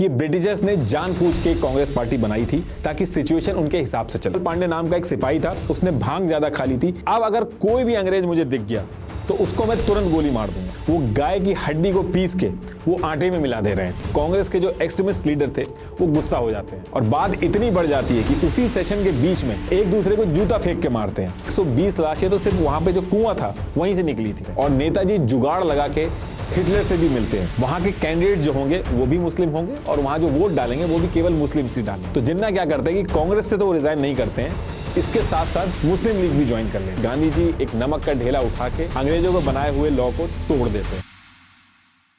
कि ब्रिटिशर्स ने जानबूझ के कांग्रेस पार्टी बनाई थी ताकि सिचुएशन उनके हिसाब से चले। पांडे नाम का एक सिपाही था, उसने भांग ज्यादा खा ली थी। अब अगर कोई भी अंग्रेज मुझे दिख गया तो उसको मैं तुरंत गोली मार दूंगा। वो गाय की हड्डी को पीस के वो आटे में मिला दे रहे हैं। कांग्रेस के जो एक्सट्रीमिस्ट लीडर थे वो गुस्सा हो जाते हैं और बात इतनी बढ़ जाती है कि उसी सेशन के बीच में एक दूसरे को जूता फेंक के मारते हैं। 120 लाशें तो सिर्फ वहां पे जो कुआं था वहीं से निकली थी। और नेताजी जुगाड़ लगा के हिटलर से भी मिलते हैं। वहां के कैंडिडेट जो होंगे वो भी मुस्लिम होंगे और वहां जो वोट डालेंगे वो भी केवल मुस्लिम ही डालेंगे। तो जिन्ना क्या करते हैं कि कांग्रेस से तो वो रिजाइन नहीं करते हैं, इसके साथ साथ मुस्लिम लीग भी ज्वाइन कर लें। गांधी जी एक नमक का ढेला उठा के अंग्रेजों को बनाए हुए लॉ को तोड़ देते हैं।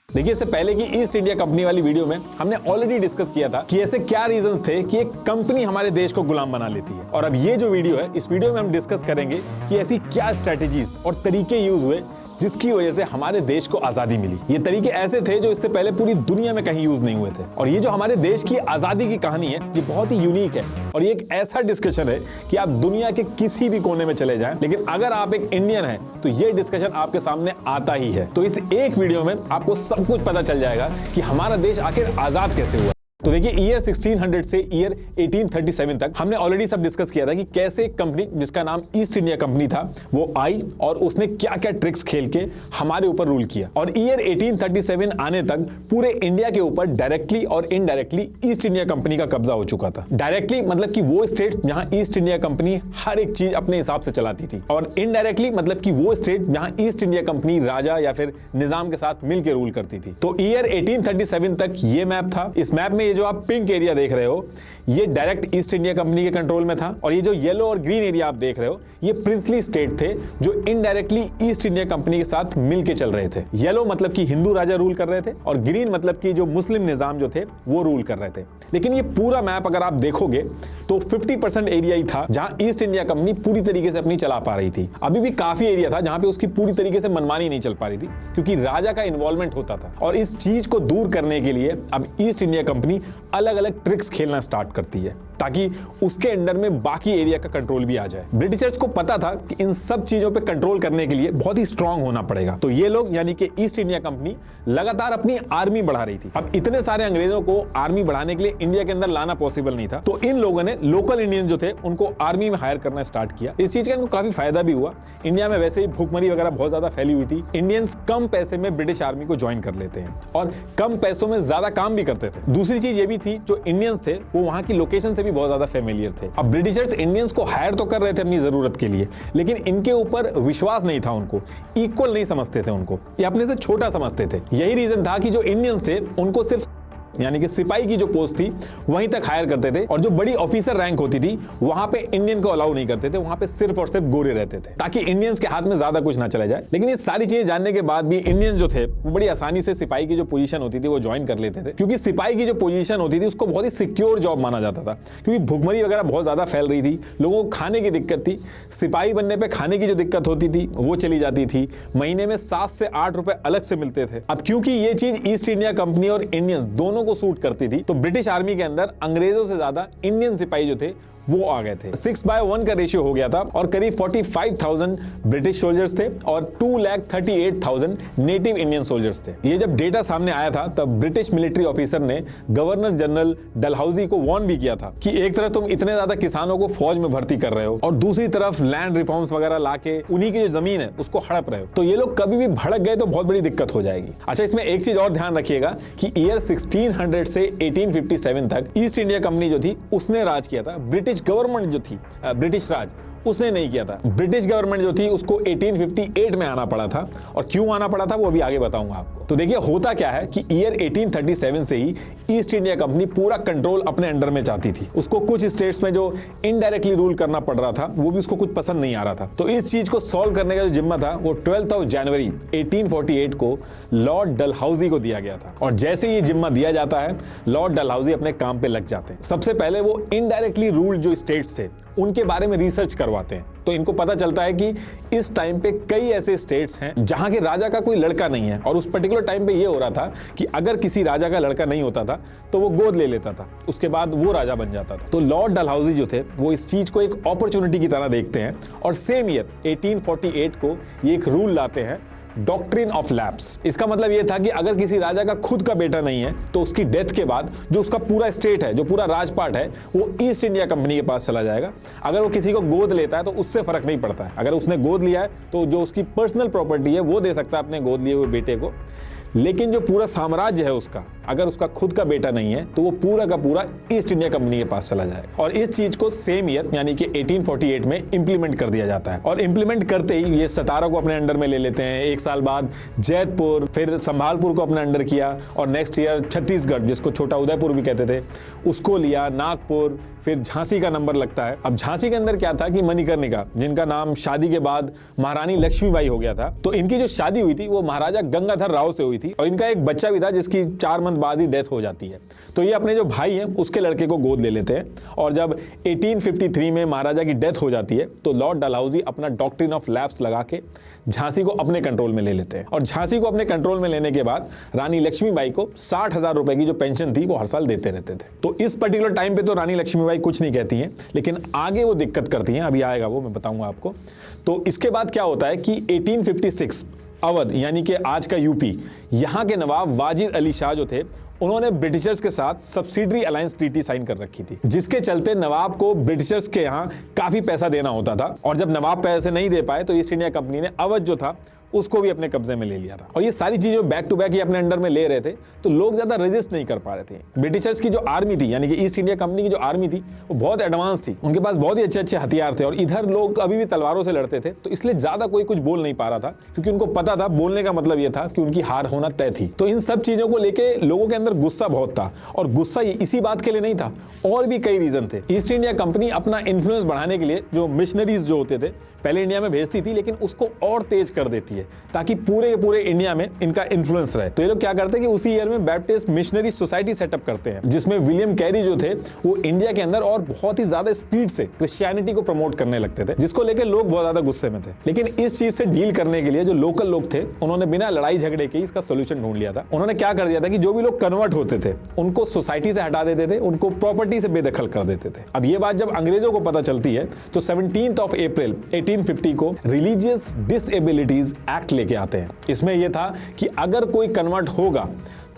देखिए, इससे पहले की ईस्ट इंडिया कंपनी वाली वीडियो में हमने ऑलरेडी डिस्कस किया था कि ऐसे क्या रीजंस थे कि एक कंपनी हमारे देश को गुलाम बना लेती है। और अब ये जो वीडियो है, इस वीडियो में हम डिस्कस करेंगे कि ऐसी क्या स्ट्रेटेजीज और तरीके यूज हुए जिसकी वजह से हमारे देश को आजादी मिली। ये तरीके ऐसे थे जो इससे पहले पूरी दुनिया में कहीं यूज नहीं हुए थे। और ये जो हमारे देश की आजादी की कहानी है, ये बहुत ही यूनिक है और ये एक ऐसा डिस्कशन है कि आप दुनिया के किसी भी कोने में चले जाएं, लेकिन अगर आप एक इंडियन हैं तो ये डिस्कशन आपके सामने आता ही है। तो इस एक वीडियो में आपको सब कुछ पता चल जाएगा कि हमारा देश आखिर आजाद कैसे हुआ। तो देखिए, ईयर 1600 से ईयर 1837 तक हमने ऑलरेडी सब डिस्कस किया था कि कैसे कंपनी जिसका नाम ईस्ट इंडिया कंपनी था वो आई और उसने क्या क्या ट्रिक्स खेल के हमारे ऊपर रूल किया। और ईयर 1837 आने तक पूरे इंडिया के ऊपर डायरेक्टली और इनडायरेक्टली ईस्ट इंडिया कंपनी का कब्जा हो चुका था। डायरेक्टली मतलब कि वो स्टेट जहां ईस्ट इंडिया कंपनी हर एक चीज अपने हिसाब से चलाती थी, और इनडायरेक्टली मतलब कि वो स्टेट जहां ईस्ट इंडिया कंपनी राजा या फिर निजाम के साथ मिलकर रूल करती थी। तो ईयर 1837 तक ये मैप था। इस मैप में जो आप पिंक एरिया देख रहे हो ये डायरेक्ट ईस्ट इंडिया कंपनी के कंट्रोल में था, और ये जो येलो और ग्रीन एरिया आप देख रहे हो ये प्रिंसली स्टेट थे जो इनडायरेक्टली ईस्ट इंडिया कंपनी के साथ मिलके चल रहे थे। येलो मतलब कि हिंदू राजा रूल कर रहे थे और ग्रीन मतलब कि जो मुस्लिम निजाम जो थे वो रूल कर रहे थे। लेकिन ये पूरा मैप अगर आप देखोगे तो 50% एरिया ही था जहां ईस्ट इंडिया कंपनी पूरी तरीके से अपनी चला पा रही थी। अभी भी काफी एरिया था जहां पे उसकी पूरी तरीके से मनमानी नहीं चल पा रही थी क्योंकि राजा का इन्वॉल्वमेंट होता था। और इस चीज को दूर करने के लिए अब ईस्ट इंडिया कंपनी अलग अलग ट्रिक्स खेलना स्टार्ट करती है ताकि उसके अंडर में बाकी एरिया का कंट्रोल भी आ जाए। ब्रिटिशर्स को पता था कि इन सब चीजों पे कंट्रोल करने के लिए बहुत ही स्ट्रांग होना पड़ेगा। तो ये लोग यानी कि ईस्ट इंडिया कंपनी लगातार अपनी आर्मी बढ़ा रही थी। अब इतने सारे अंग्रेजों को आर्मी बढ़ाने के लिए इंडिया के अंदर लाना पॉसिबल नहीं था, तो इन लोगों ने लोकल इंडियन जो थे उनको आर्मी में हायर करना स्टार्ट किया। इस चीज का इनको काफी फायदा भी हुआ। इंडिया में वैसे ही भूखमरी वगैरह बहुत ज्यादा फैली हुई थी। इंडियंस कम पैसे में ब्रिटिश आर्मी को ज्वाइन कर लेते हैं और कम पैसों में ज्यादा काम भी करते थे। दूसरी चीज ये भी थी, जो इंडियंस थे वो वहां की लोकेशन से भी बहुत ज्यादा फेमिलियर थे। अब ब्रिटिशर्स इंडियंस को हायर तो कर रहे थे अपनी जरूरत के लिए, लेकिन इनके ऊपर विश्वास नहीं था, उनको इक्वल नहीं समझते थे, उनको ये अपने से छोटा समझते थे। यही रीजन था कि जो इंडियंस थे उनको सिर्फ यानी कि सिपाही की जो पोस्ट थी वहीं तक हायर करते थे, और जो बड़ी ऑफिसर रैंक होती थी वहां पे इंडियन को अलाउ नहीं करते थे। वहां पे सिर्फ और सिर्फ गोरे रहते थे ताकि इंडियंस के हाथ में ज्यादा कुछ ना चला जाए। लेकिन ये सारी चीजें जानने के बाद भी इंडियन जो थे वो बड़ी आसानी से सिपाही की जो पोजीशन होती थी वो ज्वाइन कर लेते थे, क्योंकि सिपाही की जो पोजीशन होती थी उसको बहुत ही सिक्योर जॉब माना जाता था। क्योंकि भूखमरी वगैरह बहुत ज्यादा फैल रही थी, लोगों को खाने की दिक्कत थी। सिपाही बनने पर खाने की जो दिक्कत होती थी वो चली जाती थी। महीने में 7 से 8 रुपए अलग से मिलते थे। अब क्योंकि ये चीज ईस्ट इंडिया कंपनी और इंडियंस दोनों को सूट करती थी, तो ब्रिटिश आर्मी के अंदर अंग्रेजों से ज्यादा इंडियन सिपाही जो थे वो आ गए थे। 6:1 का रेशियो हो गया था और करीब 45,000 ब्रिटिश सोल्जर्स थे और 2,38,000 नेटिव इंडियन सोल्जर्स थे। ये जब डेटा सामने आया था तब ब्रिटिश मिलिट्री ऑफिसर ने गवर्नर जनरल डलहौजी को वार्न भी किया था कि एक तरफ तुम इतने ज्यादा किसानों को फौज में भर्ती कर रहे हो और दूसरी तरफ लैंड रिफॉर्म्स वगैरह लाके उन्हीं की जो जमीन है उसको हड़प रहे हो, तो ये लोग कभी भी भड़क गए तो बहुत बड़ी दिक्कत हो जाएगी। अच्छा, इसमें एक चीज और ध्यान रखिएगा कि ईयर 1600 से 1857 तक ईस्ट इंडिया कंपनी जो थी उसने राज किया था। ब्रिटिश गवर्नमेंट जो थी, ब्रिटिश राज, उसने नहीं किया था। ब्रिटिश गवर्नमेंट जो थी उसको 1858 में आना पड़ा था, और क्यों आना पड़ा था वो अभी आगे बताऊंगा आपको। तो देखिए, होता क्या है कि ईयर 1837 से ही ईस्ट इंडिया कंपनी पूरा कंट्रोल अपने अंडर में चाहती थी। उसको कुछ स्टेट्स में जो इनडायरेक्टली रूल करना पड़ रहा था वो भी उसको कुछ पसंद नहीं आ रहा था। तो इस चीज को सॉल्व करने का जो जिम्मा था वो 12 जनवरी 1848 को लॉर्ड डलहौजी को दिया गया था। और जैसे ही ये जिम्मा दिया जाता है, लॉर्ड डलहौजी अपने काम पे लग जाते हैं। सबसे पहले वो इनडायरेक्टली रूल्ड जो स्टेट्स थे उनके बारे में रिसर्च करवाते हैं। तो इनको पता चलता है कि इस टाइम पे कई ऐसे स्टेट्स हैं जहां के राजा का कोई लड़का नहीं है, और उस पर्टिकुलर टाइम पे ये हो रहा था कि अगर किसी राजा का लड़का नहीं होता था तो वो गोद ले लेता था, उसके बाद वो राजा बन जाता था। तो लॉर्ड डलहौजी जो थे वो इस चीज को एक अपॉर्चुनिटी की तरह देखते हैं और सेम ईयर 1848 को ये एक रूल लाते हैं डॉक्ट्रिन ऑफ लैप्स। इसका मतलब यह था कि अगर किसी राजा का खुद का बेटा नहीं है तो उसकी डेथ के बाद जो उसका पूरा स्टेट है, जो पूरा राजपाट है, वो ईस्ट इंडिया कंपनी के पास चला जाएगा। अगर वो किसी को गोद लेता है तो उससे फर्क नहीं पड़ता है। अगर उसने गोद लिया है तो जो उसकी पर्सनल प्रॉपर्टी है वो दे सकता है अपने गोद लिए हुए बेटे को, लेकिन जो पूरा साम्राज्य है उसका, अगर उसका खुद का बेटा नहीं है तो वो पूरा का पूरा ईस्ट इंडिया कंपनी के पास चला जाएगा। और इस चीज को सेम ईयर यानी कि 1848 में इंप्लीमेंट कर दिया जाता है। और इंप्लीमेंट करते ही ये सतारा को अपने अंडर में ले लेते हैं। एक साल बाद जैतपुर, फिर संभालपुर को अपने अंडर किया, और नेक्स्ट ईयर छत्तीसगढ़, जिसको छोटा उदयपुर भी कहते थे, उसको लिया, नागपुर, फिर झांसी का नंबर लगता है। अब झांसी के अंदर क्या था कि मणिकर्णिका, जिनका नाम शादी के बाद महारानी लक्ष्मीबाई हो गया था, तो इनकी जो शादी हुई थी वो महाराजा गंगाधर राव से हुई थी, और इनका एक बच्चा भी था जिसकी 4 मंथ बाद ही डेथ हो जाती है। तो ये अपने जो भाई हैं उसके लड़के को गोद ले लेते हैं। और जब 1853 में महाराजा की डेथ हो जाती है तो लॉर्ड डलहौजी अपना डॉक्ट्रिन ऑफ लैप्स लगा के झांसी को अपने कंट्रोल में ले लेते हैं। और झांसी को अपने कंट्रोल में लेने के बाद रानी लक्ष्मीबाई को 60,000 रुपए की जो पेंशन थी वो हर साल देते रहते थे। तो इस पर्टिकुलर टाइम पे तो रानी लक्ष्मीबाई कुछ नहीं कहती हैं, लेकिन आगे वो दिक्कत करती हैं, अभी आएगा वो, मैं बताऊंगा आपको। तो इसके बाद क्या होता है कि 1856 अवध यानी कि आज का यूपी, यहाँ के नवाब वाजिद अली शाह जो थे, उन्होंने ब्रिटिशर्स के साथ सब्सिडरी अलायंस ट्रीटी साइन कर रखी थी, जिसके चलते नवाब को ब्रिटिशर्स के यहाँ काफी पैसा देना होता था। और जब नवाब पैसे नहीं दे पाए तो ईस्ट इंडिया कंपनी ने अवध जो था उसको भी अपने कब्जे में ले लिया था। और ये सारी चीजें बैक टू बैक ये अपने अंडर में ले रहे थे, तो लोग ज्यादा रेजिस्ट नहीं कर पा रहे थे। ब्रिटिशर्स की जो आर्मी थी, यानी कि ईस्ट इंडिया कंपनी की जो आर्मी थी, वो बहुत एडवांस थी, उनके पास बहुत ही अच्छे अच्छे हथियार थे, और इधर लोग अभी भी तलवारों से लड़ते थे, तो इसलिए ज्यादा कोई कुछ बोल नहीं पा रहा था, क्योंकि उनको पता था बोलने का मतलब ये था कि उनकी हार होना तय थी। तो इन सब चीजों को लेके लोगों के अंदर गुस्सा बहुत था, और गुस्सा इसी बात के लिए नहीं था, और भी कई रीजन थे। ईस्ट इंडिया कंपनी अपना इन्फ्लुएंस बढ़ाने के लिए जो मिशनरीज जो होते थे पहले इंडिया में भेजती थी, लेकिन उसको और तेज कर देती है ताकि पूरे इंडिया में इनका इन्फ्लुएंस रहे। तो ये लोग क्या करते हैं कि उसी ईयर में बैप्टिस्ट मिशनरी सोसाइटी सेटअप करते हैं, जिसमें विलियम कैरी जो थे वो इंडिया के अंदर और बहुत ही ज्यादा स्पीड से क्रिश्चियनिटी को प्रमोट करने लगते थे, जिसको लेकर लोग बहुत ज्यादा गुस्से में थे। लेकिन इस चीज से डील करने के लिए जो लोकल लोग थे, उन्होंने बिना लड़ाई झगड़े के इसका सोल्यूशन ढूंढ लिया था। उन्होंने क्या कर दिया था कि जो भी लोग कन्वर्ट होते थे उनको सोसाइटी से हटा देते थे, उनको प्रॉपर्टी से बेदखल कर देते थे। अब ये बात जब अंग्रेजों को पता चलती है तो 17 अप्रैल 1850 को रिलीजियस डिसेबिलिटीज एक्ट लेके आते हैं। इसमें यह था कि अगर कोई कन्वर्ट होगा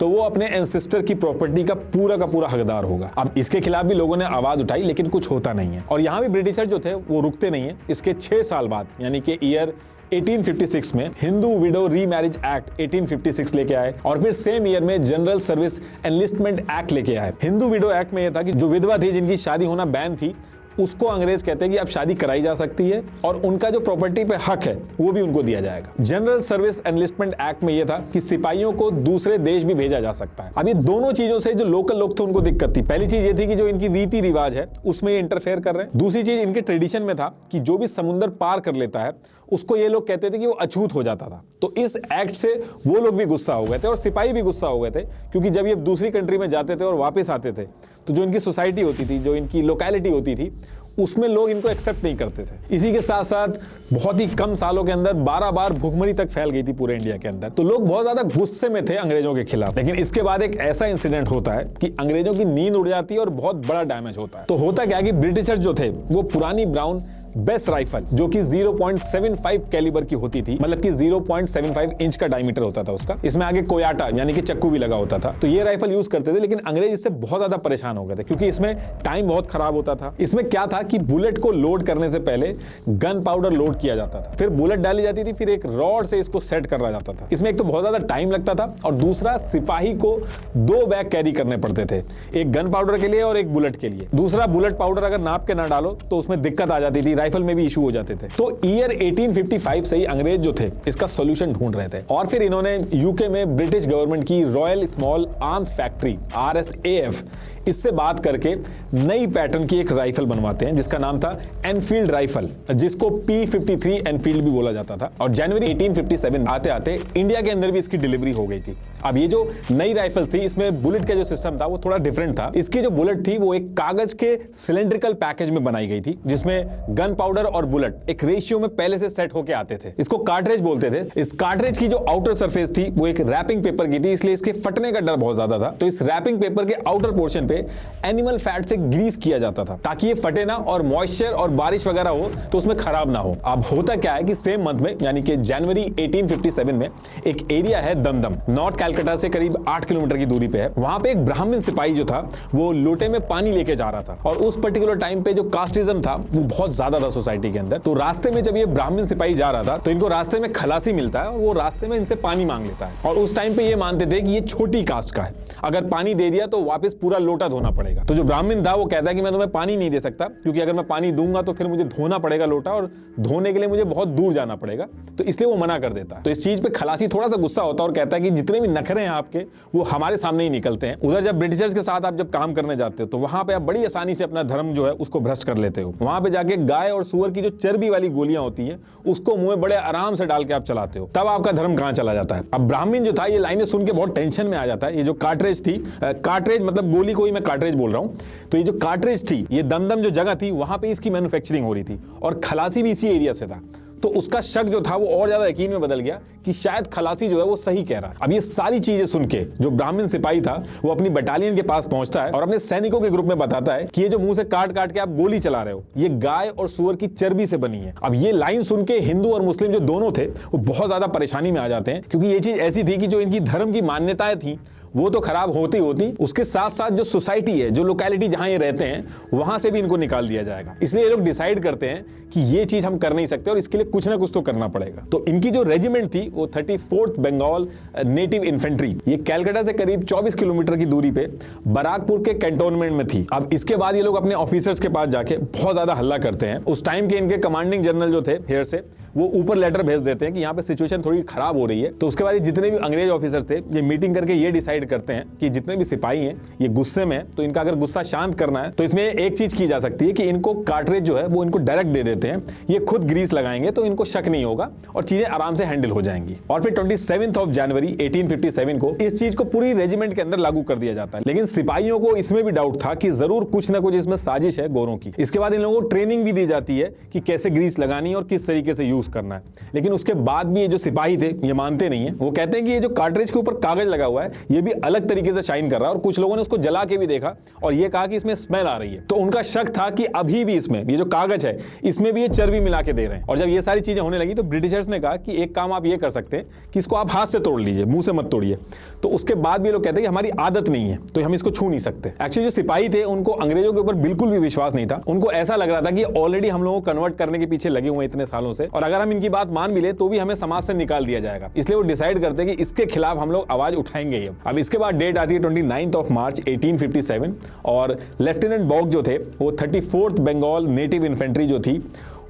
तो वो अपने एंसेस्टर की प्रॉपर्टी का पूरा हकदार होगा। अब इसके खिलाफ भी लोगों ने आवाज उठाई, लेकिन कुछ होता नहीं है। और यहां भी ब्रिटिशर जो थे वो रुकते नहीं है। इसके 6 साल बाद यानी कि ईयर 1856 में हिंदू विडो रीमैरिज एक्ट 1856 लेके आए, और फिर सेम ईयर में जनरल सर्विस एनलिस्टमेंट एक्ट लेके आए। हिंदू विडो एक्ट में यह था कि जो विधवा थी, जिनकी शादी होना बैन थी, उसको अंग्रेज कहते हैं कि अब शादी कराई जा सकती है, और उनका जो प्रॉपर्टी पे हक है वो भी उनको दिया जाएगा। जनरल सर्विस एनलिस्टमेंट एक्ट में यह था कि सिपाहियों को दूसरे देश भी भेजा जा सकता है। अब ये दोनों चीजों से जो लोकल लोग थे उनको दिक्कत थी। पहली चीज ये थी कि जो इनकी रीति रिवाज है उसमें ये इंटरफेयर कर रहे हैं। दूसरी चीज इनके ट्रेडिशन में था कि जो भी समुद्र पार कर लेता है उसको ये लोग कहते थे कि वो अछूत हो जाता था। तो इस एक्ट से वो लोग भी गुस्सा हो गए थे, और सिपाही भी गुस्सा हो गए थे, क्योंकि जब ये दूसरी कंट्री में जाते थे और वापस आते थे तो जो इनकी सोसाइटी होती थी, जो इनकी लोकेलिटी होती थी, उसमें लोग इनको एक्सेप्ट नहीं करते थे। इसी के साथ साथ बहुत ही कम सालों के अंदर 12 बार भुखमरी तक फैल गई थी पूरे इंडिया के अंदर। तो लोग बहुत ज्यादा गुस्से में थे अंग्रेजों के खिलाफ। लेकिन इसके बाद एक ऐसा इंसिडेंट होता है कि अंग्रेजों की नींद उड़ जाती है और बहुत बड़ा डैमेज होता है। तो होता क्या कि ब्रिटिशर जो थे वो पुरानी ब्राउन बेस्ट राइफल, जो कि 0.75 कैलिबर की होती थी, मतलब कि 0.75 इंच का डायमीटर होता था उसका, इसमें आगे कोयाटा यानी कि चक्कू भी लगा होता था। तो ये राइफल यूज करते थे, लेकिन अंग्रेज इससे बहुत ज्यादा परेशान हो गए थे, क्योंकि इसमें टाइम बहुत खराब होता था। इसमें क्या था कि बुलेट को लोड करने से पहले गन पाउडर लोड किया जाता था, फिर बुलेट डाली जाती थी, फिर एक रॉड से इसको सेट करा जाता था। इसमें एक तो बहुत ज्यादा टाइम लगता था, और दूसरा सिपाही को 2 बैग कैरी करने पड़ते थे, एक गन पाउडर के लिए और एक बुलेट के लिए। दूसरा, बुलेट पाउडर अगर नाप के ना डालो तो उसमें दिक्कत आ जाती थी, राइफल में भी इशू हो जाते थे। तो ईयर 1855 से ही अंग्रेज जो थे इसका सॉल्यूशन ढूंढ रहे थे, और फिर इन्होंने यूके में ब्रिटिश गवर्नमेंट की royal small arms factory RSAF, इससे बात करके नई पैटर्न की एक राइफल बनवाते हैं, जिसका नाम था एनफील्ड राइफल, जिसको P53 एनफील्ड भी बोला जाता था। और जनवरी 1857 आते आते इंडिया के अंदर भी इसकी डिलीवरी हो गई थी। अब ये जो नई राइफल थी, इसमें बुलेट का जो सिस्टम था वो थोड़ा डिफरेंट था। इसकी जो बुलेट थी वो एक कागज के सिलेंड्रिकल पैकेज में बनाई गई थी, जिसमें गन गन पाउडर और बुलेट एक रेशियो में पहले से सेट होके आते थे। इसको कार्ट्रिज बोलते थे। इस कार्ट्रिज की जो आउटर सरफेस थी वो एक रैपिंग पेपर की थी, इसलिए इसके फटने का डर बहुत ज्यादा था। तो इस रैपिंग पेपर के आउटर पोर्शन पे एनिमल फैट से ग्रीस किया जाता था ताकि ये फटे ना और मॉइस्चर और बारिश वगैरह हो तो उसमें खराब ना हो। अब होता क्या है कि सेम मंथ में यानी कि जनवरी 1857 में एक एरिया है दमदम, नॉर्थ कैलकाटा से करीब 8 किलोमीटर की दूरी पे है। वहां पे एक ब्राह्मण सिपाही जो था वो लोटे में पानी लेके जा रहा था और उस पर्टिकुलर टाइम पे जो कास्टिज्म था वो बहुत ज्यादा था सोसाइटी के अंदर। तो रास्ते में जब ये ब्राह्मण सिपाही जा रहा था तो इनको रास्ते में खलासी मिलता है और वो रास्ते में इनसे पानी मांग लेता है। और उस टाइम पे ये मानते थे कि ये छोटी कास्ट का है, अगर पानी दे दिया तो वापस पूरा लोटा धोना पड़ेगा। तो जो ब्राह्मण था वो कहता है कि मैं तुम्हें पानी नहीं दे सकता, क्योंकि अगर मैं पानी दूंगा तो फिर मुझे धोना पड़ेगा लोटा और धोने के लिए मुझे बहुत दूर जाना पड़ेगा, तो इसलिए वो मना कर देता है। तो इस चीज पे खलासी थोड़ा सा गुस्सा होता है और कहता है कि जितने भी नखरे हैं आपके वो हमारे सामने ही निकलते हैं। उधर जब ब्रिटिशर्स के साथ आप जब काम करने जाते हो तो वहां पे आप बड़ी आसानी से अपना धर्म जो है उसको भ्रष्ट कर लेते हो। वहां पे जाके गाय और सुअर की जो चर्बी वाली गोलियां होती हैं उसको मुंह में बड़े आराम से डाल के आप चलाते हो, तब आपका धर्म कहां चला जाता है। अब ब्राह्मण जो था ये लाइनें सुन के बहुत टेंशन में आ जाता है। ये जो कार्ट्रिज थी, कार्ट्रिज मतलब गोली को ही मैं कार्ट्रिज बोल रहा हूं, तो ये जो कार्ट्रिज थी ये दमदम जो जगह थी वहां पे इसकी मैन्युफैक्चरिंग हो रही थी और खलासी भी इसी एरिया से था। तो उसका शक जो था वो और ज्यादा यकीन में बदल गया कि शायद खलासी जो है वो सही कह रहा है। अब ये सारी चीजें सुन के जो ब्राह्मण सिपाही था वो अपनी बटालियन के पास पहुंचता है और अपने सैनिकों के ग्रुप में बताता है कि ये जो मुंह से काट काट के आप गोली चला रहे हो ये गाय और सुअर की चर्बी से बनी है। अब ये लाइन सुन के हिंदू और मुस्लिम जो दोनों थे वो बहुत ज्यादा परेशानी में आ जाते हैं, क्योंकि ये चीज ऐसी थी कि जो इनकी धर्म की मान्यताएं थी वो तो खराब होती होती, उसके साथ साथ जो सोसाइटी है, जो लोकेलिटी जहां ये रहते हैं वहां से भी इनको निकाल दिया जाएगा। इसलिए ये लोग डिसाइड करते हैं कि ये चीज हम कर नहीं सकते और इसके लिए कुछ ना कुछ तो करना पड़ेगा। तो इनकी जो रेजिमेंट थी वो 34th बंगाल नेटिव इन्फेंट्री, ये कैलकाटा से करीब 24 किलोमीटर की दूरी पे बराकपुर के कैंटोनमेंट में थी। अब इसके बाद ये लोग अपने ऑफिसर्स के पास जाके बहुत ज्यादा हल्ला करते हैं। उस टाइम के इनके कमांडिंग जनरल जो थे हेयर से, वो ऊपर लेटर भेज देते हैं कि यहाँ पे सिचुएशन थोड़ी खराब हो रही है। तो उसके बाद जितने भी अंग्रेज ऑफिसर थे ये मीटिंग करके ये डिसाइड करते हैं कि जितने भी सिपाही हैं ये गुस्से में हैं, तो इनका अगर गुस्सा शांत करना है तो इसमें एक चीज की जा सकती है कि इनको कार्ट्रिज जो है वो इनको डायरेक्ट दे देते हैं, ये खुद ग्रीस लगाएंगे तो इनको शक नहीं होगा और चीजें आराम से हैंडल हो जाएंगी। और फिर 27 जनवरी 1857 को इस चीज को पूरी रेजिमेंट के अंदर लागू कर दिया जाता है। लेकिन सिपाहियों को इसमें भी डाउट था कि जरूर कुछ ना कुछ इसमें साजिश है गोरों की। इसके बाद इन लोगों को ट्रेनिंग भी दी जाती है कि कैसे ग्रीस लगानी है और किस तरीके से यूज करना है। लेकिन उसके बाद भी ये जो सिपाही थे ये मानते नहीं है। वो कहते हैं कि ये जो कार्ट्रिज के ऊपर कागज लगा हुआ है ये भी अलग तरीके से शाइन कर रहा है, और कुछ लोगों ने उसको जला के भी देखा और ये कहा कि इसमें स्मेल आ रही है। तो उनका शक था कि अभी भी इसमें ये जो कागज है इसमें भी ये चर्बी मिला के दे रहे हैं। और जब ये सारी चीजें होने लगी तो ब्रिटिशर्स ने कहा कि एक काम आप ये कर सकते हैं कि इसको आप हाथ से तोड़ लीजिए, मुंह से मत तोड़िए। तो उसके बाद भी लोग कहते हैं कि हमारी आदत नहीं है तो हम इसको छू नहीं सकते। एक्चुअली जो सिपाही थे उनको अंग्रेजों के ऊपर बिल्कुल भी विश्वास नहीं था। उनको ऐसा लग रहा था कि ऑलरेडी हम लोगों को कन्वर्ट करने के पीछे लगे हुए इतने सालों से, और अगर हम इनकी बात मान भी ले तो भी हमें समाज से निकाल दिया जाएगा। इसलिए वो डिसाइड करते हैं कि इसके खिलाफ हम लोग आवाज उठाएंगे ही। अब इसके बाद डेट आती है 29 मार्च 1857 और लेफ्टिनेंट बॉग जो थे वो 34th बंगाल नेटिव इन्फेंट्री जो थी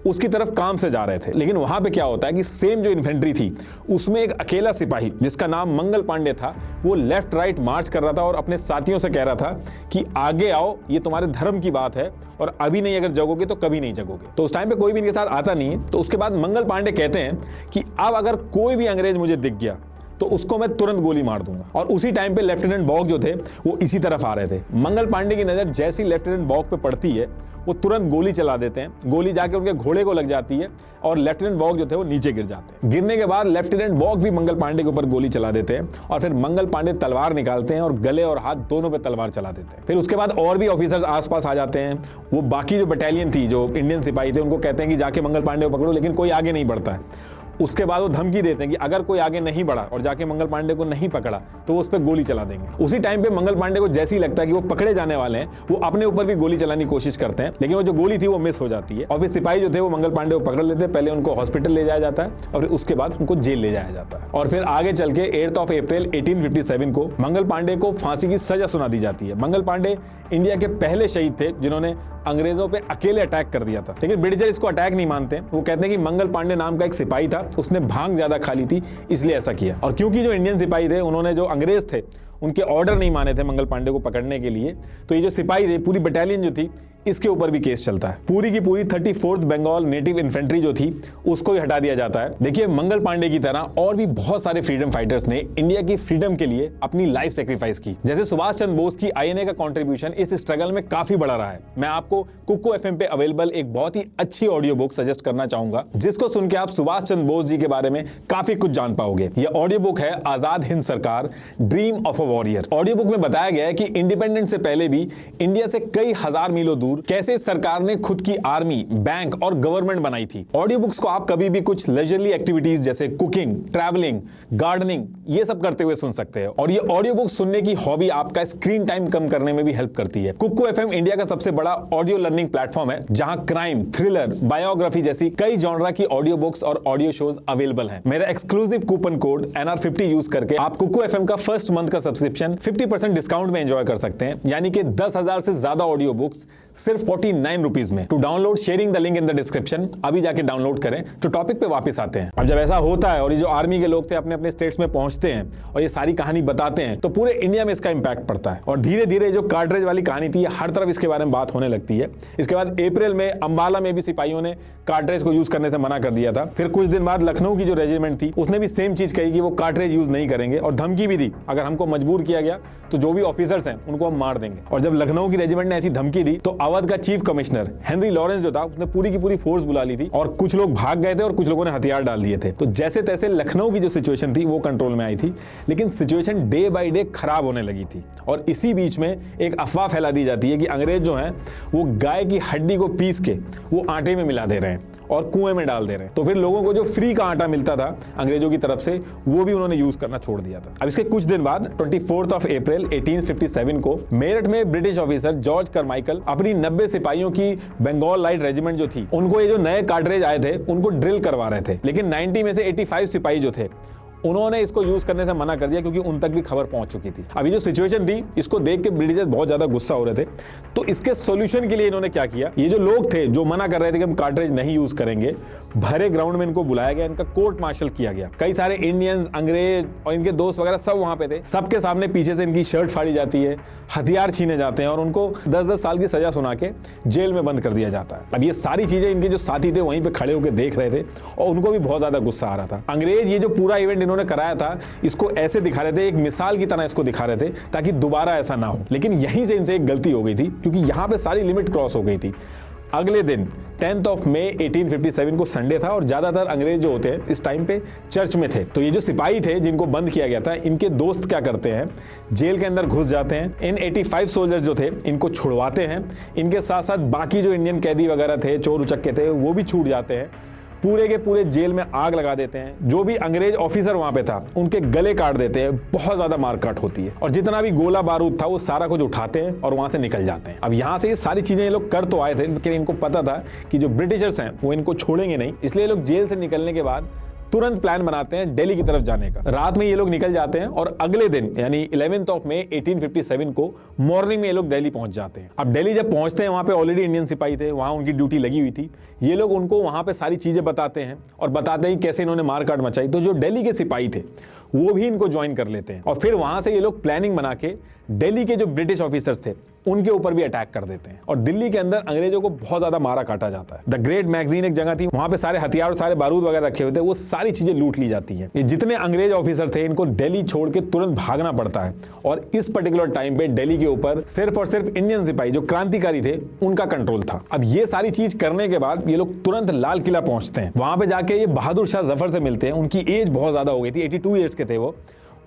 उसकी तरफ काम से जा रहे थे। लेकिन वहां पे क्या होता है कि सेम जो इन्फेंट्री थी उसमें एक अकेला सिपाही जिसका नाम मंगल पांडे था वो लेफ्ट राइट मार्च कर रहा था और अपने साथियों से कह रहा था कि आगे आओ, ये तुम्हारे धर्म की बात है और अभी नहीं अगर जगोगे तो कभी नहीं जगोगे। तो उस टाइम पे कोई भी इनके साथ आता नहीं है। तो उसके बाद मंगल पांडे कहते हैं कि अब अगर कोई भी अंग्रेज मुझे दिख गया तो उसको मैं तुरंत गोली मार दूंगा। और उसी टाइम पे लेफ्टिनेंट बॉग जो थे वो इसी तरफ आ रहे थे। मंगल पांडे की नजर जैसी लेफ्टिनेंट बॉग पे पड़ती है वो तुरंत गोली चला देते हैं। गोली जाके उनके घोड़े को लग जाती है और लेफ्टिनेंट बॉग जो थे वो नीचे गिर जाते हैं। गिरने के बाद लेफ्टिनेंट बॉग भी मंगल पांडे के ऊपर गोली चला देते हैं और फिर मंगल पांडे तलवार निकालते हैं और गले और हाथ दोनों पे तलवार चला देते हैं। फिर उसके बाद और भी ऑफिसर्स आसपास आ जाते हैं। वो बाकी जो बटालियन थी, जो इंडियन सिपाही थे, उनको कहते हैं कि जाके मंगल पांडे को पकड़ो, लेकिन कोई आगे नहीं बढ़ता है। उसके बाद वो धमकी देते हैं कि अगर कोई आगे नहीं बढ़ा और जाके मंगल पांडे को नहीं पकड़ा तो वो उस पर गोली चला देंगे। उसी टाइम पे मंगल पांडे को जैसे ही लगता है कि वो पकड़े जाने वाले हैं वो अपने ऊपर भी गोली चलाने की कोशिश करते हैं, लेकिन वो जो गोली थी वो मिस हो जाती है और फिर सिपाही जो थे वो मंगल पांडे को पकड़ लेते हैं। पहले उनको हॉस्पिटल ले जाया जाता है और फिर उसके बाद उनको जेल ले जाया जाता है। और फिर आगे चल के 8 अप्रैल 1857 को मंगल पांडे को फांसी की सजा सुना दी जाती है। मंगल पांडे इंडिया के पहले शहीद थे जिन्होंने अंग्रेजों पे अकेले अटैक कर दिया था। लेकिन ब्रिटिशर इसको अटैक नहीं मानते। वो कहते हैं कि मंगल पांडे नाम का एक सिपाही था, उसने भांग ज्यादा खा ली थी इसलिए ऐसा किया। और क्योंकि जो इंडियन सिपाही थे उन्होंने जो अंग्रेज थे उनके ऑर्डर नहीं माने थे मंगल पांडे को पकड़ने के लिए, तो ये जो सिपाही थे पूरी बटालियन जो थी इसके ऊपर भी केस चलता है। पूरी की पूरी 34th बंगाल नेटिव इन्फेंट्री जो थी उसको ही हटा दिया जाता है। देखिए, मंगल पांडे की तरह और भी बहुत सारे फ्रीडम फाइटर्स ने इंडिया की फ्रीडम के लिए अपनी लाइफ सेक्रीफाइस की। जैसे सुभाष चंद्र बोस की आईएनए का कंट्रीब्यूशन इस स्ट्रगल में काफी बड़ा रहा है। मैं आपको कुकू एफएम पे अवेलेबल एक बहुत ही अच्छी ऑडियो बुक सजेस्ट करना चाहूंगा, जिसको सुन के आप सुभाष चंद्र बोस जी के बारे में काफी कुछ जान पाओगे। यह ऑडियो बुक है आजाद हिंद सरकार, dream of a warrior. Audio book में बताया गया है कि इंडिपेंडेंस से पहले भी इंडिया से कई हजार मीलों दूर कैसे सरकार ने खुद की आर्मी, बैंक और गवर्नमेंट बनाई थी। ऑडियो बुक्स को आप कभी भी कुछ लेजरली एक्टिविटीज जैसे कुकिंग, ट्रैवलिंग, गार्डनिंग ये सब करते हुए सुन सकते हैं। और ये ऑडियो बुक सुनने की हॉबी आपका स्क्रीन टाइम कम करने में भी हेल्प करती है। कुकू एफएम इंडिया का सबसे बड़ा ऑडियो लर्निंग प्लेटफॉर्म है, जहां क्राइम, थ्रिलर, बायोग्राफी जैसी कई जॉनरा की ऑडियो बुक्स और ऑडियो शोज अवेलेबल हैं। मेरा exclusive coupon code NR50 use करके आप कुकू एफएम का फर्स्ट मंथ का सब्सक्रिप्शन 50% डिस्काउंट में एंजॉय कर सकते हैं, यानी कि 10,000 से ज्यादा ऑडियो बुक्स सिर्फ 49 रुपीज में। To download, sharing the link in the description. अभी जाके डाउनलोड करें। तो टॉपिक पे वापस आते हैं। अब जब ऐसा होता है और ये जो आर्मी के लोग थे अपने अपने स्टेट्स में पहुंचते हैं और ये सारी कहानी बताते हैं, तो पूरे इंडिया में इसका इंपैक्ट पड़ता है। और धीरे धीरे जो कार्ट्रिज वाली कहानी थी, हर तरफ इसके बारे में बात होने लगती है। इसके बाद अप्रैल में अंबाला में भी सिपाहियों ने कार्ट्रिज को यूज करने से मना कर दिया था। फिर कुछ दिन बाद लखनऊ की जो रेजिमेंट थी उसने भी सेम चीज कही कि वो कार्ट्रिज यूज नहीं करेंगे, और धमकी भी दी अगर हमको मजबूर किया गया तो जो भी ऑफिसर्स हैं उनको हम मार देंगे। और जब लखनऊ की रेजिमेंट ने ऐसी धमकी दी तो अवध का चीफ कमिश्नर हेनरी लॉरेंस जो था उसने पूरी की पूरी फोर्स बुला ली थी, और कुछ लोग भाग गए थे और कुछ लोगों ने हथियार डाल दिए थे। तो जैसे तैसे लखनऊ की जो सिचुएशन थी वो कंट्रोल में आई थी, लेकिन सिचुएशन डे बाय डे खराब होने लगी थी। और इसी बीच में एक अफवाह फैला दी जाती है कि अंग्रेज जो हैं वो गाय की हड्डी को पीस के वो आटे में मिला दे रहे हैं और कुएं में डाल दे रहे हैं। तो फिर लोगों को जो फ्री का आटा मिलता था अंग्रेजों की तरफ से, वो भी उन्होंने यूज करना छोड़ दिया था। अब इसके कुछ दिन बाद 24 अप्रैल 1857 को मेरठ में ब्रिटिश ऑफिसर जॉर्ज करमाइकल अपनी 90 सिपाहियों की बंगाल लाइट रेजिमेंट जो थी, उनको ये जो नए कार्ट्रिज आए थे उनको ड्रिल करवा रहे थे। लेकिन 90 में से 85 सिपाही जो थे उन्होंने इसको यूज करने से मना कर दिया, क्योंकि उन तक भी खबर पहुंच चुकी थी। अभी जो सिचुएशन थी इसको देख के ब्रिटिशर्स बहुत ज्यादा गुस्सा हो रहे थे। तो इसके सॉल्यूशन के लिए इन्होंने क्या किया, ये जो लोग थे जो मना कर रहे थे कि हम कार्ट्रिज नहीं यूज करेंगे, भरे ग्राउंड में इनको बुलाया गया, इनका कोर्ट मार्शल किया गया। कई सारे इंडियंस, अंग्रेज और इनके दोस्त वगैरह सब वहां पे थे। सबके सामने पीछे से इनकी शर्ट फाड़ी जाती है, हथियार छीने जाते हैं और उनको 10-10 साल की सजा सुना के जेल में बंद कर दिया जाता है। अब ये सारी चीजें इनके जो साथी थे वहीं पे खड़े होकर देख रहे थे और उनको भी बहुत ज्यादा गुस्सा आ रहा था। अंग्रेज ये जो पूरा इवेंट इन्होंने कराया था इसको ऐसे दिखा रहे थे, एक मिसाल की तरह इसको दिखा रहे थे ताकि दोबारा ऐसा ना हो। लेकिन यहीं से इनसे एक गलती हो गई थी, क्योंकि यहां पे सारी लिमिट क्रॉस हो गई थी। अगले दिन 10 मई 1857 को संडे था और ज्यादातर अंग्रेज जो होते हैं इस टाइम पे चर्च में थे। तो ये जो सिपाही थे जिनको बंद किया गया था, इनके दोस्त क्या करते हैं, जेल के अंदर घुस जाते हैं। इन 85 सोल्जर्स जो थे इनको छुड़वाते हैं। इनके साथ साथ बाकी जो इंडियन कैदी वगैरह थे, चोर उचक्के थे, वो भी छूट जाते हैं। पूरे के पूरे जेल में आग लगा देते हैं। जो भी अंग्रेज ऑफिसर वहां पे था उनके गले काट देते हैं। बहुत ज्यादा मारकाट होती है और जितना भी गोला बारूद था वो सारा कुछ उठाते हैं और वहां से निकल जाते हैं। अब यहां से ये सारी चीजें ये लोग कर तो आए थे, लेकिन इनको पता था कि जो ब्रिटिशर्स हैं वो इनको छोड़ेंगे नहीं, इसलिए लोग जेल से निकलने के बाद तुरंत प्लान बनाते हैं दिल्ली की तरफ जाने का। रात में ये लोग निकल जाते हैं और अगले दिन यानी 11 मई 1857 को मॉर्निंग में ये लोग दिल्ली पहुंच जाते हैं। अब दिल्ली जब पहुंचते हैं वहां पे ऑलरेडी इंडियन सिपाही थे, वहां उनकी ड्यूटी लगी हुई थी। ये लोग उनको वहां पे सारी चीजें बताते हैं और बताते हैं कैसे इन्होंने मारकाट मचाई। तो जो दिल्ली के सिपाही थे वो भी इनको ज्वाइन कर लेते हैं और फिर वहां से ये लोग प्लानिंग बना के दिल्ली के जो ब्रिटिश ऑफिसर्स थे उनके ऊपर भी अटैक कर देते हैं और दिल्ली के अंदर अंग्रेजों को बहुत ज्यादा मारा काटा जाता है। द ग्रेट मैगजीन एक जगह थी, वहां पे सारे हथियार और सारे बारूद वगैरह रखे हुए थे, वो सारी चीजें लूट ली जाती है। ये जितने अंग्रेज ऑफिसर थे इनको दिल्ली छोड़ के तुरंत भागना पड़ता है और इस पर्टिकुलर टाइम पे दिल्ली के ऊपर सिर्फ और सिर्फ इंडियन सिपाही जो क्रांतिकारी थे उनका कंट्रोल था। अब ये सारी चीज करने के बाद ये लोग तुरंत लाल किला पहुंचते हैं। वहां पे जाके ये बहादुर शाह जफर से मिलते हैं। उनकी एज बहुत ज्यादा हो गई थी, 82 ईयर्स के थे वो।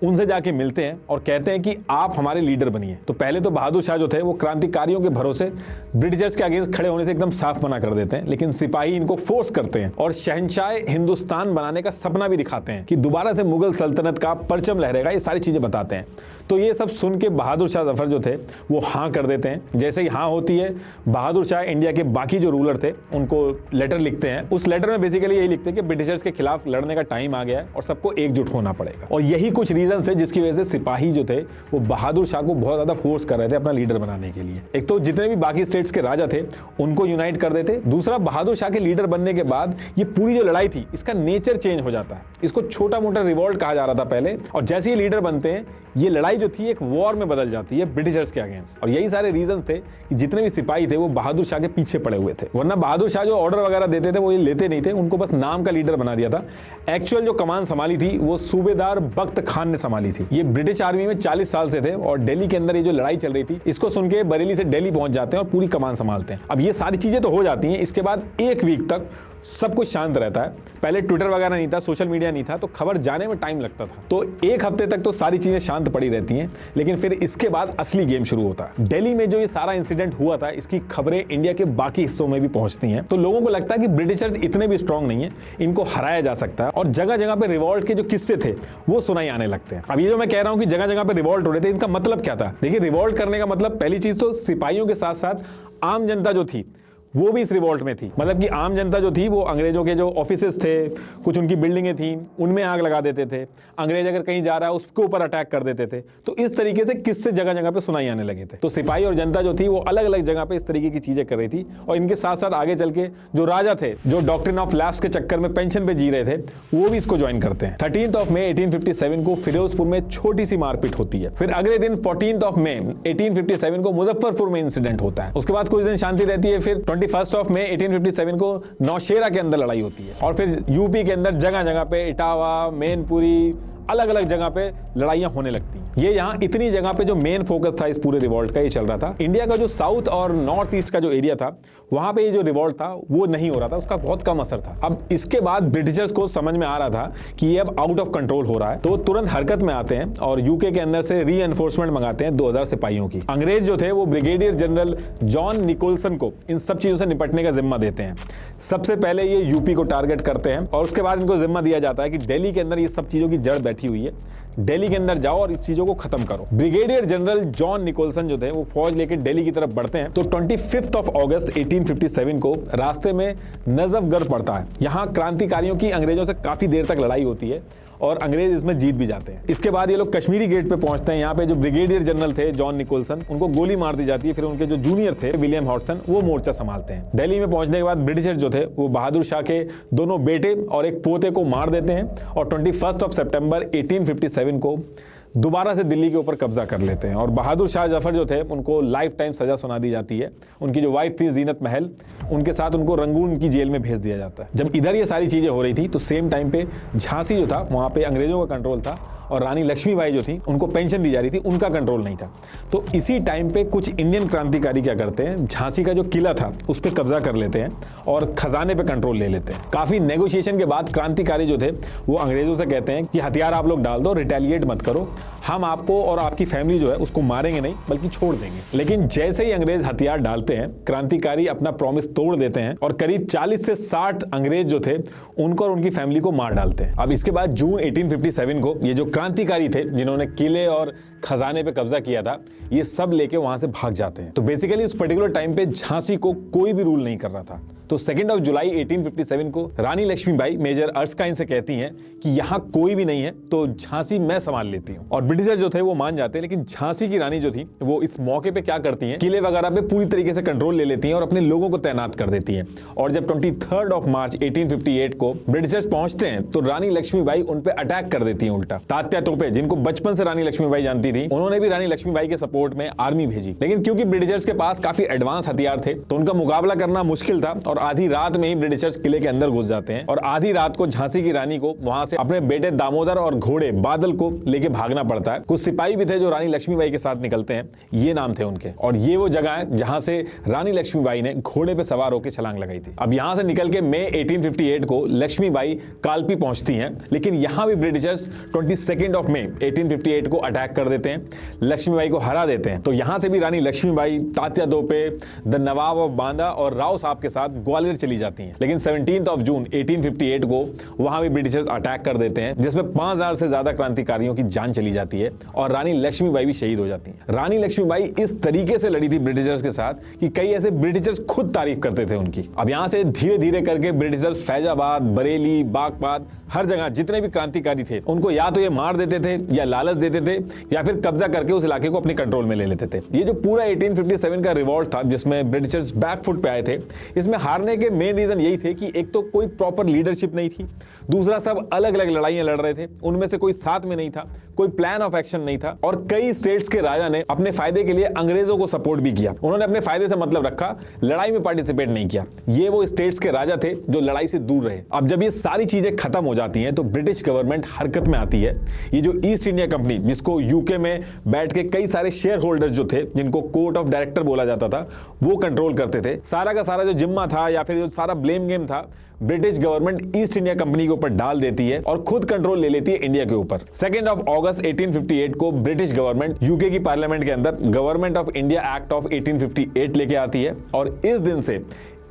उनसे जाके मिलते हैं और कहते हैं कि आप हमारे लीडर बनिए। तो पहले तो बहादुर शाह जो थे वो क्रांतिकारियों के भरोसे ब्रिटिशर्स के अगेंस्ट खड़े होने से एकदम साफ मना कर देते हैं, लेकिन सिपाही इनको फोर्स करते हैं और शहंशाह हिंदुस्तान बनाने का सपना भी दिखाते हैं कि दोबारा से मुगल सल्तनत का परचम लहरेगा। ये सारी चीजें बताते हैं। तो ये सब सुन के बहादुर शाह जफर जो थे वो हाँ कर देते हैं। जैसे ही हाँ होती है, बहादुर शाह इंडिया के बाकी जो रूलर थे उनको लेटर लिखते हैं। उस लेटर में बेसिकली यही लिखते हैं कि ब्रिटिशर्स के खिलाफ लड़ने का टाइम आ गया है और सबको एकजुट होना पड़ेगा। और यही कुछ रीजन है जिसकी वजह से सिपाही जो थे वो बहादुर शाह को बहुत ज्यादा फोर्स कर रहे थे अपना लीडर बनाने के लिए। एक तो जितने भी बाकी स्टेट्स के राजा थे उनको यूनाइट कर देते, दूसरा बहादुर शाह के लीडर बनने के बाद ये पूरी जो लड़ाई थी इसका नेचर चेंज हो जाता है। इसको छोटा मोटा रिवॉल्ट कहा जा रहा था पहले, और जैसे ही लीडर बनते हैं ये लड़ाई जो थी एक वॉर में बदल जाती है ब्रिटिशर्स के अगेंस्ट। और यही सारे रीजंस थे कि जितने भी सिपाही थे वो बहादुर शाह के पीछे पड़े हुए थे। वरना बहादुर शाह जो ऑर्डर वगैरह देते थे वो ये लेते नहीं थे, उनको बस नाम का लीडर बना दिया था। एक्चुअल जो कमान संभाली थी वो सूबेदार बख्त खान ने संभाली थी। ये ब्रिटिश आर्मी में 40 साल से थे और दिल्ली के अंदर ये जो लड़ाई चल रही थी इसको सुन के बरेली से दिल्ली पहुंच जाते हैं और पूरी कमान संभालते हैं। अब ये सारी चीजें तो हो जाती हैं, इसके बाद एक वीक तक सब कुछ शांत रहता है। पहले ट्विटर वगैरह नहीं था, सोशल मीडिया नहीं था, तो खबर जाने में टाइम लगता था। तो एक हफ्ते तक तो सारी चीजें शांत पड़ी रहती हैं, लेकिन फिर इसके बाद असली गेम शुरू होता है। दिल्ली में जो ये सारा इंसिडेंट हुआ था इसकी खबरें इंडिया के बाकी हिस्सों में भी पहुंचती हैं। तो लोगों को लगता है कि ब्रिटिशर्स इतने भी स्ट्रांग नहीं है, इनको हराया जा सकता है। और जगह जगह पे रिवॉल्ट के जो किस्से थे वो सुनाई आने लगते हैं। अब ये जो मैं कह रहा हूं कि जगह जगह पे रिवॉल्ट हो रहे थे, इनका मतलब क्या था? देखिए, रिवॉल्ट करने का मतलब पहली चीज तो सिपाहियों के साथ साथ आम जनता जो थी वो भी इस रिवॉल्ट में थी। मतलब कि आम जनता जो थी वो अंग्रेजों के जो ऑफिसेस थे, कुछ उनकी बिल्डिंगें थी, उनमें आग लगा देते थे। अंग्रेज अगर कहीं जा रहा है उसके ऊपर अटैक कर देते थे। तो इस तरीके से किस्से जगह जगह पे सुनाई आने लगे थे। तो सिपाही और जनता जो थी वो अलग अलग जगह पे इस तरीके की चीजें कर रही थी। और इनके साथ साथ आगे चल के जो राजा थे, जो डॉक्ट्रिन ऑफ लैप्स के चक्कर में पेंशन पे जी रहे थे, वो भी इसको ज्वाइन करते हैं। 13 मई 1857 को फिरोजपुर में छोटी सी मारपीट होती है। फिर अगले दिन 14 मई 1857 को मुजफ्फरपुर में इंसिडेंट होता है। उसके बाद कुछ दिन शांति रहती है। फिर 21 मई 1857 को नौशेरा के अंदर लड़ाई होती है। और फिर यूपी के अंदर जगह जगह पे इटावा, मैनपुरी, अलग अलग जगह पे लड़ाइयां होने लगती हैं। ये यहाँ इतनी जगह पे जो मेन फोकस था इस पूरे रिवॉल्ट का ये चल रहा था। इंडिया का जो साउथ और नॉर्थ ईस्ट का जो एरिया था वहां पे ये जो रिवॉल्ट था वो नहीं हो रहा था, उसका बहुत कम असर था। अब इसके बाद ब्रिटिशर्स को समझ में आ रहा था कि ये अब आउट ऑफ कंट्रोल हो रहा है, तो तुरंत हरकत में आते हैं और यूके के अंदर से रीएनफोर्समेंट मंगाते हैं 2000 सिपाहियों की। अंग्रेज जो थे वो ब्रिगेडियर जनरल जॉन निकोलसन को इन सब चीजों से निपटने का जिम्मा देते हैं। सबसे पहले ये यूपी को टारगेट करते हैं और उसके बाद इनको जिम्मा दिया जाता है कि दिल्ली के अंदर ये सब चीजों की जड़ बैठी हुई है, दिल्ली के अंदर जाओ और इस चीजों को खत्म करो। ब्रिगेडियर जनरल जॉन निकोलसन जो थे वो फौज लेकर दिल्ली की तरफ बढ़ते हैं। तो 25 अगस्त 1857 को रास्ते में नजफगढ़ पड़ता है। यहाँ क्रांतिकारियों की अंग्रेजों से काफी देर तक लड़ाई होती है और अंग्रेज इसमें जीत भी जाते हैं। इसके बाद ये लोग कश्मीरी गेट पे पहुंचते हैं। यहाँ पे जो ब्रिगेडियर जनरल थे जॉन निकोलसन, उनको गोली मार दी जाती है। फिर उनके जो जूनियर थे विलियम हॉटसन, वो मोर्चा संभालते हैं। दिल्ली में पहुंचने के बाद ब्रिटिशर जो थे वो बहादुर शाह के दोनों बेटे और एक पोते को मार देते हैं और 21 सितंबर 1857 को दोबारा से दिल्ली के ऊपर कब्जा कर लेते हैं। और बहादुर शाह जफर जो थे उनको लाइफ टाइम सजा सुना दी जाती है। उनकी जो वाइफ थी जीनत महल, उनके साथ उनको रंगून की जेल में भेज दिया जाता है। जब इधर ये सारी चीजें हो रही थी तो सेम टाइम पे झांसी जो था वहां पे अंग्रेजों का कंट्रोल था और रानी लक्ष्मीबाई जो थी उनको पेंशन दी जा रही थी, उनका कंट्रोल नहीं था। तो इसी टाइम पे कुछ इंडियन क्रांतिकारी क्या करते हैं, झांसी का जो किला था उस पर कब्जा कर लेते हैं और खजाने पे कंट्रोल ले लेते हैं। काफी नेगोशिएशन के बाद क्रांतिकारी जो थे वो अंग्रेजों से कहते हैं कि हथियार आप लोग डाल दो, रिटेलिएट मत करो, हम आपको और आपकी फैमिली जो है उसको मारेंगे नहीं बल्कि छोड़ देंगे। लेकिन जैसे ही अंग्रेज हथियार डालते हैं, क्रांतिकारी अपना प्रॉमिस तोड़ देते हैं और करीब 40 से 60 अंग्रेज जो थे उनको और उनकी फैमिली को मार डालते हैं। अब इसके बाद जून 1857 को ये जो क्रांतिकारी थे जिन्होंने किले और खजाने पे कब्जा किया था, ये सब लेके वहां से भाग जाते हैं। तो बेसिकली उस पर्टिकुलर टाइम पे झांसी को कोई भी रूल नहीं कर रहा था। तो 2 जुलाई 1857 को रानी लक्ष्मीबाई मेजर अर्स्काइन से कहती हैं कि यहाँ कोई भी नहीं है तो झांसी मैं संभाल लेती हूँ। और ब्रिटिशर जो थे वो मान जाते हैं। लेकिन झांसी की रानी जो थी वो इस मौके पे क्या करती हैं, किले वगैरह पे पूरी तरीके से कंट्रोल ले लेती हैं और अपने लोगों को तैनात कर देती हैं। और जब 23 मार्च 1858 को ब्रिटिशर्स पहुंचते हैं तो रानी लक्ष्मीबाई उन पे अटैक कर देती हैं उल्टा। तात्या तोपे, जिनको बचपन से रानी लक्ष्मीबाई जानती थी, उन्होंने भी रानी लक्ष्मीबाई के सपोर्ट में आर्मी भेजी। लेकिन क्योंकि ब्रिटिशर्स के पास काफी एडवांस हथियार थे तो उनका मुकाबला करना मुश्किल था और आधी रात में ही ब्रिटिशर्स किले के अंदर घुस जाते हैं। और आधी रात को झांसी की रानी को वहां से अपने बेटे दामोदर और घोड़े बादल को लेके भागना पड़ता है। कुछ सिपाही भी थे जो रानी लक्ष्मीबाई के साथ निकलते हैं, ये नाम थे उनके। और ये वो जगह है जहां से रानी लक्ष्मीबाई ने घोड़े पे सवार होकर छलांग लगाई थी। अब यहां से निकल के मई 1858 को लक्ष्मीबाई कालपी पहुंचती हैं। लेकिन यहां भी ब्रिटिशर्स 22 मई 1858 को अटैक कर देते हैं, लक्ष्मीबाई को हरा देते हैं। तो यहां से भी रानी लक्ष्मीबाई तात्या तोपे, द नवाब ऑफ बांदा और राव साहब के साथ ग्वालियर चली जाती हैं। लेकिन 17 जून 1858 को वहां भी ब्रिटिशर्स अटैक कर देते हैं, जिसमें 5000 से ज्यादा क्रांतिकारियों की जान चली जाती है और रानी लक्ष्मीबाई भी शहीद हो जाती हैं। रानी लक्ष्मीबाई इस तरीके से लड़ी थी ब्रिटिशर्स के साथ कि कई ऐसे ब्रिटिशर्स खुद तारीफ करते थे उनकी। अब यहां से धीरे धीरे करके ब्रिटिशर्स फैजाबाद, बरेली, बागपत, हर जगह जितने भी क्रांतिकारी थे उनको या तो ये मार देते थे या लालच देते थे या फिर कब्जा करके उस इलाके को अपने कंट्रोल में ले लेते थे। ये जो पूरा 1857 का रिवॉल्ट था जिसमें ब्रिटिशर्स बैकफुट पे आए थे, इसमें हार हारने के मेन रीजन यही थे कि एक तो कोई प्रॉपर लीडरशिप नहीं थी, दूसरा सब अलग अलग लड़ाइयां लड़ रहे थे, उनमें से कोई साथ में नहीं था, कोई प्लान ऑफ एक्शन नहीं था, और कई स्टेट्स के राजा ने अपने फायदे के लिए अंग्रेजों को सपोर्ट भी किया। उन्होंने अपने फायदे से मतलब रखा, लड़ाई में पार्टिसिपेट नहीं किया। ये वो स्टेट्स के राजा थे जो लड़ाई से दूर रहे। अब जब ये सारी चीजें खत्म हो जाती हैं तो ब्रिटिश गवर्नमेंट हरकत में आती है। ये जो ईस्ट इंडिया कंपनी, जिसको यूके में बैठ के कई सारे शेयर होल्डर्स जो थे, जिनको कोर्ट ऑफ डायरेक्टर बोला जाता था, वो कंट्रोल करते थे, सारा का सारा जो जिम्मा था या फिर जो सारा ब्लेम गेम था, British government east India company के ऊपर डाल देती है और खुद कंट्रोल ले लेती है इंडिया के ऊपर। 2 अगस्त 1858 को ब्रिटिश गवर्नमेंट यूके की पार्लियामेंट के अंदर government of India act of 1858 लेके आती है और इस दिन से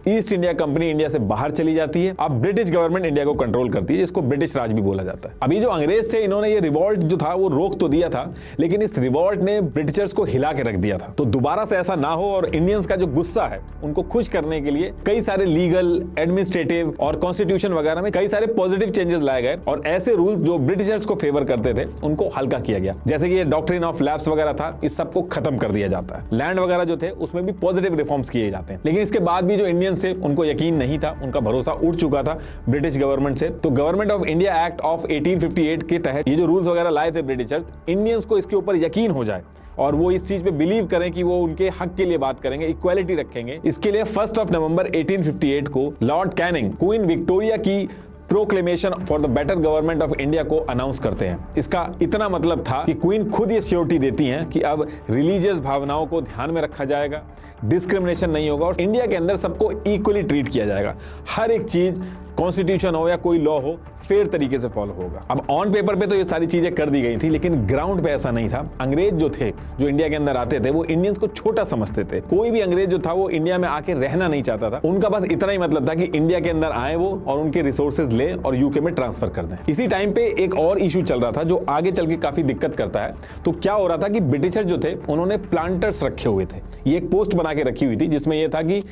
ईस्ट इंडिया कंपनी इंडिया से बाहर चली जाती है। अब ब्रिटिश गवर्नमेंट इंडिया को कंट्रोल करती है, जिसको ब्रिटिश राज भी बोला जाता है। अभी जो अंग्रेज थे, इन्होंने ये रिवॉल्ट जो था वो रोक तो दिया था, लेकिन इस रिवॉल्ट ने ब्रिटिशर्स को हिला के रख दिया था। तो दोबारा से ऐसा ना हो और इंडियंस का जो गुस्सा है उनको खुश करने के लिए कई सारे लीगल, एडमिनिस्ट्रेटिव और कॉन्स्टिट्यूशन वगैरह में कई सारे पॉजिटिव चेंजेस लाए गए और ऐसे रूल जो ब्रिटिशर्स को फेवर करते थे उनको हल्का किया गया। जैसे कि ये डॉक्ट्रिन ऑफ लैप्स वगैरह था, इस सबको खत्म कर दिया जाता है। लैंड वगैरह जो थे उसमें भी पॉजिटिव रिफॉर्म्स किए जाते हैं। लेकिन इसके बाद भी जो इंडियंस थे उनको यकीन नहीं था, उनका भरोसा उठ चुका था ब्रिटिश गवर्नमेंट से। तो government of India act of 1858 के तहत ये जो रूल्स वगैरह लाए थे ब्रिटिशर्स, इंडियंस को इसके ऊपर यकीन हो जाए और वो इस चीज पे बिलीव करें कि वो उनके हक के लिए बात करेंगे, इक्वालिटी रखेंगे। इसके लिए 1 नवंबर 1858 को लॉर्ड कैनिंग क्वीन विक्टोरिया की proclamation for the better government of India को अनाउंस करते हैं। इसका इतना मतलब था कि क्वीन खुद ये श्योरिटी देती हैं कि अब रिलीजियस भावनाओं को ध्यान में रखा जाएगा, डिस्क्रिमिनेशन नहीं होगा और इंडिया के अंदर सबको इक्वली ट्रीट किया जाएगा। हर एक चीज, कॉन्स्टिट्यूशन हो या कोई लॉ हो, फेयर तरीके से फॉलो होगा। अब ऑन पेपर पे तो ये सारी चीजें कर दी गई थी, लेकिन ग्राउंड पे ऐसा नहीं था। अंग्रेज जो थे, जो इंडिया के अंदर आते थे, वो इंडियंस को छोटा समझते थे। कोई भी अंग्रेज जो था वो इंडिया में आके रहना नहीं चाहता था। उनका बस इतना ही मतलब था कि इंडिया के अंदर आए वो और उनके रिसोर्सेज ले और यूके में ट्रांसफर कर दें। इसी टाइम पे एक और इशू चल रहा था जो आगे चल के काफी दिक्कत करता है। तो क्या हो रहा था कि ब्रिटिशर जो थे उन्होंने प्लांटर्स रखे हुए थे। ये एक पोस्ट बना के रखी हुई थी जिसमें यह था कि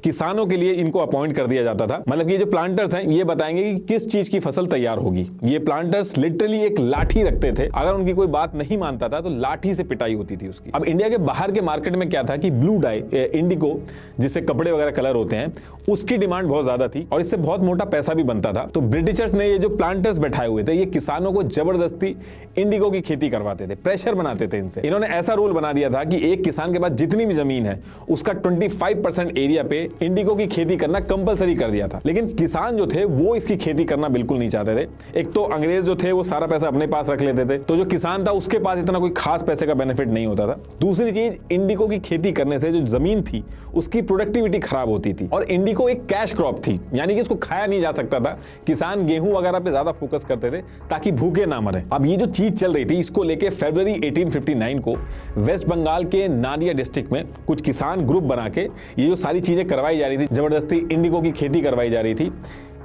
किसानों के लिए इनको अपॉइंट कर दिया जाता था। मतलब कि ये जो प्लांटर्स हैं ये बताएंगे कि किस चीज की फसल तैयार होगी। ये प्लांटर्स लिटरली एक लाठी रखते थे, अगर उनकी कोई बात नहीं मानता था तो लाठी से पिटाई होती थी उसकी। अब इंडिया के बाहर के मार्केट में क्या था कि ब्लू डाई, इंडिगो, जिससे कपड़े वगैरह कलर होते हैं, उसकी डिमांड बहुत ज्यादा थी और इससे बहुत मोटा पैसा भी बनता था। तो ब्रिटिशर्स ने ये जो प्लांटर्स बैठाए हुए थे, ये किसानों को जबरदस्ती इंडिगो की खेती करवाते थे, प्रेशर बनाते थे इनसे। इन्होंने ऐसा रूल बना दिया था कि एक किसान के पास जितनी भी जमीन है उसका 25% एरिया पे इंडिगो की खेती करना कंपलसरी कर दिया था। लेकिन किसान जो थे वो इसकी खेती करना बिल्कुल नहीं चाहते थे। एक तो अंग्रेज जो थे वो सारा पैसा अपने पास रख लेते थे, तो जो किसान था उसके पास इतना कोई खास पैसे का बेनिफिट नहीं होता था। दूसरी चीज, इंडिगो की खेती करने से जो जमीन थी उसकी प्रोडक्टिविटी खराब होती थी और इंडिगो एक कैश क्रॉप थी, यानी कि इसको खाया नहीं जा सकता था। किसान गेहूं वगैरह पे ज्यादा फोकस करते थे ताकि भूखे ना मरे। अब ये जो चीज चल रही थी, इसको लेके फरवरी 1859 को वेस्ट बंगाल के नादिया डिस्ट्रिक्ट में कुछ किसान ग्रुप बना के ये जो सारी चीजें करवाई जा रही थी, जबरदस्ती इंडिगो की खेती करवाई जा रही थी,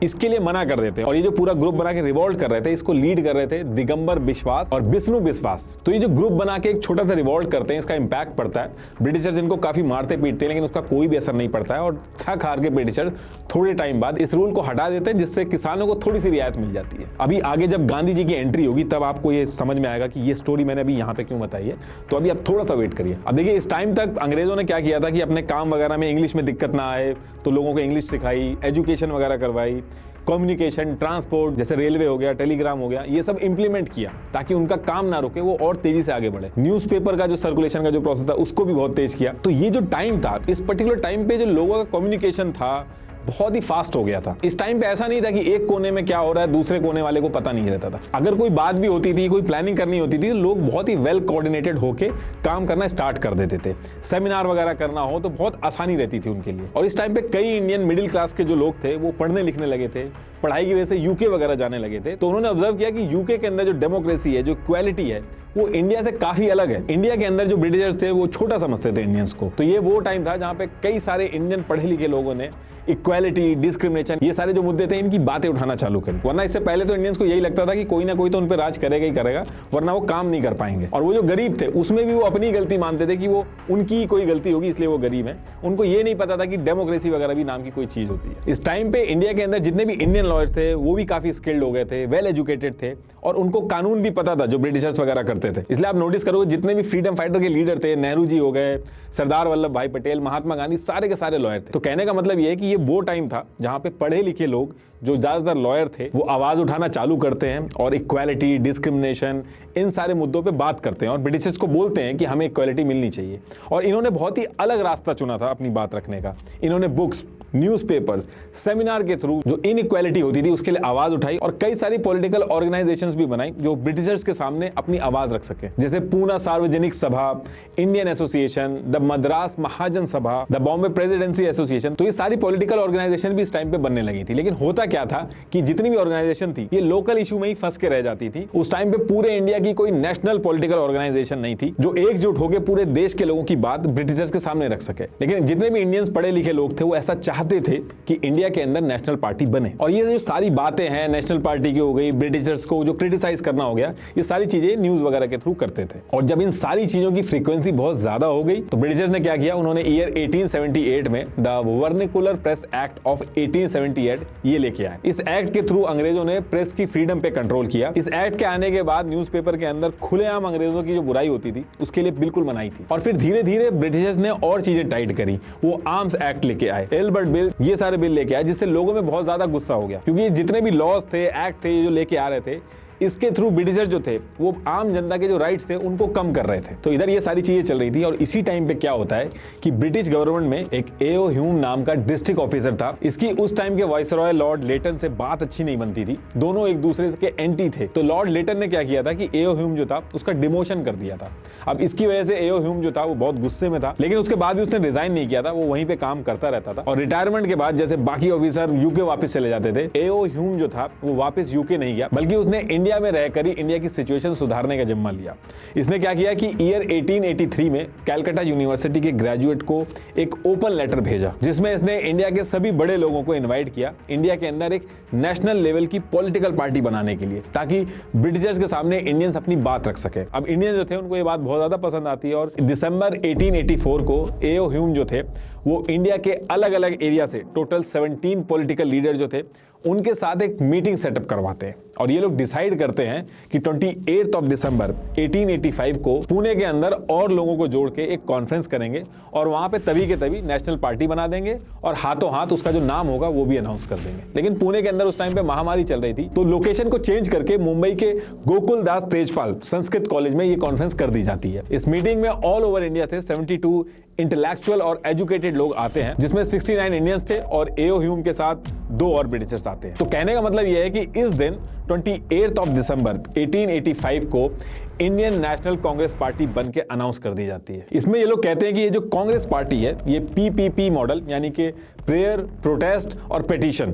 इसके लिए मना कर देते हैं। और ये जो पूरा ग्रुप बना के रिवॉल्ट कर रहे थे, इसको लीड कर रहे थे दिगंबर बिश्वास और विष्णु बिश्वास। तो ये जो ग्रुप बना के एक छोटा सा रिवॉल्ट करते हैं, इसका इंपैक्ट पड़ता है। ब्रिटिशर्स इनको काफी मारते पीटते हैं, लेकिन उसका कोई भी असर नहीं पड़ता है और थक हार के ब्रिटिशर्स थोड़े टाइम बाद इस रूल को हटा देते हैं, जिससे किसानों को थोड़ी सी रियायत मिल जाती है। अभी आगे जब गांधी जी की एंट्री होगी तब आपको ये समझ में आएगा कि ये स्टोरी मैंने अभी यहाँ पे क्यों बताई है। तो अभी आप थोड़ा सा वेट करिए। अब देखिए, इस टाइम तक अंग्रेजों ने क्या किया था कि अपने काम वगैरह में इंग्लिश में दिक्कत ना आए तो लोगों को इंग्लिश सिखाई, एजुकेशन वगैरह करवाई, कम्युनिकेशन, ट्रांसपोर्ट जैसे रेलवे हो गया, टेलीग्राम हो गया, ये सब इंप्लीमेंट किया ताकि उनका काम ना रुके, वो और तेजी से आगे बढ़े। न्यूज़पेपर का जो सर्कुलेशन का जो प्रोसेस था उसको भी बहुत तेज किया। तो ये जो टाइम था, इस पर्टिकुलर टाइम पे जो लोगों का कम्युनिकेशन था बहुत ही फास्ट हो गया था। इस टाइम पे ऐसा नहीं था कि एक कोने में क्या हो रहा है दूसरे कोने वाले को पता नहीं रहता था। अगर कोई बात भी होती थी, कोई प्लानिंग करनी होती थी, तो लोग बहुत ही वेल कोऑर्डिनेटेड होके काम करना स्टार्ट कर देते थे। सेमिनार वगैरह करना हो तो बहुत आसानी रहती थी उनके लिए। और इस टाइम पे कई इंडियन मिडिल क्लास के जो लोग थे वो पढ़ने लिखने लगे थे, पढ़ाई की वजह से यूके वगैरह जाने लगे थे। तो उन्होंने ऑब्जर्व किया कि यूके के अंदर जो डेमोक्रेसी है, जो इक्वालिटी है, वो इंडिया से काफी अलग है। इंडिया के अंदर जो ब्रिटिशर्स थे वो छोटा समझते थे इंडियंस को। तो ये वो टाइम था जहां पे कई सारे इंडियन पढ़े लिखे लोगों ने इक्वालिटी, डिस्क्रिमिनेशन, ये सारे जो मुद्दे थे इनकी बातें उठाना चालू करी। वरना इससे पहले तो इंडियंस को यही लगता था कि कोई ना कोई तो उन पर राज करेगा ही करेगा, वरना वो काम नहीं कर पाएंगे। और वो जो गरीब थे उसमें भी वो अपनी गलती मानते थे कि वो उनकी कोई गलती होगी इसलिए वो गरीब है। उनको ये नहीं पता था कि डेमोक्रेसी वगैरह भी नाम की कोई चीज होती है। इस टाइम पे इंडिया के अंदर जितने भी इंडियन लॉयर्स थे वो भी काफी स्किल्ड हो गए थे, वेल एजुकेटेड थे और उनको कानून भी पता था जो ब्रिटिशर्स वगैरह करते करते थे। इसलिए आप नोटिस करोगे जितने भी फ्रीडम फाइटर के लीडर थे, नेहरू जी हो गए, सरदार वल्लभ भाई पटेल, महात्मा गांधी, सारे के सारे लॉयर थे। तो कहने का मतलब ये है कि ये वो टाइम था जहां पे पढ़े लिखे लोग, जो ज्यादातर लॉयर थे, वो आवाज उठाना चालू करते हैं और इक्वालिटी, डिस्क्रिमिनेशन, इन सारे मुद्दों पे बात करते हैं और ब्रिटिशर्स को बोलते हैं कि हमें इक्वालिटी मिलनी चाहिए। और इन्होंने बहुत ही अलग रास्ता चुना था अपनी बात रखने का। इन्होंने बुक्स, न्यूज़पेपर, सेमिनार के थ्रू जो इनइक्वालिटी होती थी उसके लिए आवाज उठाई और कई सारी पॉलिटिकल ऑर्गेनाइजेशंस भी बनाई जो ब्रिटिशर्स के सामने अपनी आवाज रख सके, जैसे पूना सार्वजनिक सभा, इंडियन एसोसिएशन, द मद्रास महाजन सभा, द बॉम्बे प्रेसिडेंसी एसोसिएशन। तो ये सारी पॉलिटिकल ऑर्गेनाइजेशन भी इस टाइम पे बनने लगी थी। लेकिन होता क्या था कि जितनी भी ऑर्गेनाइजेशन थी ये लोकल इशू में ही फंस के रह जाती थी। उस टाइम पे पूरे इंडिया की कोई नेशनल पॉलिटिकल ऑर्गेनाइजेशन नहीं थी जो एकजुट होकर पूरे देश के लोगों की बात ब्रिटिशर्स के सामने रख सके। लेकिन जितने भी इंडियंस पढ़े लिखे लोग थे वो ऐसा चाहते थे कि इंडिया के अंदर नेशनल पार्टी बने। और ये जो सारी बातें हैं नेशनल पार्टी की हो गई, ब्रिटिशर्स को जो क्रिटिसाइज करना हो गया, ये सारी चीजें न्यूज वगैरह के थ्रू करते थे। और जब इन सारी चीजों की फ्रीक्वेंसी बहुत ज्यादा हो गई तो ब्रिटिशर्स ने क्या किया, उन्होंने ईयर 1878 में the vernacular press act of 1878 ये लेके आए। इस एक्ट के थ्रू अंग्रेजों ने प्रेस की फ्रीडम पे कंट्रोल किया। इस एक्ट के आने के बाद न्यूज़पेपर के अंदर खुलेआम अंग्रेजों की जो बुराई होती थी उसके लिए बिल्कुल मनाही थी। और फिर धीरे धीरे ब्रिटिशर्स ने और चीजें टाइट करी। वो आर्म्स एक्ट लेके आए, एल्बर्ट बिल, ये सारे बिल लेके आए, जिससे लोगों में बहुत ज्यादा गुस्सा हो गया, क्योंकि जितने भी लॉज थे, एक्ट थे जो लेके आ रहे थे, इसके थ्रू ब्रिटिशर जो थे वो आम जनता के जो राइट्स थे उनको कम कर रहे थे। तो इधर ये सारी चीजें चल रही थी। और इसी टाइम पे क्या होता है कि ब्रिटिश गवर्नमेंट में एक एओ ह्यूम नाम का डिस्ट्रिक्ट ऑफिसर था। इसकी उस टाइम के वाइसरॉय लॉर्ड लेटन से बात अच्छी नहीं बनती थी, दोनों एक दूसरे के एंटी थे। तो लॉर्ड लेटन ने क्या किया था कि एओ ह्यूम जो था उसका डिमोशन कर दिया था। अब इसकी वजह से एओ ह्यूम जो था वो बहुत गुस्से में था, लेकिन उसके बाद भी उसने रिजाइन नहीं किया था, वो वहीं पे काम करता रहता था। और रिटायरमेंट के बाद जैसे बाकी ऑफिसर यूके वापस चले जाते थे, एओ ह्यूम जो था वो वापस यूके नहीं गया, बल्कि उसने इंडिया में रहकर ही इंडिया की सिचुएशन सुधारने का जिम्मा लिया। इसने क्या किया कि ईयर 1883 में कैलकाटा यूनिवर्सिटी के ग्रेजुएट को एक ओपन लेटर भेजा, जिसमें इसने इंडिया के सभी बड़े लोगों को इनवाइट किया इंडिया के अंदर एक नेशनल लेवल की पॉलिटिकल पार्टी बनाने के लिए, ताकि ब्रिटिशर्स के सामने इंडियंस अपनी बात रख सके। अब इंडियन जो थे उनको ये बात बहुत ज्यादा पसंद आती है और दिसंबर 1884 को एओ ह्यूम जो थे वो इंडिया के अलग अलग एरिया से टोटल 17 पॉलिटिकल लीडर जो थे उनके साथ एक मीटिंग सेटअप करवाते हैं। और ये लोग डिसाइड करते हैं कि 28 दिसंबर 1885 को पुणे के अंदर और लोगों को जोड़ के एक कॉन्फ्रेंस करेंगे और वहां पे तभी के तभी नेशनल पार्टी बना देंगे और हाथों हाथ उसका जो नाम होगा वो भी अनाउंस कर देंगे। लेकिन पुणे के अंदर उस टाइम पे महामारी चल रही थी, तो लोकेशन को चेंज करके मुंबई के गोकुल दास तेजपाल संस्कृत कॉलेज में ये कॉन्फ्रेंस कर दी जाती है। इस मीटिंग में ऑल ओवर इंडिया से 72 इंटेलेक्चुअल और एजुकेटेड लोग आते हैं, जिसमें 69 इंडियंस थे और एओ ह्यूम के साथ 2 और ब्रिटिशर्स आते हैं। तो कहने का मतलब यह है कि इस दिन 28 दिसंबर 1885 को इंडियन नेशनल कांग्रेस पार्टी बन के अनाउंस कर दी जाती है। इसमें ये लोग कहते हैं कि ये जो कांग्रेस पार्टी है ये पीपीपी मॉडल यानी कि प्रेयर, प्रोटेस्ट और पिटीशन,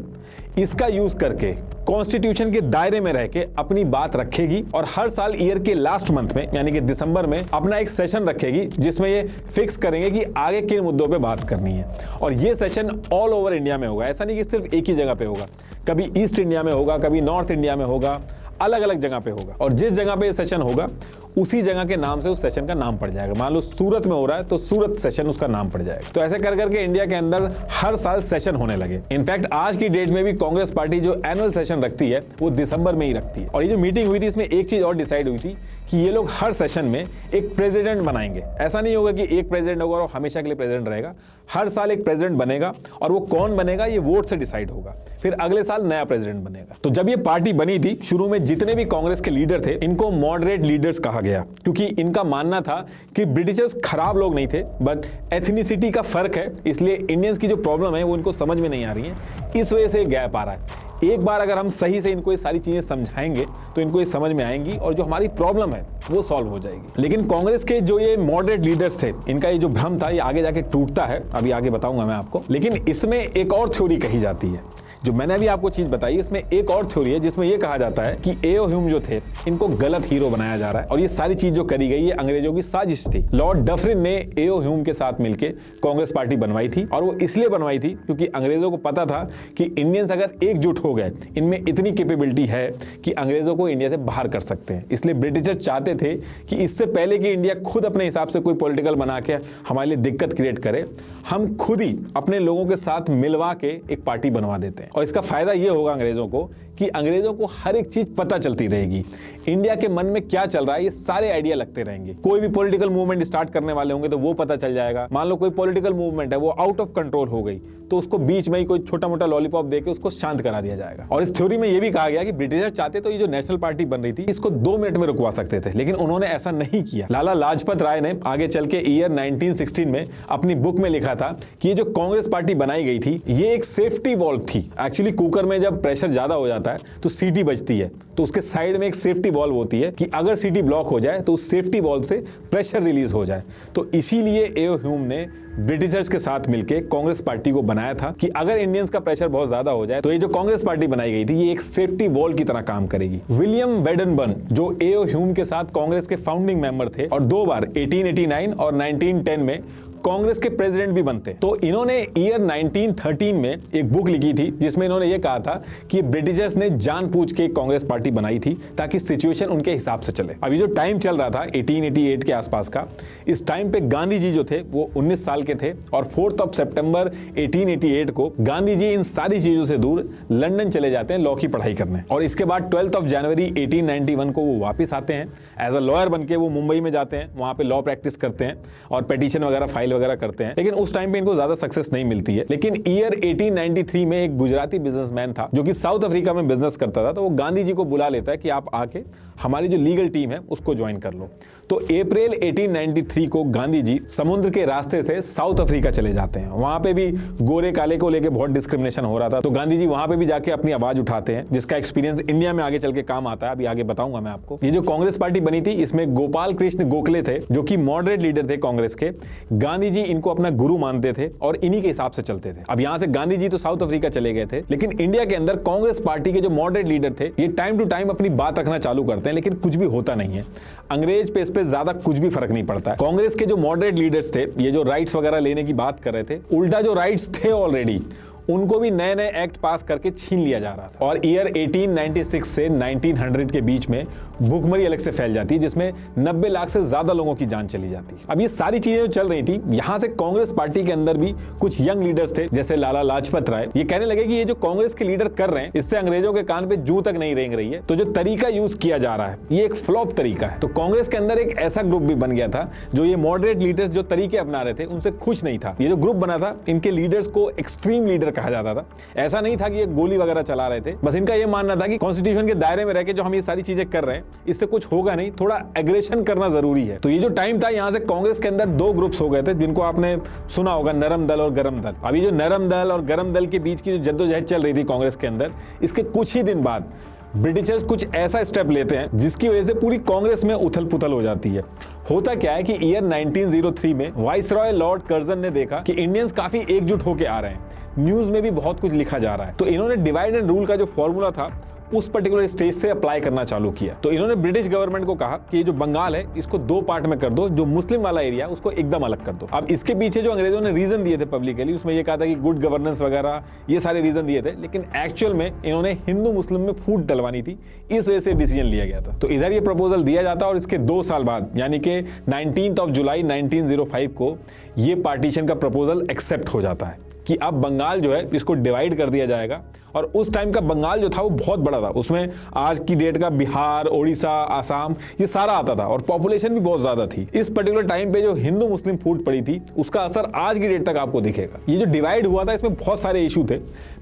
इसका यूज करके कॉन्स्टिट्यूशन के दायरे में रह के अपनी बात रखेगी और हर साल ईयर के लास्ट मंथ में यानी कि दिसंबर में अपना एक सेशन रखेगी जिसमें ये फिक्स करेंगे कि आगे किन मुद्दों पे बात करनी है। और ये सेशन ऑल ओवर इंडिया में होगा, ऐसा नहीं कि सिर्फ एक ही जगह पे होगा, कभी ईस्ट इंडिया में होगा, कभी नॉर्थ इंडिया में होगा, अलग अलग जगह पे होगा। और जिस जगह पे ये सेशन होगा उसी जगह के नाम से उस सेशन का नाम पड़ जाएगा। मान लो सूरत में हो रहा है तो सूरत सेशन उसका नाम पड़ जाएगा। तो ऐसे कर करके इंडिया के अंदर हर साल सेशन होने लगे। इनफैक्ट आज की डेट में भी कांग्रेस पार्टी जो एनुअल सेशन रखती है वो दिसंबर में ही रखती है। और ये जो मीटिंग हुई थी इसमें एक चीज और डिसाइड हुई थी कि ये लोग हर सेशन में एक प्रेसिडेंट बनाएंगे। ऐसा नहीं होगा कि एक प्रेसिडेंट होगा और हमेशा के लिए प्रेसिडेंट रहेगा, हर साल एक प्रेसिडेंट बनेगा और वो कौन बनेगा ये वोट से डिसाइड होगा, फिर अगले साल नया प्रेसिडेंट बनेगा। तो जब ये पार्टी बनी थी शुरू में जितने भी कांग्रेस के लीडर थे इनको मॉडरेट लीडर्स कहा गया, क्योंकि इनका मानना था कि ब्रिटिशर्स खराब लोग नहीं थे, बट एथनिसिटी का फर्क है, इसलिए इंडियंस की जो प्रॉब्लम है वो इनको समझ में नहीं आ रही है, इस वजह से गैप आ रहा है। एक बार अगर हम सही से इनको ये सारी चीजें समझाएंगे तो इनको ये समझ में आएंगी और जो हमारी प्रॉब्लम है वो सॉल्व हो जाएगी। लेकिन कांग्रेस के जो ये मॉडरेट लीडर्स थे इनका ये जो भ्रम था ये आगे जाके टूटता है, अभी आगे बताऊंगा मैं आपको। लेकिन इसमें एक और थ्योरी कही जाती है, जो मैंने अभी आपको चीज बताई, इसमें एक और थ्योरी है जिसमें यह कहा जाता है कि एओ ह्यूम जो थे इनको गलत हीरो बनाया जा रहा है और ये सारी चीज जो करी गई ये अंग्रेजों की साजिश थी। लॉर्ड डफरिन ने एओ ह्यूम के साथ मिलकर कांग्रेस पार्टी बनवाई थी और वो इसलिए बनवाई थी क्योंकि अंग्रेजों को पता था कि इंडियंस अगर एकजुट हो गए, इनमें इतनी कैपेबिलिटी है कि अंग्रेजों को इंडिया से बाहर कर सकते हैं। इसलिए ब्रिटिशर्स चाहते थे कि इससे पहले कि इंडिया खुद अपने हिसाब से कोई पॉलिटिकल बना के हमारे लिए दिक्कत क्रिएट करे, हम खुद ही अपने लोगों के साथ मिलवा के एक पार्टी बनवा देते हैं। और इसका फायदा ये होगा अंग्रेजों को कि अंग्रेजों को हर एक चीज पता चलती रहेगी, इंडिया के मन में क्या चल रहा है ये सारे आइडिया लगते रहेंगे। कोई भी पॉलिटिकल मूवमेंट स्टार्ट करने वाले होंगे तो वो पता चल जाएगा। मान लो कोई पॉलिटिकल मूवमेंट है वो आउट ऑफ कंट्रोल हो गई तो उसको बीच में ही कोई छोटा मोटा लॉलीपॉप देके उसको शांत करा दिया जाएगा। और इस थ्योरी में ये भी कहा गया कि ब्रिटिशर चाहते तो ये जो नेशनल पार्टी बन रही थी इसको 2 मिनट में रुकवा सकते थे, लेकिन उन्होंने ऐसा नहीं किया। लाला लाजपत राय ने आगे चल के ईयर 1916 में अपनी बुक में लिखा था कि ये जो कांग्रेस पार्टी बनाई गई थी ये एक सेफ्टी वॉल्व थी। एक्चुअली कुकर में जब प्रेशर ज्यादा हो जाता है तो सीटी बजती है, तो उसके साइड में एक सेफ्टी वॉल्व होती है कि अगर सीटी ब्लॉक हो जाए तो उस सेफ्टी वॉल्व से प्रेशर रिलीज हो जाए। तो इसीलिए एओ ह्यूम ने ब्रिटिशर्स के साथ मिलकर कांग्रेस पार्टी को बनाया था कि अगर इंडियंस का प्रेशर बहुत ज्यादा हो जाए तो ये जो कांग्रेस पार्टी बनाई गई थी ये एक सेफ्टी वॉल की तरह काम करेगी। विलियम वेडनबर्न जो एओ ह्यूम के साथ कांग्रेस के फाउंडिंग मेंबर थे और 2 बार 1889 और 1910 में कांग्रेस के प्रेसिडेंट भी बनते, तो इन्होंने ईयर 1913 में एक बुक लिखी थी जिसमें इन्होंने ये कहा था कि ब्रिटिशर्स ने जानबूझ के कांग्रेस पार्टी बनाई थी ताकि सिचुएशन उनके हिसाब से चले। अभी जो टाइम चल रहा था 1888 के आसपास का, इस टाइम पे गांधी जी जो थे वो 19 साल के थे और 4 सितंबर 1888 को गांधी जी इन सारी चीजों से दूर लंदन चले जाते हैं लॉ की पढ़ाई करने, और इसके बाद 12 जनवरी 1891 को वो वापस आते हैं एज अ लॉयर बनके। वो मुंबई में जाते हैं, वहां पे लॉ प्रैक्टिस करते हैं और पिटीशन वगैरह फाइल वगैरह करते हैं, लेकिन उस टाइम पे इनको ज्यादा सक्सेस नहीं मिलती है। लेकिन ईयर 1893 में एक गुजराती बिजनेसमैन था जो कि साउथ अफ्रीका में बिजनेस करता था, तो वो गांधी जी को बुला लेता है कि आप आके हमारी जो लीगल टीम है उसको ज्वाइन कर लो। तो अप्रैल 1893 को गांधी जी समुद्र के रास्ते से साउथ अफ्रीका चले जाते हैं। वहां पे भी गोरे काले को लेके बहुत डिस्क्रिमिनेशन हो रहा था, तो गांधी जी वहां पे भी जाके अपनी आवाज उठाते हैं, जिसका एक्सपीरियंस इंडिया में आगे चल के काम आता है। अभी आगे बताऊंगा मैं आपको। ये जो कांग्रेस पार्टी बनी थी इसमें गोपाल कृष्ण गोखले थे जो कि मॉडरेट लीडर थे कांग्रेस के। गांधी जी इनको अपना गुरु मानते थे और इन्हीं के हिसाब से चलते थे। अब यहां से गांधी जी तो साउथ अफ्रीका चले गए थे, लेकिन इंडिया के अंदर कांग्रेस पार्टी के जो मॉडरेट लीडर थे ये टाइम टू टाइम अपनी बात रखना चालू करते हैं, लेकिन कुछ भी होता नहीं है। अंग्रेज पे इस पे ज्यादा कुछ भी फर्क नहीं पड़ता है। कांग्रेस के जो मॉडरेट लीडर्स थे ये जो राइट्स वगैरह लेने की बात कर रहे थे, उल्टा जो राइट्स थे ऑलरेडी उनको भी नए नए एक्ट पास करके छीन लिया जा रहा था। और ईयर 1896 से 1900 के बीच में भूखमरी अलग से फैल जाती है जिसमें 90 लाख से ज्यादा लोगों की जान चली जाती है। अब ये सारी चीजें जो चल रही थी, यहां से कांग्रेस पार्टी के अंदर भी कुछ यंग लीडर्स थे जैसे लाला लाजपत राय। ये कहने लगे कि ये जो कांग्रेस के लीडर कर रहे हैं इससे अंग्रेजों के कान पे जूं तक नहीं रेंग रही है, तो जो तरीका यूज किया जा रहा है ये एक फ्लॉप तरीका है। तो कांग्रेस के अंदर एक ऐसा ग्रुप भी बन गया था जो ये मॉडरेट लीडर्स जो तरीके अपना रहे थे उनसे खुश नहीं था। ये जो ग्रुप बना था इनके लीडर्स को एक्सट्रीम लीडर कहा जाता था। ऐसा नहीं था कि ये गोली वगैरह चला रहे थे, बस इनका ये मानना था कि कॉन्स्टिट्यूशन के दायरे में रह के जो हम ये सारी चीजें कर रहे हैं इससे कुछ होगा नहीं, थोड़ा एग्रेशन करना जरूरी है। तो ये जो टाइम था यहाँ से कांग्रेस के अंदर 2 ग्रुप्स हो गए थे जिनको आपने सुना होगा, नरम दल और गरम दल। अभी जो नरम दल और गरम दल के बीच की जो जद्दोजहद चल रही थी कांग्रेस के अंदर, इसके कुछ ही दिन बाद ब्रिटिशर्स कुछ ऐसा स्टेप लेते हैं जिसकी वजह से पूरी कांग्रेस में उथल पुथल हो जाती है। होता क्या है कि ईयर 1903 में वाइसरॉय लॉर्ड कर्जन ने देखा कि इंडियंस काफी एकजुट होकर आ रहे हैं, न्यूज में भी बहुत कुछ लिखा जा रहा है, तो इन्होंने डिवाइड एंड रूल का जो फॉर्मूला था उस पर्टिकुलर स्टेज से अप्लाई करना चालू किया। तो इन्होंने ब्रिटिश गवर्नमेंट को कहा कि ये जो बंगाल है इसको 2 पार्ट में कर दो, जो मुस्लिम वाला एरिया उसको एकदम अलग कर दो। अब इसके पीछे जो अंग्रेजों ने रीजन दिए थे पब्लिकली, उसमें ये कहा था कि गुड गवर्नेंस वगैरह ये सारे रीजन दिए थे, लेकिन एक्चुअल में इन्होंने हिंदू मुस्लिम में फूट डलवानी थी, इस वजह से डिसीजन लिया गया था। तो इधर ये प्रपोजल दिया जाता और इसके 2 साल बाद यानी कि 19 जुलाई 1905 को ये पार्टीशन का प्रपोजल एक्सेप्ट हो जाता है कि अब बंगाल जो है इसको डिवाइड कर दिया जाएगा। और उस टाइम का बंगाल जो था वो बहुत बड़ा था, उसमें आज की डेट का बिहार, ओडिशा, आसाम ये सारा आता था और पॉपुलेशन भी बहुत ज्यादा थी। इस पर्टिकुलर टाइम पे जो हिंदू मुस्लिम फूट पड़ी थी उसका असर आज की डेट तक आपको दिखेगा। ये जो डिवाइड हुआ था इसमें बहुत सारे इशू थे,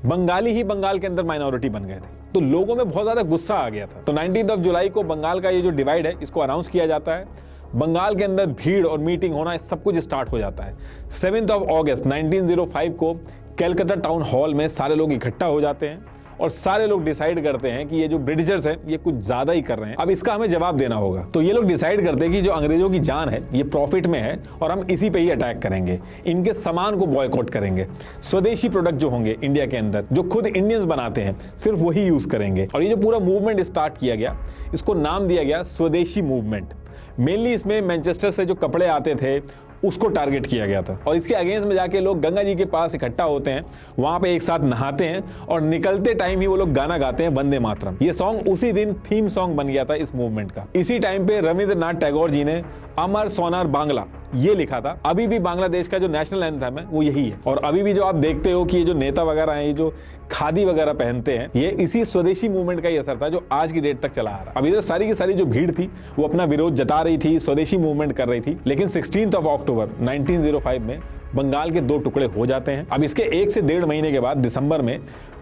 बंगाली ही बंगाल के अंदर माइनॉरिटी बन गए थे, तो लोगों में बहुत ज्यादा गुस्सा आ गया था। तो 19 जुलाई को बंगाल का ये जो डिवाइड है इसको अनाउंस किया जाता है। बंगाल के अंदर भीड़ और मीटिंग होना सब कुछ स्टार्ट हो जाता है। 7 अगस्त 1905 को कैलकाटा टाउन हॉल में सारे लोग इकट्ठा हो जाते हैं और सारे लोग डिसाइड करते हैं कि ये जो ब्रिटिशर्स हैं ये कुछ ज्यादा ही कर रहे हैं, अब इसका हमें जवाब देना होगा। तो ये लोग डिसाइड करते हैं कि जो अंग्रेजों की जान है ये प्रॉफिट में है और हम इसी पे ही अटैक करेंगे, इनके सामान को बॉयकॉट करेंगे, स्वदेशी प्रोडक्ट जो होंगे इंडिया के अंदर जो खुद इंडियंस बनाते हैं सिर्फ वही यूज करेंगे। और ये जो पूरा मूवमेंट स्टार्ट किया गया इसको नाम दिया गया स्वदेशी मूवमेंट। मेनली इसमें मैनचेस्टर से जो कपड़े आते थे उसको टारगेट किया गया था और इसके अगेंस्ट में जाके लोग गंगा जी के पास इकट्ठा होते हैं, वहां पे एक साथ नहाते हैं और निकलते टाइम ही वो लोग गाना गाते हैं वंदे मातरम। ये सॉन्ग उसी दिन थीम सॉन्ग बन गया था इस मूवमेंट का। इसी टाइम पे रविंद्रनाथ टैगोर जी ने अमर सोनार बांग्ला ये लिखा था। अभी भी बांग्लादेश का जो नेशनल एंथम है वो यही है। और अभी भी जो आप देखते हो कि ये जो नेता वगैरह हैं, ये जो खादी वगैरह पहनते हैं, ये इसी स्वदेशी मूवमेंट का ही असर था जो आज की डेट तक चला आ रहा। अब इधर सारी की सारी जो भीड़ थी वो अपना विरोध जता रही थी, स्वदेशी मूवमेंट कर रही थी। लेकिन 16 अक्टूबर 1905 में बंगाल के 2 टुकड़े हो जाते हैं। अब इसके 1 से 1.5 महीने के बाद दिसंबर में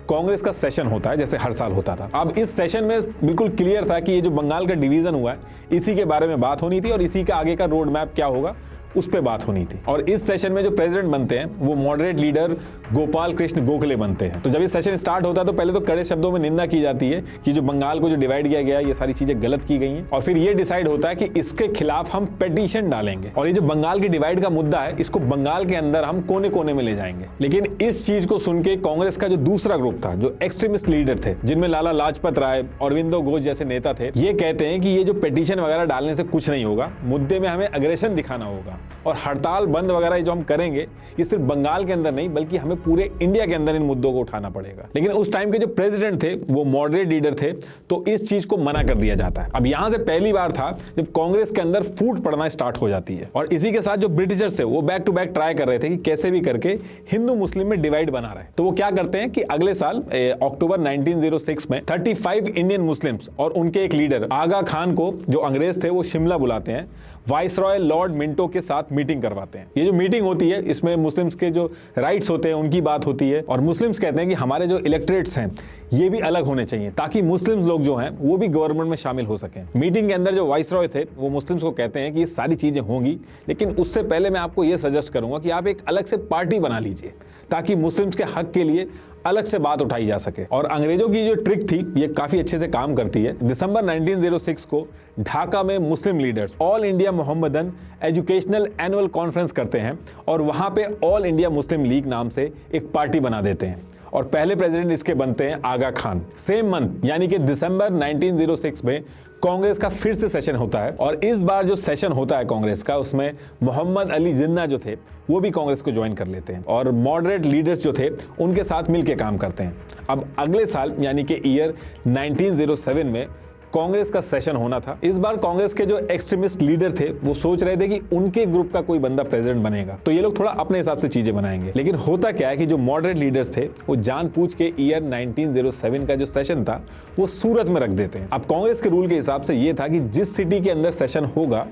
कांग्रेस का सेशन होता है, जैसे हर साल होता था। अब इस सेशन में बिल्कुल क्लियर था कि ये जो बंगाल का डिवीजन हुआ है इसी के बारे में बात होनी थी और इसी का आगे का रोड मैप क्या होगा उस पे बात होनी थी। और इस सेशन में जो प्रेसिडेंट बनते हैं वो मॉडरेट लीडर गोपाल कृष्ण गोखले बनते हैं। तो जब ये सेशन स्टार्ट होता है तो पहले तो कड़े शब्दों में निंदा की जाती है कि जो बंगाल को जो डिवाइड किया गया है ये सारी चीजें गलत की गई हैं। और फिर ये डिसाइड होता है कि इसके खिलाफ हम पेटिशन डालेंगे और ये जो बंगाल की डिवाइड का मुद्दा है इसको बंगाल के अंदर हम कोने कोने में ले जाएंगे। लेकिन इस चीज को सुन के कांग्रेस का जो दूसरा ग्रुप था, जो एक्सट्रीमिस्ट लीडर थे, जिनमें लाला लाजपत राय, अरविंदो घोष जैसे नेता थे, ये कहते हैं कि ये जो पेटिशन वगैरह डालने से कुछ नहीं होगा, मुद्दे में हमें अग्रेशन दिखाना होगा और हड़ताल बंद वगैरह जो हम करेंगे ये सिर्फ बंगाल के अंदर नहीं बल्कि हमें पूरे इंडिया के अंदर इन मुद्दों को उठाना पड़ेगा। लेकिन उस टाइम के जो प्रेसिडेंट थे वो मॉडरेट लीडर थे, तो इस चीज को मना कर दिया जाता है। अब यहां से पहली बार था जब कांग्रेस के अंदर फूट पड़ना स्टार्ट हो जाती है। और इसी के साथ जो ब्रिटिशर्स थे वो बैक टू बैक ट्राई कर रहे थे कि कैसे भी करके हिंदू मुस्लिम में डिवाइड बना रहे। तो वो क्या करते हैं कि अगले साल अक्टूबर 1906 में 35 इंडियन मुस्लिम्स और उनके एक लीडर आगा खान को, जो अंग्रेज थे, वो शिमला बुलाते हैं। वाइसरॉय लॉर्ड मिंटो के साथ मीटिंग करवाते हैं। ये जो मीटिंग होती है इसमें मुस्लिम्स के जो राइट्स होते हैं उनकी बात होती है और मुस्लिम्स कहते हैं कि हमारे जो इलेक्टोरेट्स हैं ये भी अलग होने चाहिए ताकि मुस्लिम्स लोग जो हैं वो भी गवर्नमेंट में शामिल हो सकें। मीटिंग के अंदर जो वाइसरॉय थे वो मुस्लिम्स को कहते हैं कि ये सारी चीजें होंगी, लेकिन उससे पहले मैं आपको ये सजेस्ट करूंगा कि आप एक अलग से पार्टी बना लीजिए ताकि मुस्लिम्स के हक के लिए अलग से बात उठाई जा सके। और अंग्रेजों की जो ट्रिक थी ये काफी अच्छे से काम करती है। दिसंबर 1906 को ढाका में मुस्लिम leaders all India Mohammedan educational annual conference करते हैं और वहां पे ऑल इंडिया मुस्लिम लीग नाम से एक पार्टी बना देते हैं और पहले प्रेसिडेंट इसके बनते हैं आगा खान। सेम मंथ यानी कि दिसंबर 1906 में कांग्रेस का फिर से सेशन होता है और इस बार जो सेशन होता है कांग्रेस का उसमें मोहम्मद अली जिन्ना जो थे वो भी कांग्रेस को ज्वाइन कर लेते हैं और मॉडरेट लीडर्स जो थे उनके साथ मिलकर काम करते हैं। अब अगले साल यानी कि ईयर 1907 में कांग्रेस का सेशन होना था। इस बार कांग्रेस के जो एक्सट्रीमिस्ट लीडर थे वो सोच रहे थे कि उनके ग्रुप का कोई बंदा प्रेसिडेंट बनेगा तो ये लोग थोड़ा अपने हिसाब से चीजें बनाएंगे। लेकिन होता क्या है कि जो मॉडरेट लीडर्स थे वो जानबूझ के ईयर 1907 का जो सेशन था वो सूरत में रख देते हैं। अब कांग्रेस के रूल के हिसाब से ये था कि जिस सिटी के अंदर सेशन होगा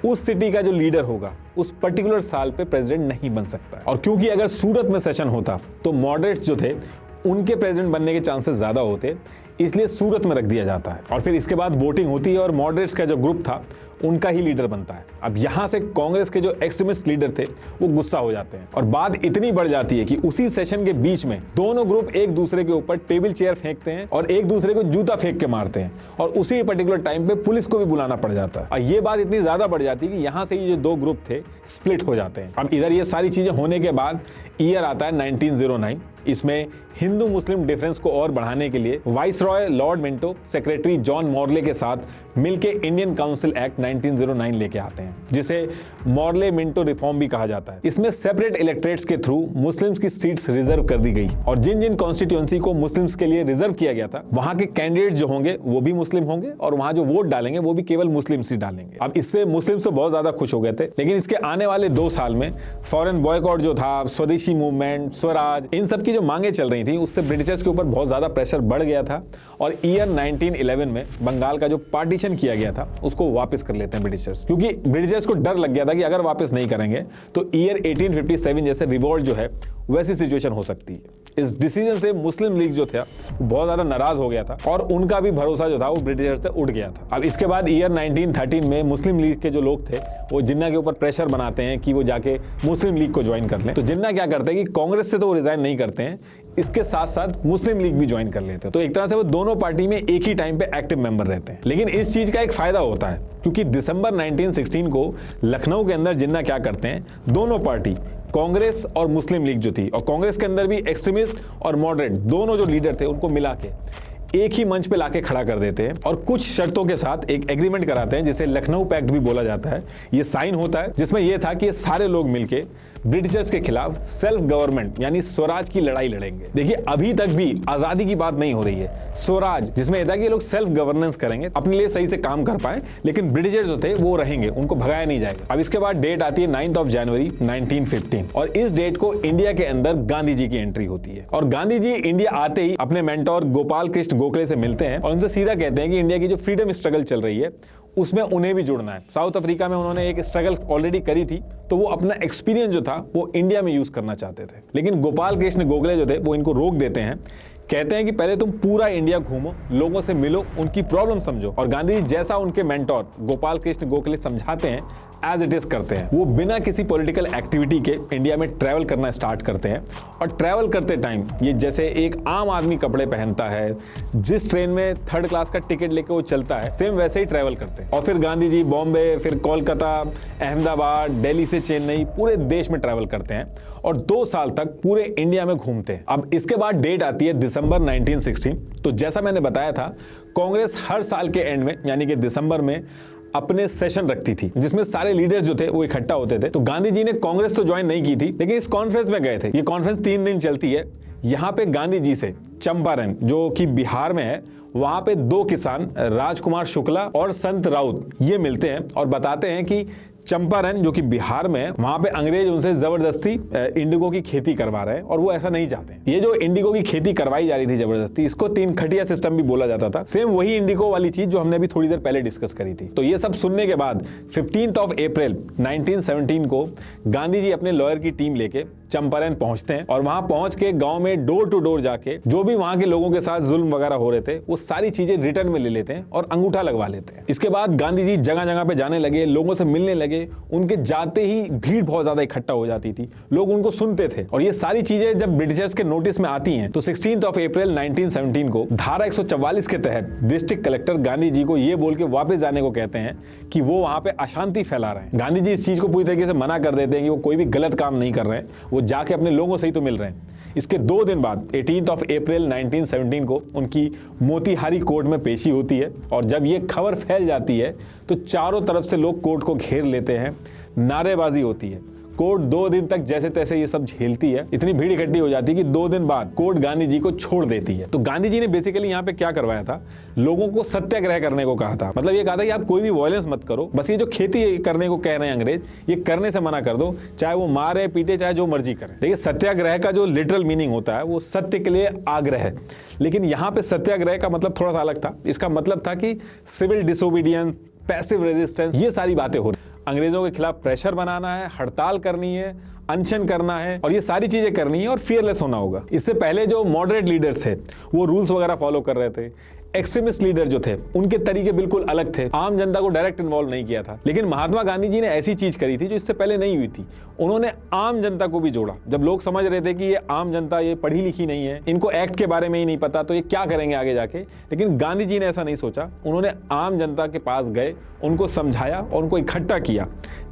उस सिटी का जो लीडर होगा उस पर्टिकुलर साल पे प्रेसिडेंट नहीं बन सकता। और क्योंकि अगर सूरत में सेशन होता तो मॉडरेट्स जो थे उनके प्रेसिडेंट बनने के चांसेस ज्यादा होते, इसलिए सूरत में रख दिया जाता है और फिर इसके बाद वोटिंग होती है और मॉडरेट्स का जो ग्रुप था उनका ही लीडर बनता है। अब यहां से कांग्रेस के जो एक्सट्रीमिस्ट लीडर थे वो गुस्सा हो जाते हैं और बात इतनी बढ़ जाती है कि उसी सेशन के बीच में दोनों ग्रुप एक दूसरे के ऊपर टेबल चेयर फेंकते हैं और एक दूसरे को जूता फेंक के मारते हैं और उसी पर्टिकुलर टाइम पे पुलिस को भी बुलाना पड़ जाता है। और ये बात इतनी ज्यादा बढ़ जाती है कि यहां से ये जो 2 ग्रुप थे स्प्लिट हो जाते हैं। अब इधर ये सारी चीजें होने के बाद ईयर आता है 1909। इसमें हिंदू मुस्लिम डिफरेंस को और बढ़ाने के लिए viceroy Lord Minto secretary John Morley के साथ मिलके इंडियन काउंसिल एक्ट 1909 लेके आते हैं जिसे मॉर्ले मिंटो रिफॉर्म भी कहा जाता है। इसमें सेपरेट इलेक्टोरेट्स के थ्रू मुस्लिम्स की सीट्स रिजर्व कर दी गई और जिन जिन कॉन्स्टिट्यूएंसी को मुस्लिम्स के लिए रिजर्व किया गया था वहां के कैंडिडेट जो होंगे वो भी मुस्लिम होंगे और वहां जो वोट डालेंगे वो भी केवल मुस्लिम्स ही डालेंगे। अब इससे मुस्लिम्स तो बहुत ज्यादा खुश हो गए थे, लेकिन इसके आने वाले 2 साल में फॉरेन बॉयकॉट जो था, स्वदेशी मूवमेंट, स्वराज, इन सब की जो मांगे चल रही थी उससे ब्रिटिशर्स के ऊपर बहुत ज्यादा प्रेशर बढ़ गया था और ईयर 1911 में बंगाल का जो पार्टीशन किया गया था उसको वापस कर लेते हैं ब्रिटिशर्स, क्योंकि ब्रिटिशर्स को डर लग गया था कि अगर वापस नहीं करेंगे तो ईयर 1857 जैसे रिवोल्ट जो है वैसी सिचुएशन हो सकती है। इस डिसीजन से मुस्लिम लीग जो था बहुत ज्यादा नाराज हो गया था और उनका भी भरोसा जो था वो ब्रिटिशर्स से उठ गया था। अब इसके बाद ईयर 1913 में मुस्लिम लीग के जो लोग थे वो जिन्ना के ऊपर प्रेशर बनाते हैं कि वो जाके मुस्लिम लीग को ज्वाइन कर लें। तो जिन्ना क्या करते हैं कि कांग्रेस से तो वो रिजाइन नहीं करते हैं, इसके साथ साथ मुस्लिम लीग भी ज्वाइन कर लेते हैं। तो एक तरह से वो दोनों पार्टी में एक ही टाइम पे एक्टिव मेंबर रहते हैं। लेकिन इस चीज का एक फायदा होता है क्योंकि दिसंबर 1916 को लखनऊ के अंदर जिन्ना क्या करते हैं, दोनों पार्टी कांग्रेस और मुस्लिम लीग जो थी और कांग्रेस के अंदर भी एक्सट्रीमिस्ट और मॉडरेट दोनों जो लीडर थे उनको मिला के एक ही मंच पे लाके खड़ा कर देते हैं और कुछ शर्तों के साथ एक एग्रीमेंट कराते हैं जिसे लखनऊ पैक्ट भी बोला जाता है। ये साइन होता है जिसमें यह था कि ये सारे लोग मिलके ब्रिटिशर्स के खिलाफ सेल्फ गवर्नमेंट यानी स्वराज की लड़ाई लड़ेंगे। देखिए अभी तक भी आजादी की बात नहीं हो रही है, स्वराज जिसमें यह था कि ये लोग सेल्फ गवर्नेंस करेंगे, अपने लिए सही से काम कर पाए, लेकिन ब्रिटिशर्स जो थे वो रहेंगे, उनको भगाया नहीं जाएगा। अब इसके बाद डेट आती है 9 जनवरी 1915 और इस डेट को इंडिया के अंदर गांधी जी की एंट्री होती है। और गांधी जी इंडिया आते ही अपने मेंटोर गोपाल कृष्ण गोखले से मिलते हैं और उनसे सीधा कहते हैं कि इंडिया की जो फ्रीडम स्ट्रगल चल रही है उसमें उन्हें भी जुड़ना है। साउथ अफ्रीका में उन्होंने एक स्ट्रगल ऑलरेडी करी थी, तो वो अपना एक्सपीरियंस जो था वो इंडिया में यूज करना चाहते थे। लेकिन गोपाल कृष्ण गोखले जो थे वो इनको रोक देते हैं, कहते हैं कि पहले तुम पूरा इंडिया घूमो, लोगों से मिलो, उनकी प्रॉब्लम समझो। और गांधी जी जैसा उनके मेंटोर गोपाल कृष्ण गोखले समझाते हैं एज इट इज करते हैं। वो बिना किसी पॉलिटिकल एक्टिविटी के इंडिया में ट्रैवल करना स्टार्ट करते हैं और ट्रैवल करते टाइम ये जैसे एक आम आदमी कपड़े पहनता है, जिस ट्रेन में 3rd क्लास का टिकट लेके वो चलता है, सेम वैसे ही ट्रैवल करते हैं। और फिर गांधी जी बॉम्बे, फिर कोलकाता, अहमदाबाद, दिल्ली से चेन्नई, पूरे देश में ट्रैवल करते हैं और 2 साल तक पूरे इंडिया में घूमते हैं। अब इसके बाद डेट आती है दिसंबर 1916। तो जैसा मैंने बताया था, कांग्रेस हर साल के एंड में यानी कि दिसंबर में अपने सेशन रखती थी जिसमें सारे लीडर्स जो थे वो इकट्ठा होते थे। तो गांधी जी ने कांग्रेस तो ज्वाइन नहीं की थी, लेकिन इस कॉन्फ्रेंस में गए थे। ये कॉन्फ्रेंस 3 दिन चलती है। यहाँ पे गांधी जी से चंपारण जो कि बिहार में है, वहां पे 2 किसान राजकुमार शुक्ला और संत राउत ये मिलते हैं और बताते हैं कि चंपारण जो कि बिहार में है, वहां पे अंग्रेज उनसे जबरदस्ती इंडिगो की खेती करवा रहे हैं और वो ऐसा नहीं चाहते। ये जो इंडिगो की खेती करवाई जा रही थी जबरदस्ती, इसको 3 खटिया सिस्टम भी बोला जाता था। सेम वही इंडिगो वाली चीज जो हमने अभी थोड़ी देर पहले डिस्कस करी थी। तो ये सब सुनने के बाद 15 अप्रैल 1917 को गांधी जी अपने लॉयर की टीम लेके चंपारण पहुंचते हैं और वहां पहुंच के गांव में डोर टू डोर जाके जो भी वहां के लोगों के साथ जुल्म वगैरह हो रहे थे वो सारी चीजें रिटर्न में ले लेते हैं और अंगूठा लगवा लेते हैं। इसके बाद गांधी जी जगह जगह पे जाने लगे, लोगों से मिलने लगे। उनके जाते ही भीड़ बहुत ज्यादा इकट्ठा हो जाती थी, लोग उनको सुनते थे। और ये सारी चीजें जब ब्रिटिशर्स के नोटिस में आती हैं तो 16 अप्रैल 1917 को धारा 144 के तहत डिस्ट्रिक्ट कलेक्टर गांधी जी को ये बोल के वापस जाने को कहते हैं कि वो वहां पे अशांति फैला रहे हैं। गांधी जी इस चीज को पूरी तरीके से मना कर देते हैं कि वो कोई भी गलत काम नहीं कर रहे हैं, वो जाके अपने लोगों से ही तो मिल रहे हैं। इसके 2 दिन बाद 18 अप्रैल 1917 को उनकी मोतीहारी कोर्ट में पेशी होती है और जब ये खबर फैल जाती है तो चारों तरफ से लोग कोर्ट को घेर लेते हैं, नारेबाजी होती है। कोर्ट 2 दिन तक जैसे तैसे ये सब झेलती है। इतनी भीड़ इकट्ठी हो जाती है कि 2 दिन बाद कोर्ट गांधी जी को छोड़ देती है। तो गांधी जी ने बेसिकली यहाँ पे क्या करवाया था, लोगों को सत्याग्रह करने को कहा था। मतलब ये कहा था कि आप कोई भी वायलेंस मत करो, बस ये जो खेती करने को कह रहे हैं अंग्रेज, ये करने से मना कर दो, चाहे वो मारे पीटे, चाहे जो मर्जी करें। देखिए सत्याग्रह का जो लिटरल मीनिंग होता है वो सत्य के लिए आग्रह है, लेकिन यहाँ पे सत्याग्रह का मतलब थोड़ा सा अलग था। इसका मतलब था कि सिविल डिसोबीडियंस, पैसिव रेजिस्टेंस, ये सारी बातें हो रही। अंग्रेजों के खिलाफ प्रेशर बनाना है, हड़ताल करनी है, अनशन करना है और ये सारी चीजें करनी है और फियरलेस होना होगा। इससे पहले जो मॉडरेट लीडर्स थे वो रूल्स वगैरह फॉलो कर रहे थे। एक्सट्रीमिस्ट लीडर जो थे उनके तरीके बिल्कुल अलग थे, आम जनता को डायरेक्ट इन्वॉल्व नहीं किया था। लेकिन महात्मा गांधी जी ने ऐसी चीज करी थी जो इससे पहले नहीं हुई थी। उन्होंने आम जनता को भी जोड़ा। जब लोग समझ रहे थे कि ये आम जनता ये पढ़ी लिखी नहीं है, इनको एक्ट के बारे में ही नहीं पता, तो ये क्या करेंगे आगे जाके, लेकिन गांधी जी ने ऐसा नहीं सोचा। उन्होंने आम जनता के पास गए, उनको समझाया और उनको इकट्ठा किया,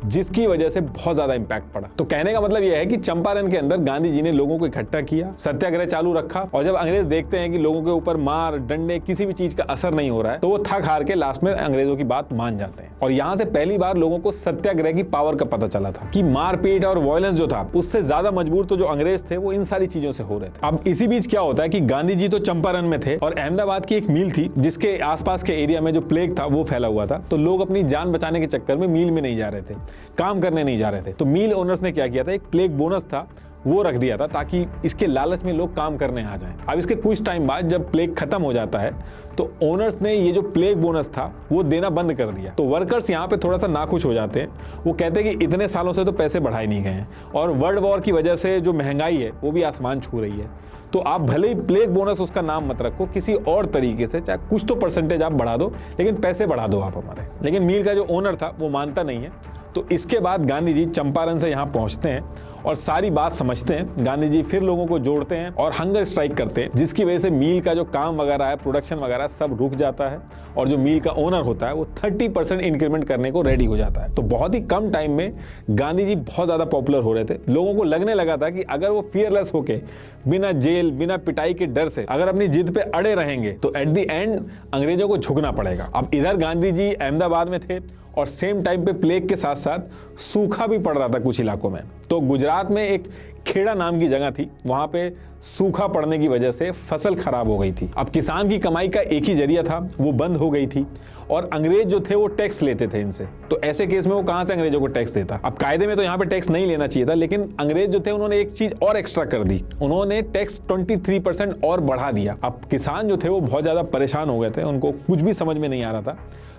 जिसकी वजह से बहुत ज्यादा इंपैक्ट पड़ा। तो कहने का मतलब यह है कि चंपारण के अंदर गांधी जी ने लोगों को इकट्ठा किया, सत्याग्रह चालू रखा और जब अंग्रेज देखते हैं कि लोगों के ऊपर मार डंडे किसी भी चीज का असर नहीं हो रहा है, तो वो थक हार के लास्ट में अंग्रेजों की बात मान जाते हैं। और यहां से पहली बार लोगों को सत्याग्रह की पावर का पता चला था कि मारपीट और वायलेंस जो था उससे ज्यादा मजबूर तो जो अंग्रेज थे वो इन सारी चीजों से हो रहे थे। अब इसी बीच क्या होता है कि गांधी जी तो चंपारण में थे और अहमदाबाद की एक मिल थी जिसके आसपास के एरिया में जो प्लेग था वो फैला हुआ था। तो लोग अपनी जान बचाने के चक्कर में मिल में नहीं जा रहे थे, काम करने नहीं जा रहे थे। तो मिल ओनर्स ने क्या किया था, एक प्लेग बोनस था वो रख दिया था ताकि इसके लालच में लोग काम करने आ जाएं। अब इसके कुछ टाइम बाद जब प्लेग खत्म हो जाता है तो ओनर्स ने ये जो प्लेग बोनस था वो देना बंद कर दिया। तो वर्कर्स यहाँ पे थोड़ा सा नाखुश हो जाते हैं। वो कहते हैं कि इतने सालों से तो पैसे बढ़ाए नहीं गए हैं और वर्ल्ड वॉर की वजह से जो महंगाई है वो भी आसमान छू रही है। तो आप भले ही प्लेग बोनस उसका नाम मत रखो, किसी और तरीके से चाहे कुछ तो परसेंटेज आप बढ़ा दो, लेकिन पैसे बढ़ा दो आप हमारे। लेकिन मिल का जो ओनर था वो मानता नहीं है। तो इसके बाद गांधी जी चंपारण से यहाँ पहुँचते हैं और सारी बात समझते हैं। गांधी जी फिर लोगों को जोड़ते हैं और हंगर स्ट्राइक करते हैं, जिसकी वजह से मील का जो काम वगैरह है, प्रोडक्शन वगैरह सब रुक जाता है और जो मील का ओनर होता है वो 30% इंक्रीमेंट करने को रेडी हो जाता है। तो बहुत ही कम टाइम में गांधी जी बहुत ज़्यादा पॉपुलर हो रहे थे। लोगों को लगने लगा था कि अगर वो फियरलेस होके बिना जेल बिना पिटाई के डर से अगर अपनी जिद पे अड़े रहेंगे तो एट द एंड अंग्रेजों को झुकना पड़ेगा। अब इधर गांधी जी अहमदाबाद में थे और सेम टाइम पे प्लेग के साथ साथ सूखा भी पड़ रहा था कुछ इलाकों में। तो गुजरात में एक खेड़ा नाम की जगह थी, वहां पे सूखा पड़ने की वजह से फसल खराब हो गई थी। अब किसान की कमाई का एक ही जरिया था, वो बंद हो गई थी और अंग्रेज जो थे वो टैक्स लेते थे इनसे। तो ऐसे केस में वो कहां से अंग्रेजों को टैक्स देता। अब कायदे में तो यहाँ पे टैक्स नहीं लेना चाहिए था, लेकिन अंग्रेज जो थे उन्होंने एक चीज और एक्स्ट्रा कर दी, उन्होंने टैक्स 23% और बढ़ा दिया। अब किसान जो थे वो बहुत ज्यादा परेशान हो गए थे, उनको कुछ भी समझ में नहीं आ रहा था।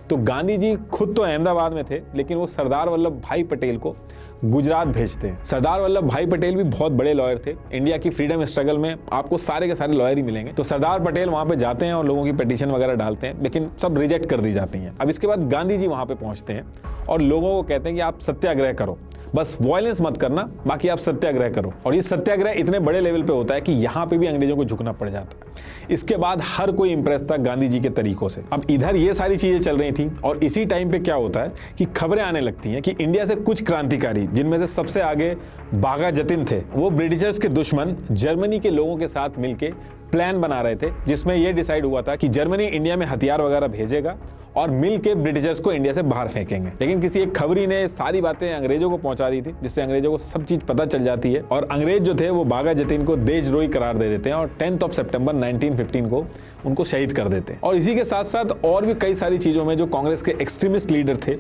तो गांधी जी खुद तो अहमदाबाद में थे, लेकिन वो सरदार वल्लभ भाई पटेल को गुजरात भेजते हैं। सरदार वल्लभ भाई पटेल भी बहुत बड़े लॉयर थे। इंडिया की फ्रीडम स्ट्रगल में आपको सारे के सारे लॉयर ही मिलेंगे। तो सरदार पटेल वहां पे जाते हैं और लोगों की पिटीशन वगैरह डालते हैं, लेकिन सब रिजेक्ट कर दी जाती हैं। अब इसके बाद गांधी जी वहां पे पहुंचते हैं और लोगों को कहते हैं कि आप सत्याग्रह करो, बस वायलेंस मत करना, बाकी आप सत्याग्रह करो। और ये सत्याग्रह इतने बड़े लेवल पे होता है कि यहाँ पे भी अंग्रेजों को झुकना पड़ जाता है। इसके बाद हर कोई इंप्रेस था गांधी जी के तरीकों से। अब इधर ये सारी चीजें चल रही थी और इसी टाइम पे क्या होता है कि खबरें आने लगती हैं कि इंडिया से कुछ क्रांतिकारी, जिनमें से सबसे आगे बाघा जतिन थे, वो ब्रिटिशर्स के दुश्मन जर्मनी के लोगों के साथ मिलके प्लान बना रहे थे, जिसमें यह डिसाइड हुआ था कि जर्मनी इंडिया में हथियार वगैरह भेजेगा और मिलके ब्रिटिशर्स को इंडिया से बाहर फेंकेंगे। लेकिन किसी एक खबरी ने सारी बातें अंग्रेजों को पहुंचा दी थी, जिससे अंग्रेजों को सब चीज पता चल जाती है और अंग्रेज जो थे वो बाघा जतीन को देशद्रोही करार दे देते हैं और 10 सितंबर 1915 को उनको शहीद कर देते हैं। और इसी के साथ साथ और भी कई सारी चीजों में जो कांग्रेस के एक्सट्रीमिस्ट लीडर थे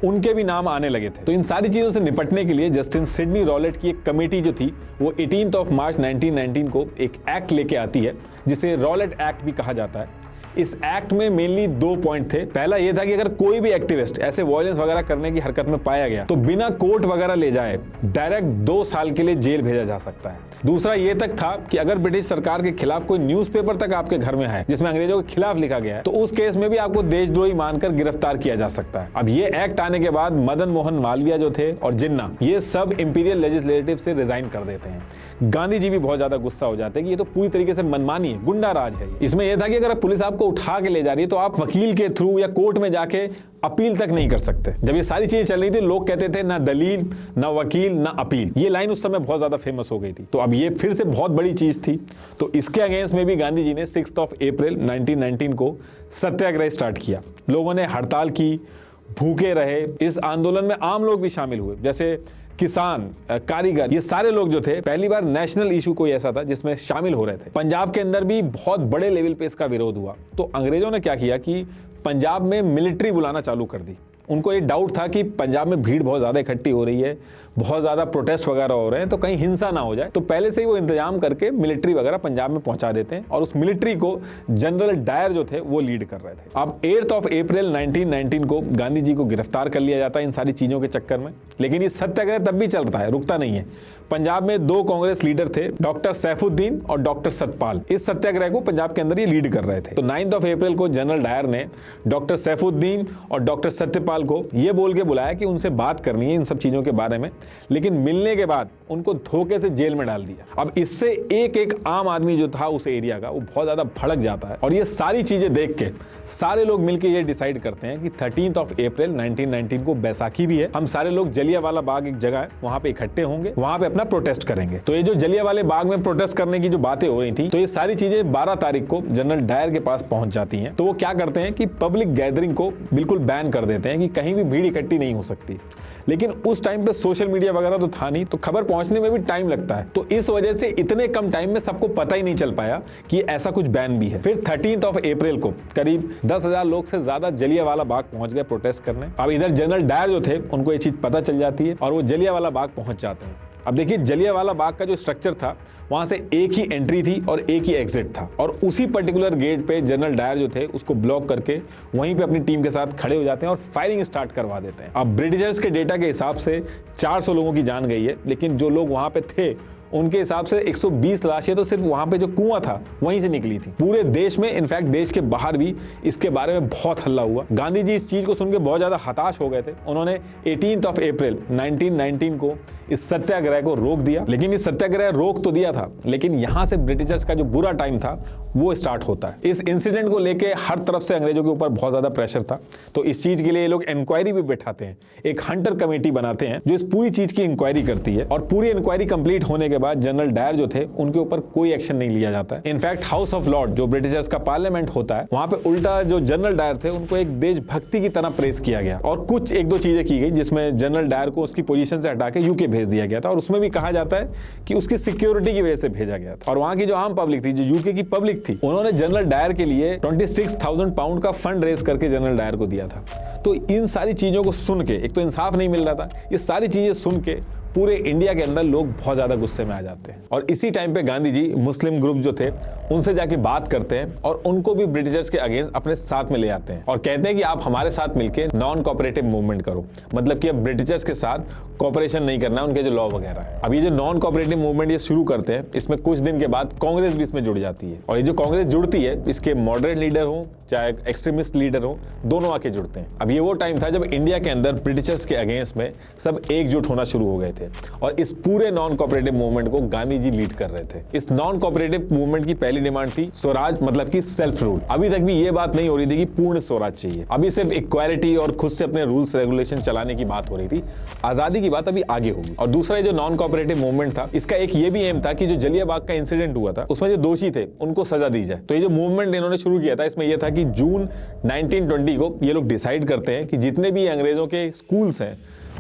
उनके भी नाम आने लगे थे। तो इन सारी चीजों से निपटने के लिए जस्टिस सिडनी रॉलेट की एक कमेटी जो थी वो 18 मार्च 1919 को एक एक्ट लेके आती है, जिसे रॉलेट एक्ट भी कहा जाता है। इस एक्ट में मेनली 2 पॉइंट थे। पहला यह था कि अगर कोई भी एक्टिविस्ट ऐसे वायलेंस वगैरह करने की हरकत में पाया गया तो बिना कोर्ट वगैरह ले जाए डायरेक्ट 2 साल के लिए जेल भेजा जा सकता है। दूसरा ये तक था कि अगर ब्रिटिश सरकार के खिलाफ कोई न्यूज़पेपर तक आपके घर में है जिसमें अंग्रेजों के खिलाफ लिखा गया है, तो उस केस में भी आपको देशद्रोही मानकर गिरफ्तार किया जा सकता है। अब ये एक्ट आने के बाद मदन मोहन मालवीय जो थे और जिन्ना, ये सब इंपीरियल लेजिस्लेटिव से रिजाइन कर देते हैं। गांधी जी भी बहुत ज्यादा गुस्सा हो जाते हैं कि ये तो पूरी तरीके से मनमानी है, गुंडा राज है। इसमें यह था कि अगर पुलिस आपको उठा के ले जा रही है तो आप वकील के थ्रू या कोर्ट में जाके अपील तक नहीं कर सकते। जब ये सारी चीजें चल रही थी, लोग कहते थे ना दलील, ना वकील, ना अपील। ये लाइन उस समय बहुत ज्यादा फेमस हो गई थी। तो अब ये फिर से बहुत बड़ी चीज थी। तो इसके अगेंस्ट में भी गांधी जी ने 6 अप्रैल 1919 को सत्याग्रह स्टार्ट किया। लोगों ने हड़ताल की, भूखे रहे। इस आंदोलन में आम लोग भी शामिल हुए, जैसे किसान, कारीगर, ये सारे लोग जो थे। पहली बार नेशनल इशू कोई ऐसा था जिसमें शामिल हो रहे थे। पंजाब के अंदर भी बहुत बड़े लेवल पे इसका विरोध हुआ। तो अंग्रेजों ने क्या किया कि पंजाब में मिलिट्री बुलाना चालू कर दी। उनको ये डाउट था कि पंजाब में भीड़ बहुत ज़्यादा इकट्ठी हो रही है, बहुत ज़्यादा प्रोटेस्ट वगैरह हो रहे हैं, तो कहीं हिंसा ना हो जाए। तो पहले से ही वो इंतजाम करके मिलिट्री वगैरह पंजाब में पहुंचा देते हैं और उस मिलिट्री को जनरल डायर जो थे वो लीड कर रहे थे। अब 8 अप्रैल 1919 को गांधी जी को गिरफ्तार कर लिया जाता है इन सारी चीज़ों के चक्कर में। लेकिन ये सत्याग्रह तब भी चलता है, रुकता नहीं है। पंजाब में 2 कांग्रेस लीडर थे, डॉक्टर सैफुद्दीन और डॉक्टर सतपाल। इस सत्याग्रह को पंजाब के अंदर ये लीड कर रहे थे। तो 9 अप्रैल को जनरल डायर ने डॉक्टर सैफुद्दीन और डॉक्टर सत्यपाल को ये बोल के बुलाया कि उनसे बात करनी है इन सब चीजों के बारे में, लेकिन मिलने के बाद उनको धोखे से जेल में डाल दिया। अब इससे एक आम आदमी जो था उस एरिया का, वो बहुत ज्यादा भड़क जाता है और ये सारी चीजें देख के सारे लोग मिलकर ये डिसाइड करते हैं कि 13 अप्रैल 1919 को बैसाखी भी है, हम सारे लोग जलियांवाला बाग एक जगह है वहां पे इकट्ठे होंगे, वहां पे अपना प्रोटेस्ट करेंगे। तो ये जो जलियांवाला बाग में प्रोटेस्ट करने की जो बातें हो रही थी, तो ये सारी चीजें 12 तारीख को जनरल डायर के पास पहुंच जाती हैं। तो वो क्या करते हैं कि पब्लिक गैदरिंग को बिल्कुल बैन कर देते हैं कि कहीं भी भीड़ इकट्ठी नहीं हो सकती। लेकिन उस टाइम पे सोशल मीडिया वगैरह तो था नहीं, तो खबर पहुंचने में भी टाइम लगता है। तो इस वजह से इतने कम टाइम में सबको पता ही नहीं चल पाया कि ऐसा कुछ बैन भी है। फिर 13 अप्रैल को करीब 10,000 लोग से ज्यादा जलियांवाला बाग पहुंच गए प्रोटेस्ट करने। अब इधर जनरल डायर जो थे उनको ये चीज पता चल जाती है और वो जलियांवाला बाग पहुंच जाते हैं। अब देखिए, जलियांवाला बाग का जो स्ट्रक्चर था, वहां से एक ही एंट्री थी और एक ही एग्जिट था और उसी पर्टिकुलर गेट पे जनरल डायर जो थे उसको ब्लॉक करके वहीं पे अपनी टीम के साथ खड़े हो जाते हैं और फायरिंग स्टार्ट करवा देते हैं। अब ब्रिटिशर्स के डेटा के हिसाब से 400 लोगों की जान गई है, लेकिन जो लोग वहां पे थे उनके हिसाब से 120 लाशें तो सिर्फ वहां पे जो कुआं था वहीं से निकली थी। पूरे देश में, इनफैक्ट देश के बाहर भी इसके बारे में बहुत हल्ला हुआ। गांधी जी इस चीज को सुन के बहुत ज्यादा हताश हो गए थे। उन्होंने 18 अप्रैल 1919 को इस सत्याग्रह को रोक दिया। लेकिन इस सत्याग्रह रोक तो दिया था, लेकिन यहां से ब्रिटिशर्स का जो बुरा टाइम था वो स्टार्ट होता है। इस इंसिडेंट को लेके हर तरफ से अंग्रेजों के ऊपर बहुत ज्यादा प्रेशर था। तो इस चीज के लिए ये लोग इंक्वायरी भी बैठाते हैं, एक हंटर कमेटी बनाते हैं जो इस पूरी चीज की इंक्वायरी करती है। और पूरी इंक्वायरी कंप्लीट होने के बाद जनरल डायर जो थे उनके ऊपर कोई एक्शन नहीं लिया जाता है। इनफैक्ट हाउस ऑफ लॉर्ड जो ब्रिटिशर्स का पार्लियामेंट होता है, वहां पे उल्टा जो जनरल डायर थे उनको एक देशभक्ति की तरह प्रेस किया गया और कुछ एक दो चीजें की गई, जिसमें जनरल डायर को उसकी पोजीशन से हटा के यूके भेज दिया गया था। और उसमें भी कहा जाता है कि उसकी सिक्योरिटी की वजह से भेजा गया था। और वहां की जो आम पब्लिक थी, जो यूके की पब्लिक थी, उन्होंने जनरल डायर के लिए 26,000 पाउंड का फंड रेज करके जनरल डायर को दिया था। तो इन सारी चीजों को सुन के, एक तो इंसाफ नहीं मिल रहा था, ये सारी चीजें सुन के पूरे इंडिया के अंदर लोग बहुत ज्यादा गुस्से में आ जाते हैं। और इसी टाइम पे गांधी जी मुस्लिम ग्रुप जो थे उनसे जाके बात करते हैं और उनको भी ब्रिटिशर्स के अगेंस्ट अपने साथ में ले आते हैं और कहते हैं कि आप हमारे साथ मिलकर नॉन कोऑपरेटिव मूवमेंट करो। मतलब कि अब ब्रिटिशर्स के साथ कोऑपरेशन नहीं करना, उनके जो लॉ वगैरह है। अब ये जो नॉन कोऑपरेटिव मूवमेंट ये शुरू करते हैं, इसमें कुछ दिन के बाद कांग्रेस भी इसमें जुड़ जाती है। और ये जो कांग्रेस जुड़ती है, इसके मॉडरेट लीडर हो चाहे एक्सट्रीमिस्ट लीडर हो, दोनों आके जुड़ते हैं। अब ये वो टाइम था जब इंडिया के अंदर ब्रिटिशर्स के अगेंस्ट में सब एकजुट होना शुरू हो गए थे और इस पूरे नॉन कोऑपरेटिव मूवमेंट को गांधी जी लीड कर रहे थे। इस नॉन कोऑपरेटिव मूवमेंट की पहली डिमांड थी स्वराज, मतलब कि सेल्फ रूल। अभी तक भी ये बात नहीं हो रही थी कि पूर्ण स्वराज चाहिए, अभी सिर्फ इक्वालिटी और खुद से अपने रूल्स रेगुलेशन चलाने की बात हो रही थी। आजादी की बात अभी आगे होगी। और दूसरा जो नॉन कोऑपरेटिव मूवमेंट था, इसका एक ये भी एम था कि जो जलियांवाला का इंसिडेंट हुआ था उसमें जो दोषी थे उनको सजा दी जाए। तो ये जो मूवमेंट इन्होंने शुरू किया था, इसमें यह था कि जून 1920 को ये लोग डिसाइड करते हैं कि जितने भी अंग्रेजों के स्कूल्स हैं,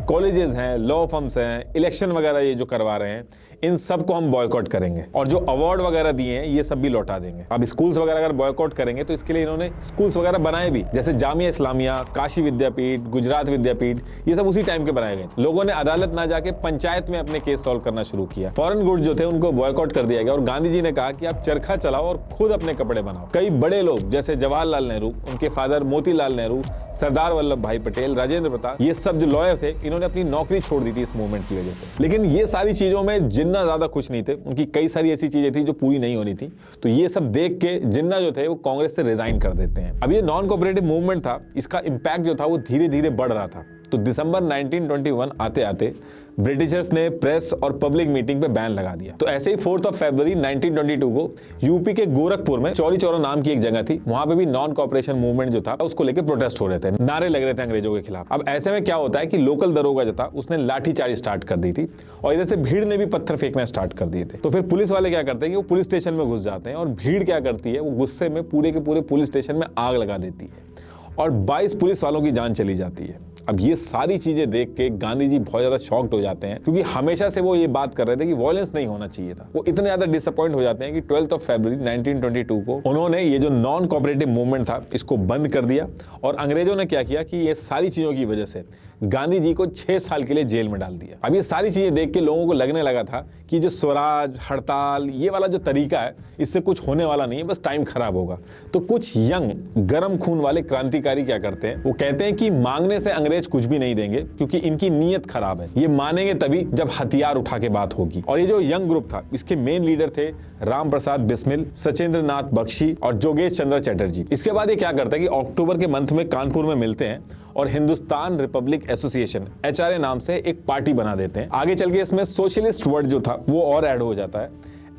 कॉलेजेस हैं, लॉ फर्म्स हैं, इलेक्शन वगैरह ये जो करवा रहे हैं, इन सब को हम बॉयकॉट करेंगे और जो अवार्ड वगैरह दिए हैं ये सब भी लौटा देंगे। अब स्कूल्स वगैरह अगर बॉयकॉट करेंगे तो इसके लिए इन्होंने स्कूल्स वगैरह बनाए भी, जैसे जामिया इस्लामिया, काशी विद्यापीठ, गुजरात विद्यापीठ, ये सब उसी टाइम के बनाए गए। लोगों ने अदालत ना जाके पंचायत में अपने केस सॉल्व करना शुरू किया। फॉरेन गुड्स जो थे उनको बॉयकॉट कर दिया गया और गांधी जी ने कहा कि आप चरखा चलाओ और खुद अपने कपड़े बनाओ। कई बड़े लोग जैसे जवाहरलाल नेहरू, उनके फादर मोतीलाल नेहरू, सरदार वल्लभ भाई पटेल, राजेंद्र प्रताप, ये सब जो लॉयर थे, इन्होंने अपनी नौकरी छोड़ दी थी इस मूवमेंट की वजह से। लेकिन ये सारी चीजों में जिन्ना ज्यादा खुश नहीं थे, उनकी कई सारी ऐसी चीजें थी जो पूरी नहीं होनी थी। तो ये सब देख के जिन्ना जो थे वो कांग्रेस से रिजाइन कर देते हैं। अब ये नॉन कोऑपरेटिव मूवमेंट था, इसका इंपैक्ट जो था वो धीरे धीरे बढ़ रहा था। तो दिसंबर 1921 आते आते ब्रिटिशर्स ने प्रेस और पब्लिक मीटिंग पे बैन लगा दिया। तो ऐसे ही 4 फरवरी 1922 को यूपी के गोरखपुर में चौरी चौरा नाम की एक जगह थी, वहां पे भी नॉन कोऑपरेशन मूवमेंट जो था उसको लेकर प्रोटेस्ट हो रहे थे, नारे लग रहे थे अंग्रेजों के खिलाफ। अब ऐसे में क्या होता है कि लोकल दरोगा जो था उसने लाठीचार्ज स्टार्ट कर दी थी और इधर से भीड़ ने भी पत्थर फेंकना स्टार्ट कर दिए थे। तो फिर पुलिस वाले क्या करते हैं कि वो पुलिस स्टेशन में घुस जाते हैं और भीड़ क्या करती है, वो गुस्से में पूरे के पूरे पुलिस स्टेशन में आग लगा देती है और 22 पुलिस वालों की जान चली जाती है। अब ये सारी चीजें देख के गांधी जी बहुत ज्यादा शॉक्ड हो जाते हैं, क्योंकि हमेशा से वो ये बात कर रहे थे कि वॉयलेंस नहीं होना चाहिए था। वो इतने ज्यादा डिसअपॉइंट हो जाते हैं कि 12 फरवरी 1922 को उन्होंने ये जो नॉन कोऑपरेटिव मूवमेंट था इसको बंद कर दिया। और अंग्रेजों ने क्या किया कि ये सारी चीजों की वजह से गांधी जी को 6 साल के लिए जेल में डाल दिया। अब ये सारी चीजें देख के लोगों को लगने लगा था कि जो स्वराज, हड़ताल, ये वाला जो तरीका है, इससे कुछ होने वाला नहीं है, बस टाइम खराब होगा। तो कुछ यंग गर्म खून वाले क्रांतिकारी क्या करते हैं, वो कहते हैं कि मांगने से अंग्रेज कुछ भी नहीं देंगे, क्योंकि इनकी नीयत खराब है। ये मानेंगे तभी जब हथियार उठा के बात होगी। और ये जो यंग ग्रुप था, इसके मेन लीडर थे राम प्रसाद बिस्मिल, सचेंद्र नाथ बख्शी और जोगेश चंद्र चटर्जी। इसके बाद ये क्या करता है कि अक्टूबर के मंथ में कानपुर में मिलते हैं और हिंदुस्तान रिपब्लिक एसोसिएशन HRA नाम से एक पार्टी बना देते हैं। आगे चल के इसमें सोशलिस्ट वर्ड जो था वो और ऐड हो जाता है,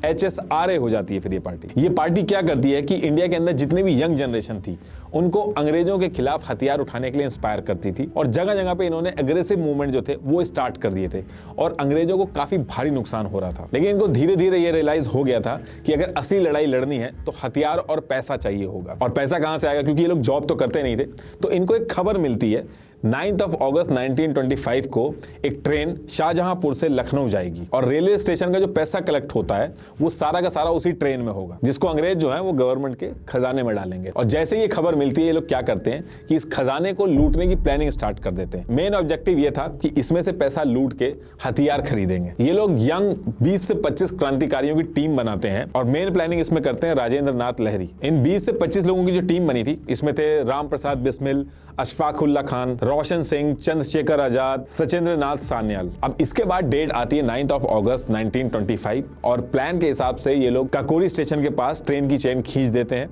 HSRA हो जाती है फिर ये पार्टी क्या करती है कि इंडिया के अंदर जितने भी यंग जनरेशन थी उनको अंग्रेजों के खिलाफ हथियार उठाने के लिए इंस्पायर करती थी। और जगह जगह पे इन्होंने एग्रेसिव मूवमेंट जो थे वो स्टार्ट कर दिए थे और अंग्रेजों को काफी भारी नुकसान हो रहा था। लेकिन इनको धीरे धीरे ये रियलाइज हो गया था कि अगर असली लड़ाई लड़नी है तो हथियार और पैसा चाहिए होगा। और पैसा कहां से आएगा, क्योंकि ये लोग जॉब तो करते नहीं थे। तो इनको एक खबर मिलती है 9 अगस्त 1925 को एक ट्रेन शाहजहांपुर से लखनऊ जाएगी और रेलवे स्टेशन का जो पैसा कलेक्ट होता है वो सारा का सारा उसी ट्रेन में होगा, जिसको अंग्रेज जो है वो गवर्नमेंट के खजाने में डालेंगे। और जैसे ये खबर मिलती है, ये लोग क्या करते हैं कि इस खजाने को लूटने की प्लानिंग स्टार्ट कर देते हैं। मेन ऑब्जेक्टिव ये था कि इसमें से पैसा लूट के हथियार खरीदेंगे। ये लोग यंग 20 से 25 क्रांतिकारियों की टीम बनाते हैं और मेन प्लानिंग इसमें करते हैं राजेंद्र नाथ लहरी। इन 20 से 25 लोगों की जो टीम बनी थी, इसमें थे राम प्रसाद बिस्मिल, अशफाक उल्ला खान, रोशन सिंह, चंद्रशेखर आजाद, सचिंद्र नाथ सान्याल। अब इसके बाद डेट आती है 9 अगस्त 1925 और प्लान के हिसाब से ये लोग काकोरी स्टेशन के पास ट्रेन की चेन खींच देते हैं।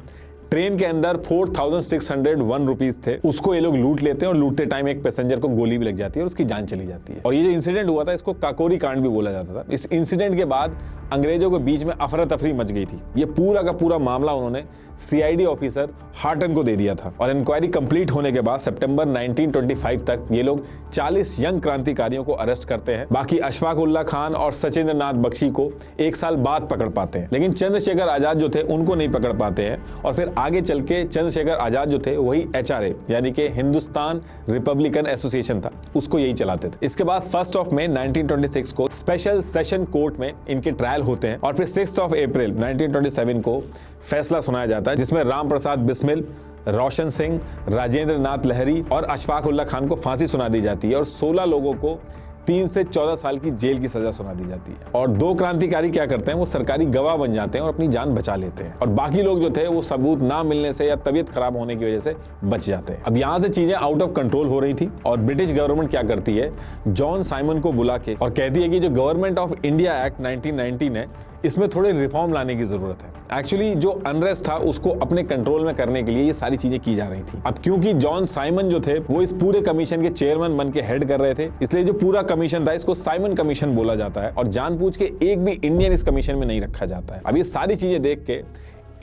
ट्रेन के अंदर 4601 रुपीज थे, उसको ये लोग लूट लेते हैं और लूटते टाइम एक पैसेंजर को गोली भी लग जाती है और उसकी जान चली जाती है। और ये जो इंसिडेंट हुआ था इसको काकोरी कांड भी बोला जाता था। इस इंसिडेंट के बाद अंग्रेजों के बीच में अफरा तफरी मच गई थी। ये पूरा का पूरा मामला उन्होंने सीआईडी ऑफिसर हार्टन को दे दिया था और इंक्वायरी कंप्लीट होने के बाद सितंबर 1925 तक ये लोग 40 यंग क्रांतिकारियों को अरेस्ट करते हैं। बाकी अशफाक उल्लाह खान और सचिंद्र नाथ बख्शी को एक साल बाद पकड़ पाते हैं, लेकिन चंद्रशेखर आजाद जो थे उनको नहीं पकड़ पाते हैं। और फिर आगे चल के चंद्रशेखर आजाद जो थे वही HRA यानी कि हिंदुस्तान रिपब्लिकन एसोसिएशन था, उसको यही चलाते थे। इसके बाद 1 मई 1926 को स्पेशल सेशन कोर्ट में इनके ट्रायल होते हैं और फिर 6 अप्रैल 1927 को फैसला सुनाया जाता है, जिसमें राम प्रसाद बिस्मिल, रोशन सिंह, राजेंद्र नाथ लहरी और अशफाक उल्लाह खान को फांसी सुना दी जाती है और 16 लोगों को 3 से 14 साल की जेल की सजा सुना दी जाती है। और 2 क्रांतिकारी क्या करते हैं, वो सरकारी गवाह बन जाते हैं और अपनी जान बचा लेते हैं और बाकी लोग जो थे वो सबूत ना मिलने से या तबीयत खराब होने की वजह से बच जाते हैं। अब यहाँ से चीजें आउट ऑफ कंट्रोल हो रही थी और ब्रिटिश गवर्नमेंट क्या करती है, जॉन साइमन को बुला के और कहती है कि जो गवर्नमेंट ऑफ इंडिया एक्ट 1919 है इसमें थोड़े रिफॉर्म लाने की जरूरत है। एक्चुअली जो अनरेस्ट था उसको अपने कंट्रोल में करने के लिए ये सारी चीजें की जा रही थी। अब क्योंकि जॉन साइमन जो थे वो इस पूरे कमीशन के चेयरमैन बन के हेड कर रहे थे, इसलिए जो पूरा कमीशन था इसको साइमन कमीशन बोला जाता है और जानबूझ के एक भी इंडियन इस कमीशन में नहीं रखा जाता है। अब ये सारी चीजें देख के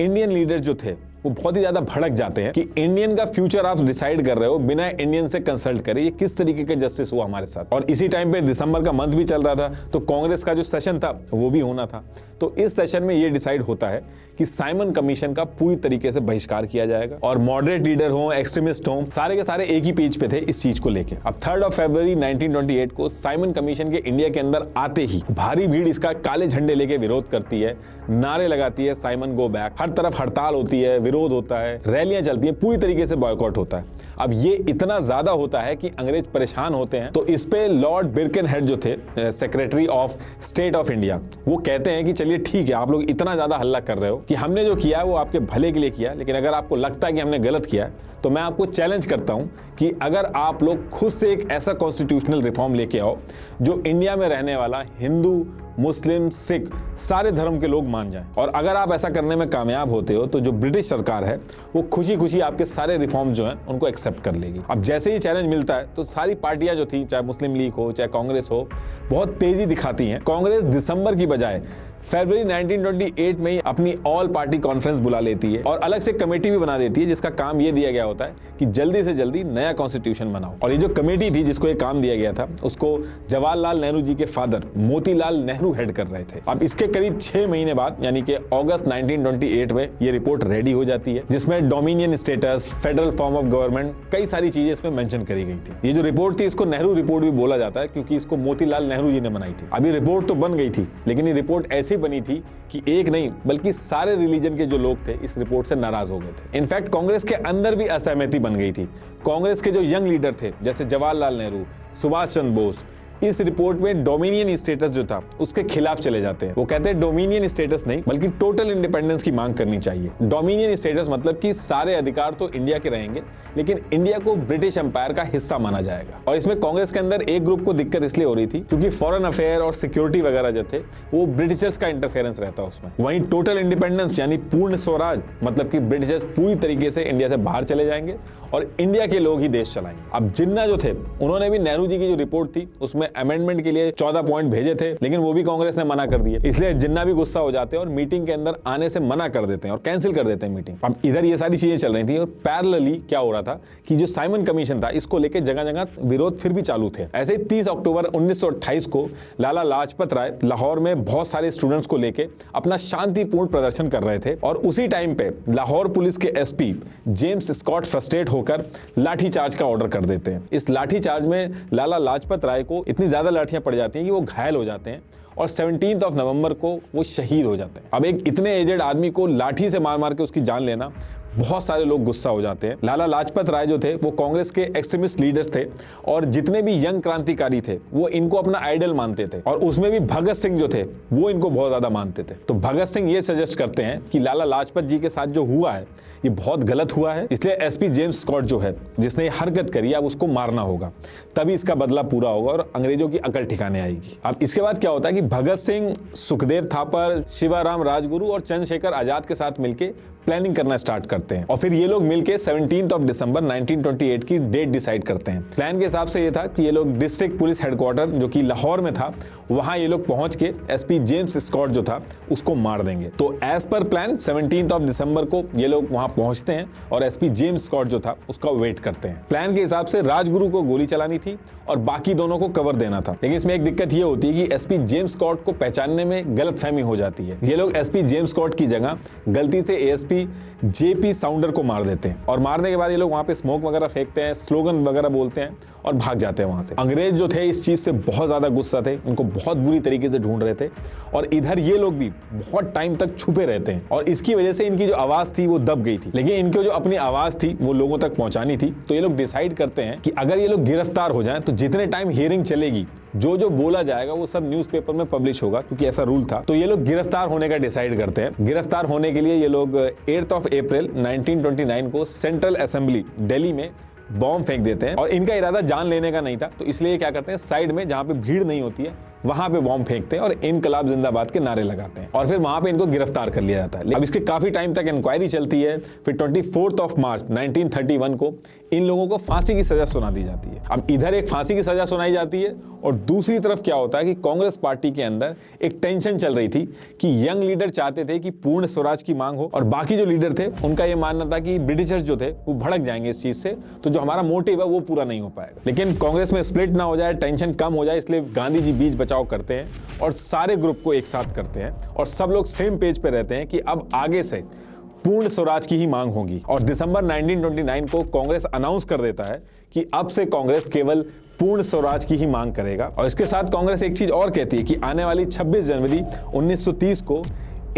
इंडियन लीडर जो थे वो बहुत ही ज्यादा भड़क जाते हैं कि इंडियन का फ्यूचर आप डिसाइड कर रहे हो बिना इंडियन से कंसल्ट करे, ये किस तरीके का जस्टिस हुआ हमारे साथ। और इसी टाइम पे दिसंबर का मंथ भी चल रहा था तो कांग्रेस का जो सेशन था वो भी होना था। तो इस सेशन में ये डिसाइड होता है कि साइमन कमीशन का पूरी तरीके से बहिष्कार किया जाएगा और मॉडरेट लीडर हो, एक्सट्रीमिस्ट हो, सारे के सारे एक ही पेज पे थे इस चीज को लेके। अब 3 फरवरी 1928 को साइमन कमीशन के इंडिया के अंदर आते ही भारी भीड़ इसका काले झंडे लेके विरोध करती है, नारे लगाती है साइमन गो बैक, हर तरफ हड़ताल होती है, विरोध होता है, रैलियां चलती हैं, पूरी तरीके से बॉयकॉट होता है। अब ये इतना ज्यादा होता है कि अंग्रेज परेशान होते हैं। तो इस पे लॉर्ड बिरकेनहेड जो थे secretary of state of India, वो कहते हैं कि चलिए ठीक है, आप लोग इतना ज्यादा हल्ला कर रहे हो कि हमने जो किया वो आपके भले के लिए किया, लेकिन अगर आपको लगता है कि हमने गलत किया तो मैं आपको चैलेंज करता हूं कि अगर आप लोग खुद से एक ऐसा कॉन्स्टिट्यूशनल रिफॉर्म लेके आओ जो इंडिया में रहने वाला हिंदू, मुस्लिम, सिख सारे धर्म के लोग मान जाएं, और अगर आप ऐसा करने में कामयाब होते हो तो जो ब्रिटिश सरकार है वो खुशी खुशी आपके सारे रिफॉर्म जो हैं उनको एक्सेप्ट कर लेगी। अब जैसे ही चैलेंज मिलता है तो सारी पार्टियां जो थी, चाहे मुस्लिम लीग हो चाहे कांग्रेस हो, बहुत तेजी दिखाती हैं। कांग्रेस दिसंबर की बजाय फरवरी 1928 में ही अपनी ऑल पार्टी कॉन्फ्रेंस बुला लेती है और अलग से कमेटी भी बना देती है जिसका काम ये दिया गया होता है कि जल्दी से जल्दी नया कॉन्स्टिट्यूशन बनाओ। और ये जो कमेटी थी जिसको ये काम दिया गया था उसको जवाहरलाल नेहरू जी के फादर मोतीलाल नेहरू हेड कर रहे थे। अब इसके करीब 6 महीने बाद यानी कि अगस्त 1928 में ये रिपोर्ट रेडी हो जाती है जिसमें dominion status, federal form of government, कई सारी चीजें इसमें मेंशन करी गई थी। ये जो रिपोर्ट थी इसको नेहरू रिपोर्ट भी बोला जाता है क्योंकि इसको मोतीलाल नेहरू जी ने बनाई थी। अब ये रिपोर्ट तो बन गई थी लेकिन ये रिपोर्ट ऐसी बनी थी कि एक नहीं बल्कि सारे रिलीजन के जो लोग थे इस रिपोर्ट से नाराज हो गए थे। इनफैक्ट कांग्रेस के अंदर भी असहमति बन गई थी। कांग्रेस के जो यंग लीडर थे जैसे जवाहरलाल नेहरू, सुभाष चंद्र बोस, इस रिपोर्ट में डोमिनियन स्टेटस जो था उसके खिलाफ चले जाते हैं। वो कहते हैं डोमिनियन स्टेटस नहीं बल्कि टोटल इंडिपेंडेंस की मांग करनी चाहिए। डोमिनियन स्टेटस मतलब कि सारे अधिकार तो इंडिया के रहेंगे लेकिन इंडिया को ब्रिटिश एम्पायर का हिस्सा माना जाएगा। और इसमें कांग्रेस के अंदर एक ग्रुप को दिक्कत इसलिए हो रही थी क्योंकि फॉरेन अफेयर और सिक्योरिटी वगैरह जो थे वो ब्रिटिशर्स का इंटरफेरेंस रहता उसमें। वहीं टोटल इंडिपेंडेंस यानी पूर्ण स्वराज मतलब कि ब्रिटिशर्स पूरी तरीके से इंडिया से बाहर चले जाएंगे और इंडिया के लोग ही देश चलाएंगे। अब जिन्ना जो थे उन्होंने भी नेहरू जी की जो रिपोर्ट थी उसमें अमेंडमेंट के लिए 14 पॉइंट भेजे थे लेकिन वो भी कांग्रेस ने मना कर दिए। इसलिए जिन्ना भी गुस्सा हो जाते हैं और मीटिंग के अंदर आने से मना कर देते हैं और कैंसिल कर देते हैं मीटिंग। अब इधर ये सारी चीजें चल रही थी और पैरेलली क्या हो रहा था कि जो साइमन कमीशन था इसको लेकर जगह जगह विरोध फिर भी चालू थे। ऐसे ही 30 अक्टूबर 1928 को लाला लाजपत राय लाहौर में बहुत सारे स्टूडेंट्स को लेकर अपना शांतिपूर्ण प्रदर्शन कर रहे थे और उसी टाइम पे लाहौर पुलिस के एसपी जेम्स स्कॉट फ्रस्ट्रेट होकर लाठीचार्ज का ऑर्डर कर देते हैं। इस लाठीचार्ज में लाला लाजपत राय को इतनी ज्यादा लाठियां पड़ जाती हैं कि वो घायल हो जाते हैं और 17 नवंबर को वो शहीद हो जाते हैं। अब एक इतने एजेड आदमी को लाठी से मार मार के उसकी जान लेना, बहुत सारे लोग गुस्सा हो जाते हैं। लाला लाजपत राय जो थे वो कांग्रेस के एक्सट्रीमिस्ट लीडर्स थे और जितने भी यंग क्रांतिकारी थे वो इनको अपना आइडल मानते थे और उसमें भी भगत सिंह जो थे वो इनको बहुत ज्यादा मानते थे। तो भगत सिंह ये सजेस्ट करते हैं कि लाला लाजपत जी के साथ जो हुआ है ये बहुत गलत हुआ है, इसलिए एसपी जेम्स स्कॉट जो है जिसने ये हरकत करी अब उसको मारना होगा, तभी इसका बदला पूरा होगा और अंग्रेजों की अकल ठिकाने आएगी। अब इसके बाद क्या होता है कि भगत सिंह, सुखदेव थापर, शिवाराम राजगुरु और चंद्रशेखर आजाद के साथ मिलकर प्लानिंग करना स्टार्ट करते हैं और फिर ये लोग मिलके 17 दिसंबर 1928 की डेट डिसाइड करते हैं। प्लान के हिसाब से ये था कि ये लोग डिस्ट्रिक्ट पुलिस हेडक्वार्टर जो कि लाहौर में था वहां ये लोग पहुंच के एसपी जेम्स स्कॉट जो था उसको मार देंगे। तो एज पर प्लान 17 दिसंबर को ये लोग वहां पहुंचते हैं और एसपी जेम्स स्कॉट जो था उसका वेट करते हैं। प्लान के हिसाब से राजगुरु को गोली चलानी थी और बाकी दोनों को कवर देना था, लेकिन इसमें एक दिक्कत ये होती है कि एसपी जेम्स स्कॉट को पहचानने में गलतफहमी हो जाती है। ये लोग एसपी जेम्स स्कॉट की जगह गलती से एएसपी जेपी साउंडर को मार देते हैं और मारने के बाद ये लोग वहां पे स्मोक वगैरह फेंकते हैं, स्लोगन वगैरह बोलते हैं और भाग जाते हैं वहां से। अंग्रेज जो थे इस चीज से बहुत ज्यादा गुस्सा थे, उनको बहुत बुरी तरीके से ढूंढ रहे थे और इधर ये लोग भी बहुत टाइम तक छुपे रहते हैं और इसकी वजह से इनकी जो आवाज थी वो दब गई थी, लेकिन इनकी जो अपनी आवाज थी वो लोगों तक पहुंचानी थी। तो ये लोग डिसाइड करते हैं कि अगर ये लोग गिरफ्तार हो जाएं तो जितने टाइम हियरिंग चलेगी जो जो बोला जाएगा वो सब न्यूज़पेपर में पब्लिश होगा, क्योंकि ऐसा रूल था। तो ये लोग गिरफ्तार होने का डिसाइड करते हैं। गिरफ्तार होने के लिए ये लोग 8 अप्रैल 1929 को सेंट्रल असेंबली दिल्ली में बॉम्ब फेंक देते हैं और इनका इरादा जान लेने का नहीं था, तो इसलिए क्या करते हैं साइड में जहां पे भीड़ नहीं होती है वहां पे बॉम्ब फेंकते हैं और इनकलाब जिंदाबाद के नारे लगाते हैं और फिर वहां पे इनको गिरफ्तार कर लिया जाता है। अब इसके काफी टाइम तक इंक्वायरी चलती है। फिर 24 मार्च 1931 को इन लोगों को फांसी की सजा सुना दी जाती है। अब इधर एक फांसी की सजा सुनाई जाती है और दूसरी तरफ क्या होता है कि कांग्रेस पार्टी के अंदर एक टेंशन चल रही थी कि यंग लीडर चाहते थे कि पूर्ण स्वराज की मांग हो और बाकी जो लीडर थे उनका यह मानना था कि ब्रिटिशर्स जो थे वो भड़क जाएंगे इस चीज से, तो जो हमारा मोटिव है वो पूरा नहीं हो पाएगा। लेकिन कांग्रेस में स्प्लिट ना हो जाए, टेंशन कम हो जाए, इसलिए गांधी जी बीच बचाव करते हैं और सारे ग्रुप को एक साथ करते हैं और सब लोग सेम पेज पे रहते हैं कि अब आगे से पूर्ण स्वराज की ही मांग होगी। और दिसंबर 1929 को कांग्रेस अनाउंस कर देता है कि अब से कांग्रेस केवल पूर्ण स्वराज की ही मांग करेगा। और इसके साथ कांग्रेस एक चीज और कहती है कि आने वाली 26 जनवरी 1930 को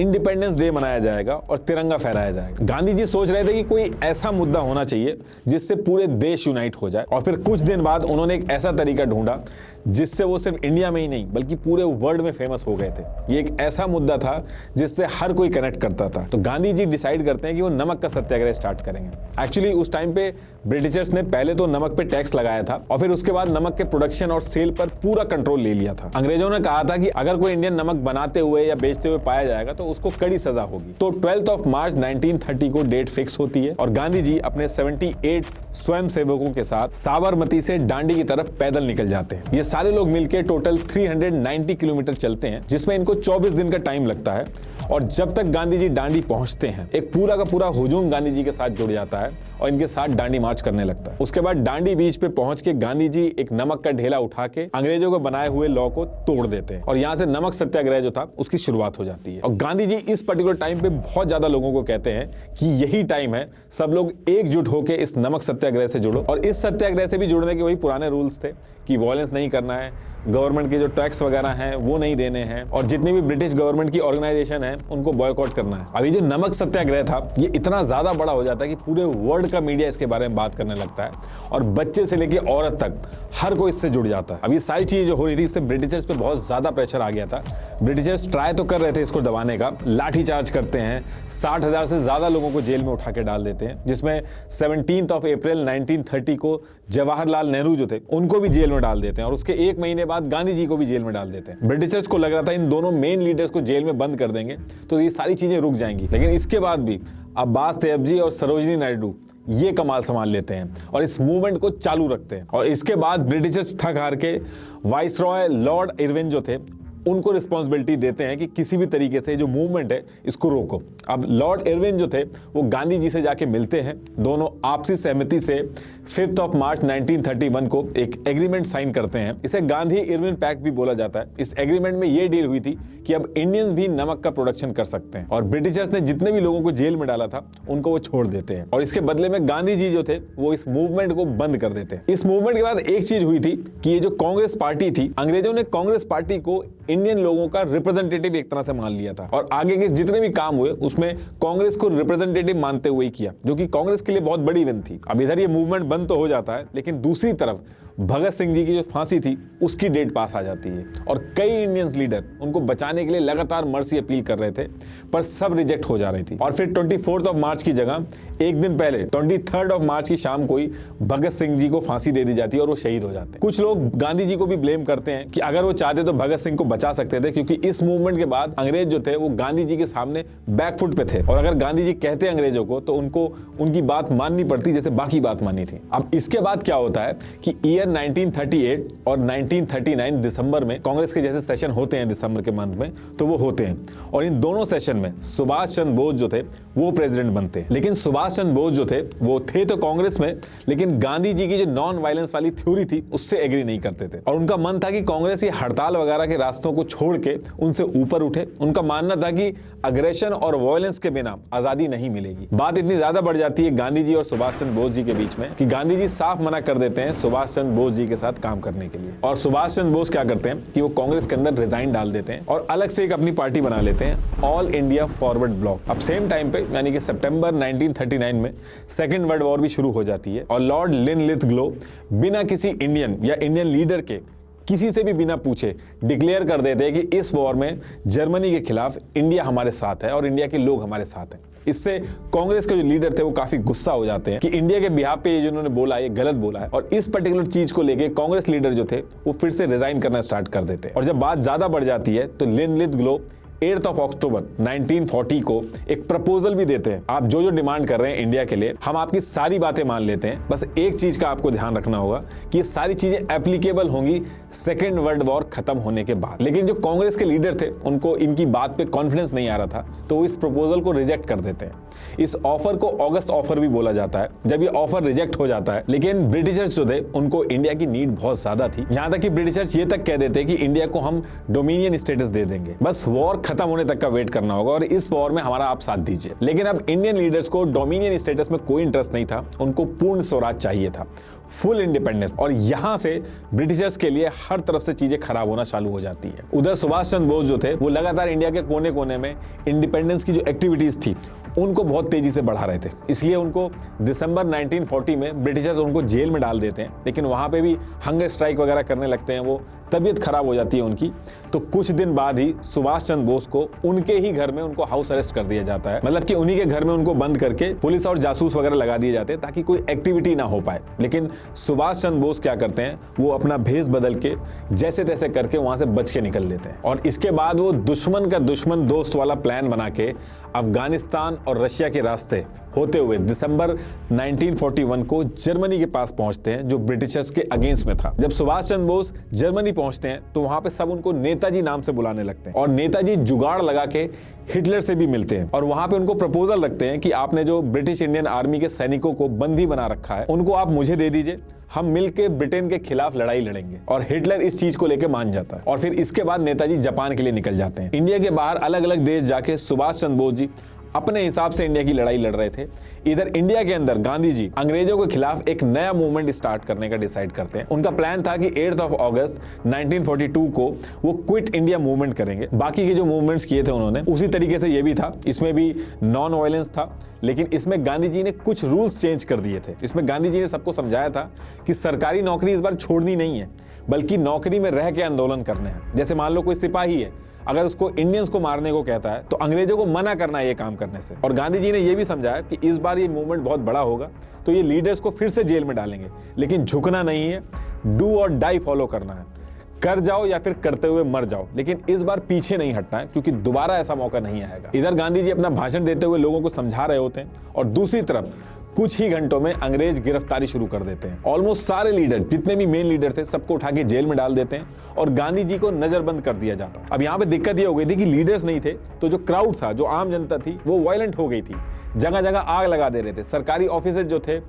इंडिपेंडेंस डे मनाया जाएगा और तिरंगा फहराया जाएगा। गांधी जी सोच रहे थे कि कोई ऐसा मुद्दा होना चाहिए जिससे पूरे देश यूनाइट हो जाए और फिर कुछ दिन बाद उन्होंने एक ऐसा तरीका ढूंढा जिससे वो सिर्फ इंडिया में ही नहीं बल्कि पूरे वर्ल्ड में फेमस हो गए थे। ये एक ऐसा मुद्दा था जिससे हर कोई कनेक्ट करता था। तो गांधी जी डिसाइड करते हैं कि वो नमक का सत्याग्रह स्टार्ट करेंगे। एक्चुअली उस टाइम पे ब्रिटिशर्स ने पहले तो नमक पे टैक्स लगाया था और फिर उसके बाद नमक के प्रोडक्शन और सेल पर पूरा कंट्रोल ले लिया था। अंग्रेजों ने कहा था कि अगर कोई इंडियन नमक बनाते हुए या बेचते हुए पाया जाएगा तो उसको कड़ी सजा होगी। तो 12 मार्च 1930 को डेट फिक्स होती है और गांधी जी अपने 78 स्वयंसेवकों के साथ साबरमती से दांडी की तरफ पैदल निकल जाते हैं। ये सारे लोग मिलकर टोटल 390 किलोमीटर चलते हैं, जिसमें इनको 24 दिन का टाइम लगता है। और जब तक गांधी जी दांडी पहुंचते हैं एक पूरा का पूरा हुजूम गांधी जी के साथ जुड़ जाता है और इनके साथ दांडी मार्च करने लगता है। उसके बाद दांडी बीच पे पहुंच के गांधी जी एक नमक का ढेला उठा के अंग्रेजों को बनाए हुए लॉ को तोड़ देते हैं और यहाँ से नमक सत्याग्रह जो था उसकी शुरुआत हो जाती है। और गांधी जी इस पर्टिकुलर टाइम पे बहुत ज्यादा लोगों को कहते हैं कि यही टाइम है, सब लोग एकजुट होकर इस नमक सत्याग्रह से जुड़ो। और इस सत्याग्रह से भी जुड़ने के वही पुराने रूल्स थे कि वॉयलेंस नहीं करना है, गवर्नमेंट के जो टैक्स वगैरह हैं वो नहीं देने हैं और जितनी भी ब्रिटिश गवर्नमेंट की ऑर्गेनाइजेशन है उनको बॉयकॉट करना है। अभी जो नमक सत्याग्रह था ये इतना ज्यादा बड़ा हो जाता है कि पूरे वर्ल्ड का मीडिया इसके बारे में बात करने लगता है और बच्चे से लेकर औरत तक हर कोई इससे जुड़ जाता है। अब ये सारी चीजें जो हो रही थी इससे ब्रिटिशर्स पे बहुत ज्यादा प्रेशर आ गया था। ब्रिटिशर्स ट्राई तो कर रहे थे इसको दबाने का, लाठी चार्ज करते हैं, 60,000 से ज्यादा लोगों को जेल में उठा के डाल देते हैं, जिसमें 17 अप्रैल 1930 को जवाहरलाल नेहरू जो थे उनको भी जेल में डाल देते हैं और उसके एक महीने बाद गांधी जी को भी जेल में डाल देते हैं। ब्रिटिशर्स को लग रहा था इन दोनों मेन लीडर्स को जेल में बंद कर देंगे तो ये सारी चीजें रुक जाएंगी, लेकिन इसके बाद भी अब्बास तैयबजी और सरोजिनी नायडू ये कमाल संभाल लेते हैं और इस मूवमेंट को चालू रखते हैं। और इसके बाद ब्रिटिशर्स थक हार के वाइसरॉय लॉर्ड इरविन जो थे उनको रिस्पॉन्सिबिलिटी देते हैं कि किसी भी तरीके से जो मूवमेंट है इसको रोको। अब लॉर्ड इरविन जो थे वो गांधी जी से जाके मिलते हैं, दोनों आपसी सहमति से 5 मार्च 1931 को एक एग्रीमेंट साइन करते हैं। इसे गांधी इरविन पैक्ट भी बोला जाता है। इस एग्रीमेंट में ये डील हुई थी कि अब इंडियंस भी नमक का प्रोडक्शन कर सकते हैं और ब्रिटिशर्स ने जितने भी लोगों को जेल में डाला था उनको वो छोड़ देते हैं और इसके बदले में गांधी जी जो थे वो इस मूवमेंट को बंद कर देते हैं। इस मूवमेंट के बाद एक चीज हुई थी कि ये जो कांग्रेस पार्टी थी, अंग्रेजों ने कांग्रेस पार्टी को इंडियन लोगों का रिप्रेजेंटेटिव एक तरह से मान लिया था और आगे के जितने भी काम हुए उसमें कांग्रेस को रिप्रेजेंटेटिव मानते हुए ही किया, जो कि कांग्रेस के लिए बहुत बड़ी विन थी। अब इधर ये मूवमेंट बंद तो हो जाता है, लेकिन दूसरी तरफ भगत सिंह जी की जो फांसी थी उसकी डेट पास आ जाती है और कई इंडियन लीडर उनको बचाने के लिए लगातार मर्सी अपील कर रहे थे, पर सब रिजेक्ट हो जा रही थी। और फिर 24 मार्च की जगह एक दिन पहले 23 मार्च की शाम को ही भगत सिंह जी को फांसी दे दी जाती है और वो शहीद हो जाते हैं। कुछ लोग गांधी जी को भी ब्लेम करते हैं कि अगर वो चाहते तो भगत सिंह को बचा सकते थे, क्योंकि इस मूवमेंट के बाद अंग्रेज जो थे वो गांधी जी के सामने बैकफुट पे थे और अगर गांधी जी कहते अंग्रेजों को तो उनको उनकी बात माननी पड़ती जैसे बाकी बात मानी थी। अब इसके बाद क्या होता है कि ईयर 1938 और 1939 दिसंबर में कांग्रेस के जैसे सेशन होते हैं दिसंबर के मंथ में, तो वो होते हैं और इन दोनों सेशन में सुभाष चंद्र बोस जो थे वो प्रेसिडेंट बनते हैं। लेकिन सुभाष चंद्र बोस जो थे वो थे तो कांग्रेस में, लेकिन गांधी जी की जो नॉन वायलेंस वाली थ्योरी थी उससे एग्री नहीं करते थे और उनका मन था कि कांग्रेस ये हड़ताल वगैरह के रास्तों को छोड़ के उनसे ऊपर उठे। उनका मानना था कि अग्रेशन और वायलेंस के बिना आजादी नहीं मिलेगी। बात इतनी ज्यादा बढ़ जाती है गांधी जी और सुभाष चंद्र बोस जी के बीच में कि गांधी जी साफ मना कर देते हैं सुभाष चंद्र बोस जी के साथ काम करने के लिए और सुभाष चंद्र बोस क्या करते हैं कि वो कांग्रेस के अंदर रिजाइन डाल देते हैं और अलग से एक अपनी पार्टी बना लेते हैं, ऑल इंडिया फॉरवर्ड ब्लॉक। अब सेम टाइम पे यानी कि सितंबर 1939 में सेकेंड वर्ल्ड वॉर भी शुरू हो जाती है और लॉर्ड लिनलिथ-ग्लो बिना किसी इंडियन या इंडियन लीडर के किसी से भी बिना पूछे डिक्लेयर कर देते हैं कि इस वॉर में जर्मनी के खिलाफ इंडिया हमारे साथ है और इंडिया के लोग हमारे साथ हैं। इससे कांग्रेस के जो लीडर थे वो काफी गुस्सा हो जाते हैं कि इंडिया के बिहाफ पे ये जिन्होंने बोला ये गलत बोला है और इस पर्टिकुलर चीज को लेके कांग्रेस लीडर जो थे वो फिर से रिजाइन करना स्टार्ट कर देते हैं। और जब बात ज्यादा बढ़ जाती है तो लिनलिथ-ग्लो 8 अक्टूबर 1940 को एक प्रपोजल भी देते हैं, आप जो जो डिमांड कर रहे हैं इंडिया के लिए हम आपकी सारी बातें मान लेते हैं, बस एक चीज का आपको ध्यान रखना होगा कि ये सारी चीजें एप्लीकेबल होंगी सेकेंड वर्ल्ड वॉर खत्म होने के बाद। लेकिन जो कांग्रेस के लीडर थे उनको इनकी बात पे कॉन्फिडेंस नहीं आ रहा था तो वो इस प्रपोजल को रिजेक्ट कर देते हैं। इस ऑफर को ऑगस्ट ऑफर भी बोला जाता है। जब ये ऑफर रिजेक्ट हो जाता है, लेकिन ब्रिटिशर्स जो थे उनको इंडिया की नीड बहुत ज्यादा थी, यहां तक कि ब्रिटिशर्स ये तक कह देते कि इंडिया को हम डोमिनियन स्टेटस दे देंगे, बस वॉर खत्म होने तक का वेट करना होगा और इस वॉर में हमारा आप साथ दीजिए। लेकिन अब इंडियन लीडर्स को डोमिनियन स्टेटस में कोई इंटरेस्ट नहीं था, उनको पूर्ण स्वराज चाहिए था, फुल इंडिपेंडेंस। और यहां से ब्रिटिशर्स के लिए हर तरफ से चीजें खराब होना चालू हो जाती है। उधर सुभाष चंद्र बोस जो थे वो लगातार इंडिया के कोने कोने में इंडिपेंडेंस की जो एक्टिविटीज थी उनको बहुत तेजी से बढ़ा रहे थे, इसलिए उनको दिसंबर 1940 में ब्रिटिशर्स उनको जेल में डाल देते हैं। लेकिन वहां पे भी हंगर स्ट्राइक वगैरह करने लगते हैं, वो तबीयत खराब हो जाती है उनकी। तो कुछ दिन बाद ही सुभाष चंद्र बोस को उनके ही घर में उनको हाउस अरेस्ट कर दिया जाता है, मतलब कि उन्हीं के घर में उनको बंद करके पुलिस और जासूस वगैरह लगा दिए जाते हैं ताकि कोई एक्टिविटी ना हो पाए। लेकिन सुभाष चंद्र बोस क्या करते हैं, वो अपना भेष बदल के जैसे तैसे करके वहां से बच के निकल लेते हैं और इसके बाद वो दुश्मन का दुश्मन दोस्त वाला प्लान बना के अफगानिस्तान और रशिया के रास्ते होते हुए दिसंबर 1941 को जर्मनी के पास पहुंचते हैं, जो ब्रिटिशर्स के अगेंस्ट में था। जब सुभाष चंद्र बोस जर्मनी पहुंचते हैं तो वहां पे सब उनको नेताजी नाम से बुलाने लगते हैं और नेताजी जुगाड़ लगा के हिटलर से भी मिलते हैं और वहां पे उनको प्रपोजल रखते हैं कि आपने जो ब्रिटिश इंडियन आर्मी के सैनिकों को बंदी बना रखा है उनको आप मुझे दे दीजिए, हम मिलकर ब्रिटेन के खिलाफ लड़ाई लड़ेंगे। और हिटलर इस चीज को लेकर मान जाता है और फिर इसके बाद नेताजी जापान के लिए निकल जाते हैं। इंडिया के बाहर अलग अलग देश जाके सुभाष चंद्र बोस जी अपने हिसाब से इंडिया की लड़ाई लड़ रहे थे। इधर इंडिया के अंदर गांधी जी अंग्रेजों के खिलाफ एक नया मूवमेंट स्टार्ट करने का डिसाइड करते हैं। उनका प्लान था कि 8 अगस्त 1942 को वो क्विट इंडिया मूवमेंट करेंगे। बाकी के जो मूवमेंट्स किए थे उन्होंने उसी तरीके से ये भी था, इसमें भी नॉन वायलेंस था, लेकिन इसमें गांधी जी ने कुछ रूल्स चेंज कर दिए थे। इसमें गांधी जी ने सबको समझाया था कि सरकारी नौकरी इस बार छोड़नी नहीं है, बल्कि नौकरी में रह के आंदोलन करने हैं। जैसे मान लो कोई सिपाही है, अगर उसको इंडियंस को मारने को कहता है तो अंग्रेजों को मना करना है ये काम करने से। और गांधी जी ने ये भी समझाया कि इस बार ये मूवमेंट बहुत बड़ा होगा तो ये लीडर्स को फिर से जेल में डालेंगे, लेकिन झुकना नहीं है, डू और डाई फॉलो करना है, कर जाओ या फिर करते हुए मर जाओ, लेकिन इस बार पीछे नहीं हटना है क्योंकि दोबारा ऐसा मौका नहीं आएगा। इधर गांधी जी अपना भाषण देते हुए लोगों को समझा रहे होते हैं और दूसरी तरफ कुछ ही घंटों में अंग्रेज गिरफ्तारी शुरू कर देते हैं। ऑलमोस्ट सारे लीडर, जितने भी मेन लीडर थे, सबको उठा के जेल में डाल देते हैं और गांधी जी को नजरबंद कर दिया जाता। अब यहाँ पे दिक्कत ये हो गई थी कि लीडर्स नहीं थे तो जो क्राउड था, जो आम जनता थी, वो वायलेंट हो गई थी। जगह जगह आग लगा दे रहे थे, सरकारी ऑफिसर्स जो थे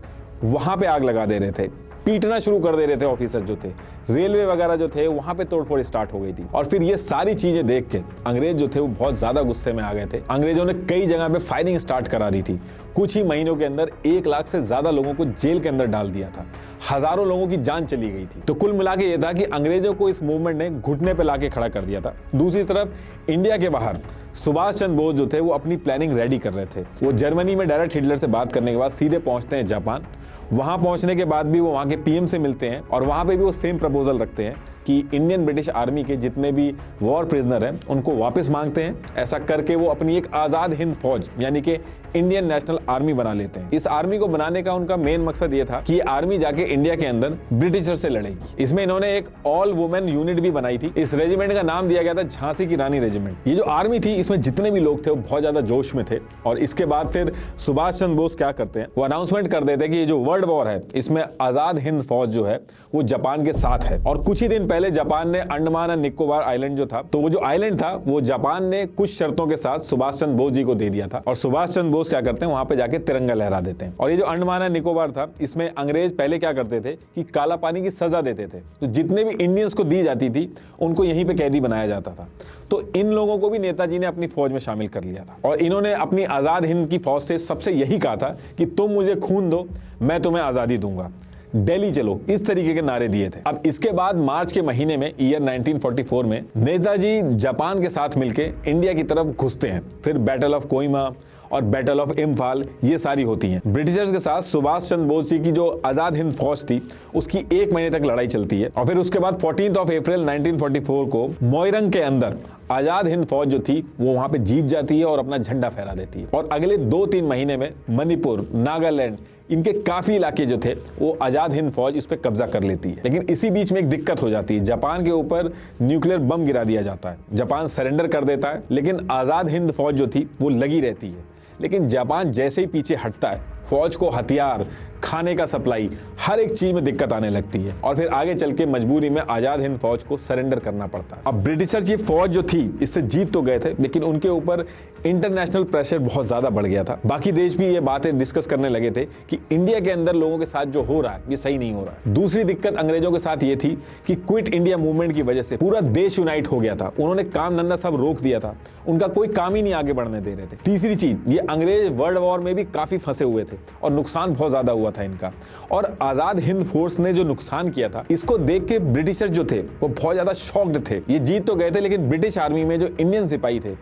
वहां पे आग लगा दे रहे थे, पीटना शुरू कर दे रहे थे ऑफिसर जो थे, रेलवे वगैरह जो थे वहां पे तोड़फोड़ स्टार्ट हो गई थी। और फिर ये सारी चीजें देख के अंग्रेज जो थे वो बहुत ज्यादा गुस्से में आ गए थे। अंग्रेजों ने कई जगह पे फायरिंग स्टार्ट करा दी थी। कुछ ही महीनों के अंदर 1 लाख से ज्यादा लोगों को जेल के अंदर डाल दिया था। हजारों लोगों की जान चली गई थी। तो कुल मिला के ये था कि अंग्रेजों को इस मूवमेंट ने घुटने पे लाके खड़ा कर दिया था। दूसरी तरफ इंडिया के बाहर सुभाष चंद्र बोस जो थे वो अपनी प्लानिंग रेडी कर रहे थे। वो जर्मनी में डायरेक्ट हिटलर से बात करने के बाद सीधे पहुंचते हैं जापान। वहां पहुंचने के बाद भी वो वहां के पीएम से मिलते हैं और वहां पे भी वो सेम प्रपोजल रखते हैं कि इंडियन ब्रिटिश आर्मी के जितने भी वॉर प्रिजनर हैं उनको वापस मांगते हैं। ऐसा करके वो अपनी एक आज़ाद हिंद फौज यानी कि इंडियन नेशनल आर्मी बना लेते हैं। इस आर्मी को बनाने का उनका मेन मकसद ये था कि ये आर्मी जाके इंडिया के अंदर ब्रिटिशर से लड़ेगी। इसमें इन्होंने एक ऑल वुमेन यूनिट भी बनाई थी। इस रेजिमेंट का नाम दिया गया था झांसी की रानी रेजिमेंट। ये जो आर्मी थी इसमें जितने भी लोग थे वो बहुत ज्यादा जोश में थे। और इसके बाद फिर सुभाष चंद्र बोस क्या करते हैं, वो अनाउंसमेंट कर देते हैं कि ये जो वर्ल्ड वॉर है इसमें आजाद हिंद फौज जो है वो जापान के साथ है। और कुछ ही दिन पहले जापान ने अंडमान और निकोबार आइलैंड जो था, तो वो जो आइलैंड था वो जापान ने कुछ शर्तों के साथ सुभाष चंद्र बोस जी को दे दिया था। और सुभाष चंद्र बोस क्या करते हैं, वहां पे जाके तिरंगा लहरा देते हैं। और ये जो अंडमान और निकोबार था इसमें अंग्रेज पहले क्या करते थे कि काला पानी की सजा देते थे। तो जितने भी इंडियंस को दी जाती थी उनको यहीं पे कैदी बनाया जाता था। तो इन लोगों को भी नेताजी ने अपनी फौज में शामिल कर लिया था। और इन्होंने अपनी आजाद हिंद की फौज से सबसे यही कहा था कि तुम मुझे खून दो, मैं तुम्हें आजादी दूंगा, दिल्ली चलो, इस तरीके के नारे दिए थे। अब इसके बाद मार्च के महीने में ईयर 1944 में नेताजी जापान के साथ मिलके इंडिया की तरफ घुसते हैं। फिर बैटल ऑफ कोहिमा और बैटल ऑफ इम्फाल ये सारी होती हैं। ब्रिटिशर्स के साथ सुभाष चंद्र बोस जी की जो आजाद हिंद फौज थी उसकी 1 महीने तक लड़ाई चलती है। और फिर उसके बाद 14 अप्रैल 1944 को मोइरंग के अंदर आजाद हिंद फौज जो थी वो वहां पे जीत जाती है और अपना झंडा फहरा देती है। और अगले 2-3 महीने में मणिपुर, नागालैंड, इनके काफी इलाके जो थे वो आजाद हिंद फौज इस पे कब्जा कर लेती है। लेकिन इसी बीच में एक दिक्कत हो जाती है, जापान के ऊपर न्यूक्लियर बम गिरा दिया जाता है। जापान सरेंडर कर देता है, लेकिन आजाद हिंद फौज जो थी वो लगी रहती है। लेकिन जापान जैसे ही पीछे हटता है, फौज को हथियार, खाने का सप्लाई, हर एक चीज में दिक्कत आने लगती है। और फिर आगे चल के मजबूरी में आजाद हिंद फौज को सरेंडर करना पड़ता है। अब ब्रिटिशर्स ये फौज जो थी इससे जीत तो गए थे, लेकिन उनके ऊपर इंटरनेशनल प्रेशर बहुत ज्यादा बढ़ गया था। बाकी देश भी ये बातें डिस्कस करने लगे थे कि इंडिया के अंदर लोगों के साथ जो हो रहा है ये सही नहीं हो रहा है। दूसरी दिक्कत अंग्रेजों के साथ ये थी कि क्विट इंडिया मूवमेंट की वजह से पूरा देश यूनाइट हो गया था। उन्होंने काम धंधा सब रोक दिया था, उनका कोई काम ही नहीं आगे बढ़ने दे रहे थे। तीसरी चीज, ये अंग्रेज वर्ल्ड वॉर में भी काफी फंसे हुए थे और नुकसान बहुत ज्यादा हुआ था इनका। और आजाद हिंद फोर्स ने जो नुकसान किया था इसको देख के ब्रिटिशर जो थे वो बहुत ज्यादा शॉक्ड थे। ये जीत तो गए थे, लेकिन ब्रिटिश आर्मी में जो इंडियन सिपाही थे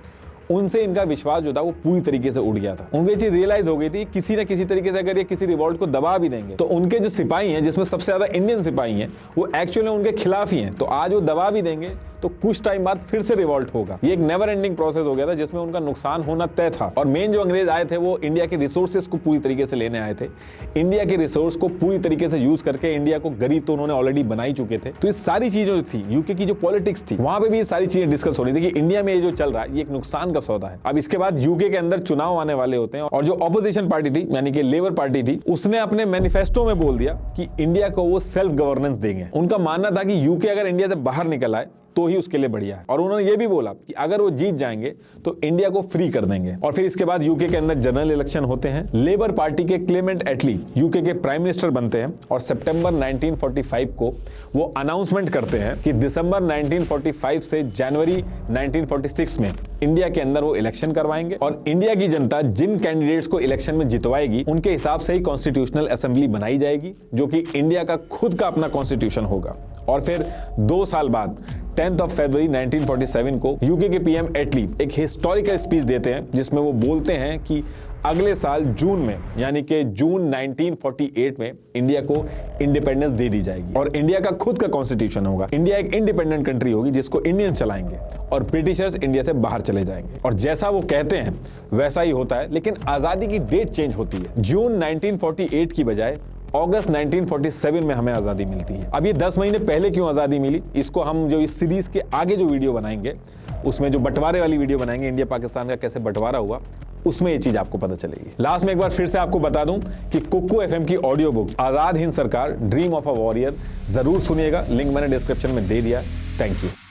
उनसे इनका विश्वास जो था वो पूरी तरीके से उड़ गया था। उनको ये चीज रियलाइज हो गई थी किसी ना किसी तरीके से अगर ये किसी रिवॉल्ट को दबा भी देंगे तो उनके जो सिपाही हैं, जिसमें सबसे ज्यादा इंडियन सिपाही हैं, वो एक्चुअली उनके खिलाफ ही हैं। तो आज वो दबा भी देंगे तो कुछ टाइम बाद फिर से रिवॉल्ट होगा। ये एक नेवर एंडिंग प्रोसेस हो गया था जिसमें उनका नुकसान होना तय था। और मेन जो अंग्रेज आए थे वो इंडिया के रिसोर्सेज को पूरी तरीके से लेने आए थे। इंडिया के रिसोर्स को पूरी तरीके से यूज करके इंडिया को गरीब तो उन्होंने ऑलरेडी बना ही चुके थे। तो ये सारी चीजें थी, यूके की जो पॉलिटिक्स थी वहां पे भी ये सारी चीजें डिस्कस हो रही थी कि इंडिया में ये जो चल रहा है ये एक नुकसान का सौदा है। अब इसके बाद यूके के अंदर चुनाव आने वाले होते हैं और जो ऑपोजिशन पार्टी थी यानी कि लेबर पार्टी थी, उसने अपने मैनिफेस्टो में बोल दिया कि इंडिया को वो सेल्फ गवर्नेंस देंगे। उनका मानना था कि यूके अगर इंडिया से बाहर निकल आए तो ही उसके लिए बढ़िया है। और उन्होंने ये भी बोला कि अगर वो जीत जाएंगे तो इंडिया को फ्री कर देंगे। और फिर इसके बाद यूके के अंदर जनरल इलेक्शन होते हैं। लेबर पार्टी के क्लेमेंट एटली यूके के प्राइम मिनिस्टर बनते हैं और सितंबर 1945 को वो अनाउंसमेंट करते हैं कि दिसंबर 1945 से जनवरी 1946 में इंडिया के अंदर वो इलेक्शन करवाएंगे और इंडिया की जनता जिन कैंडिडेट्स को इलेक्शन में जितवाएगी उनके हिसाब से ही कॉन्स्टिट्यूशनल असेंबली बनाई जाएगी, जो कि इंडिया का खुद का अपना कॉन्स्टिट्यूशन होगा। और फिर 2 साल बाद 10 फरवरी 1947 को यूके के पीएम एटली एक हिस्टोरिकल स्पीच देते हैं जिसमें वो बोलते हैं कि अगले साल जून में यानी कि जून 1948 में इंडिया को इंडिपेंडेंस दे दी जाएगी और इंडिया का खुद का कॉन्स्टिट्यूशन होगा। इंडिया एक इंडिपेंडेंट कंट्री होगी जिसको इंडियंस चलाएंगे और ब्रिटिशर्स इंडिया से बाहर चले जाएंगे। और जैसा वो कहते हैं वैसा ही होता है, लेकिन आजादी की डेट चेंज होती है। जून 1948 की बजाय अगस्त 1947 में हमें आज़ादी मिलती है। अब ये 10 महीने पहले क्यों आज़ादी मिली, इसको हम जो इस सीरीज के आगे जो वीडियो बनाएंगे उसमें जो बंटवारे वाली वीडियो बनाएंगे, इंडिया पाकिस्तान का कैसे बंटवारा हुआ, उसमें ये चीज आपको पता चलेगी। लास्ट में एक बार फिर से आपको बता दूं कि कुक्कू एफएम की ऑडियो बुक आजाद हिंद सरकार ड्रीम ऑफ अ वॉरियर जरूर सुनिएगा, लिंक मैंने डिस्क्रिप्शन में दे दिया। Thank you.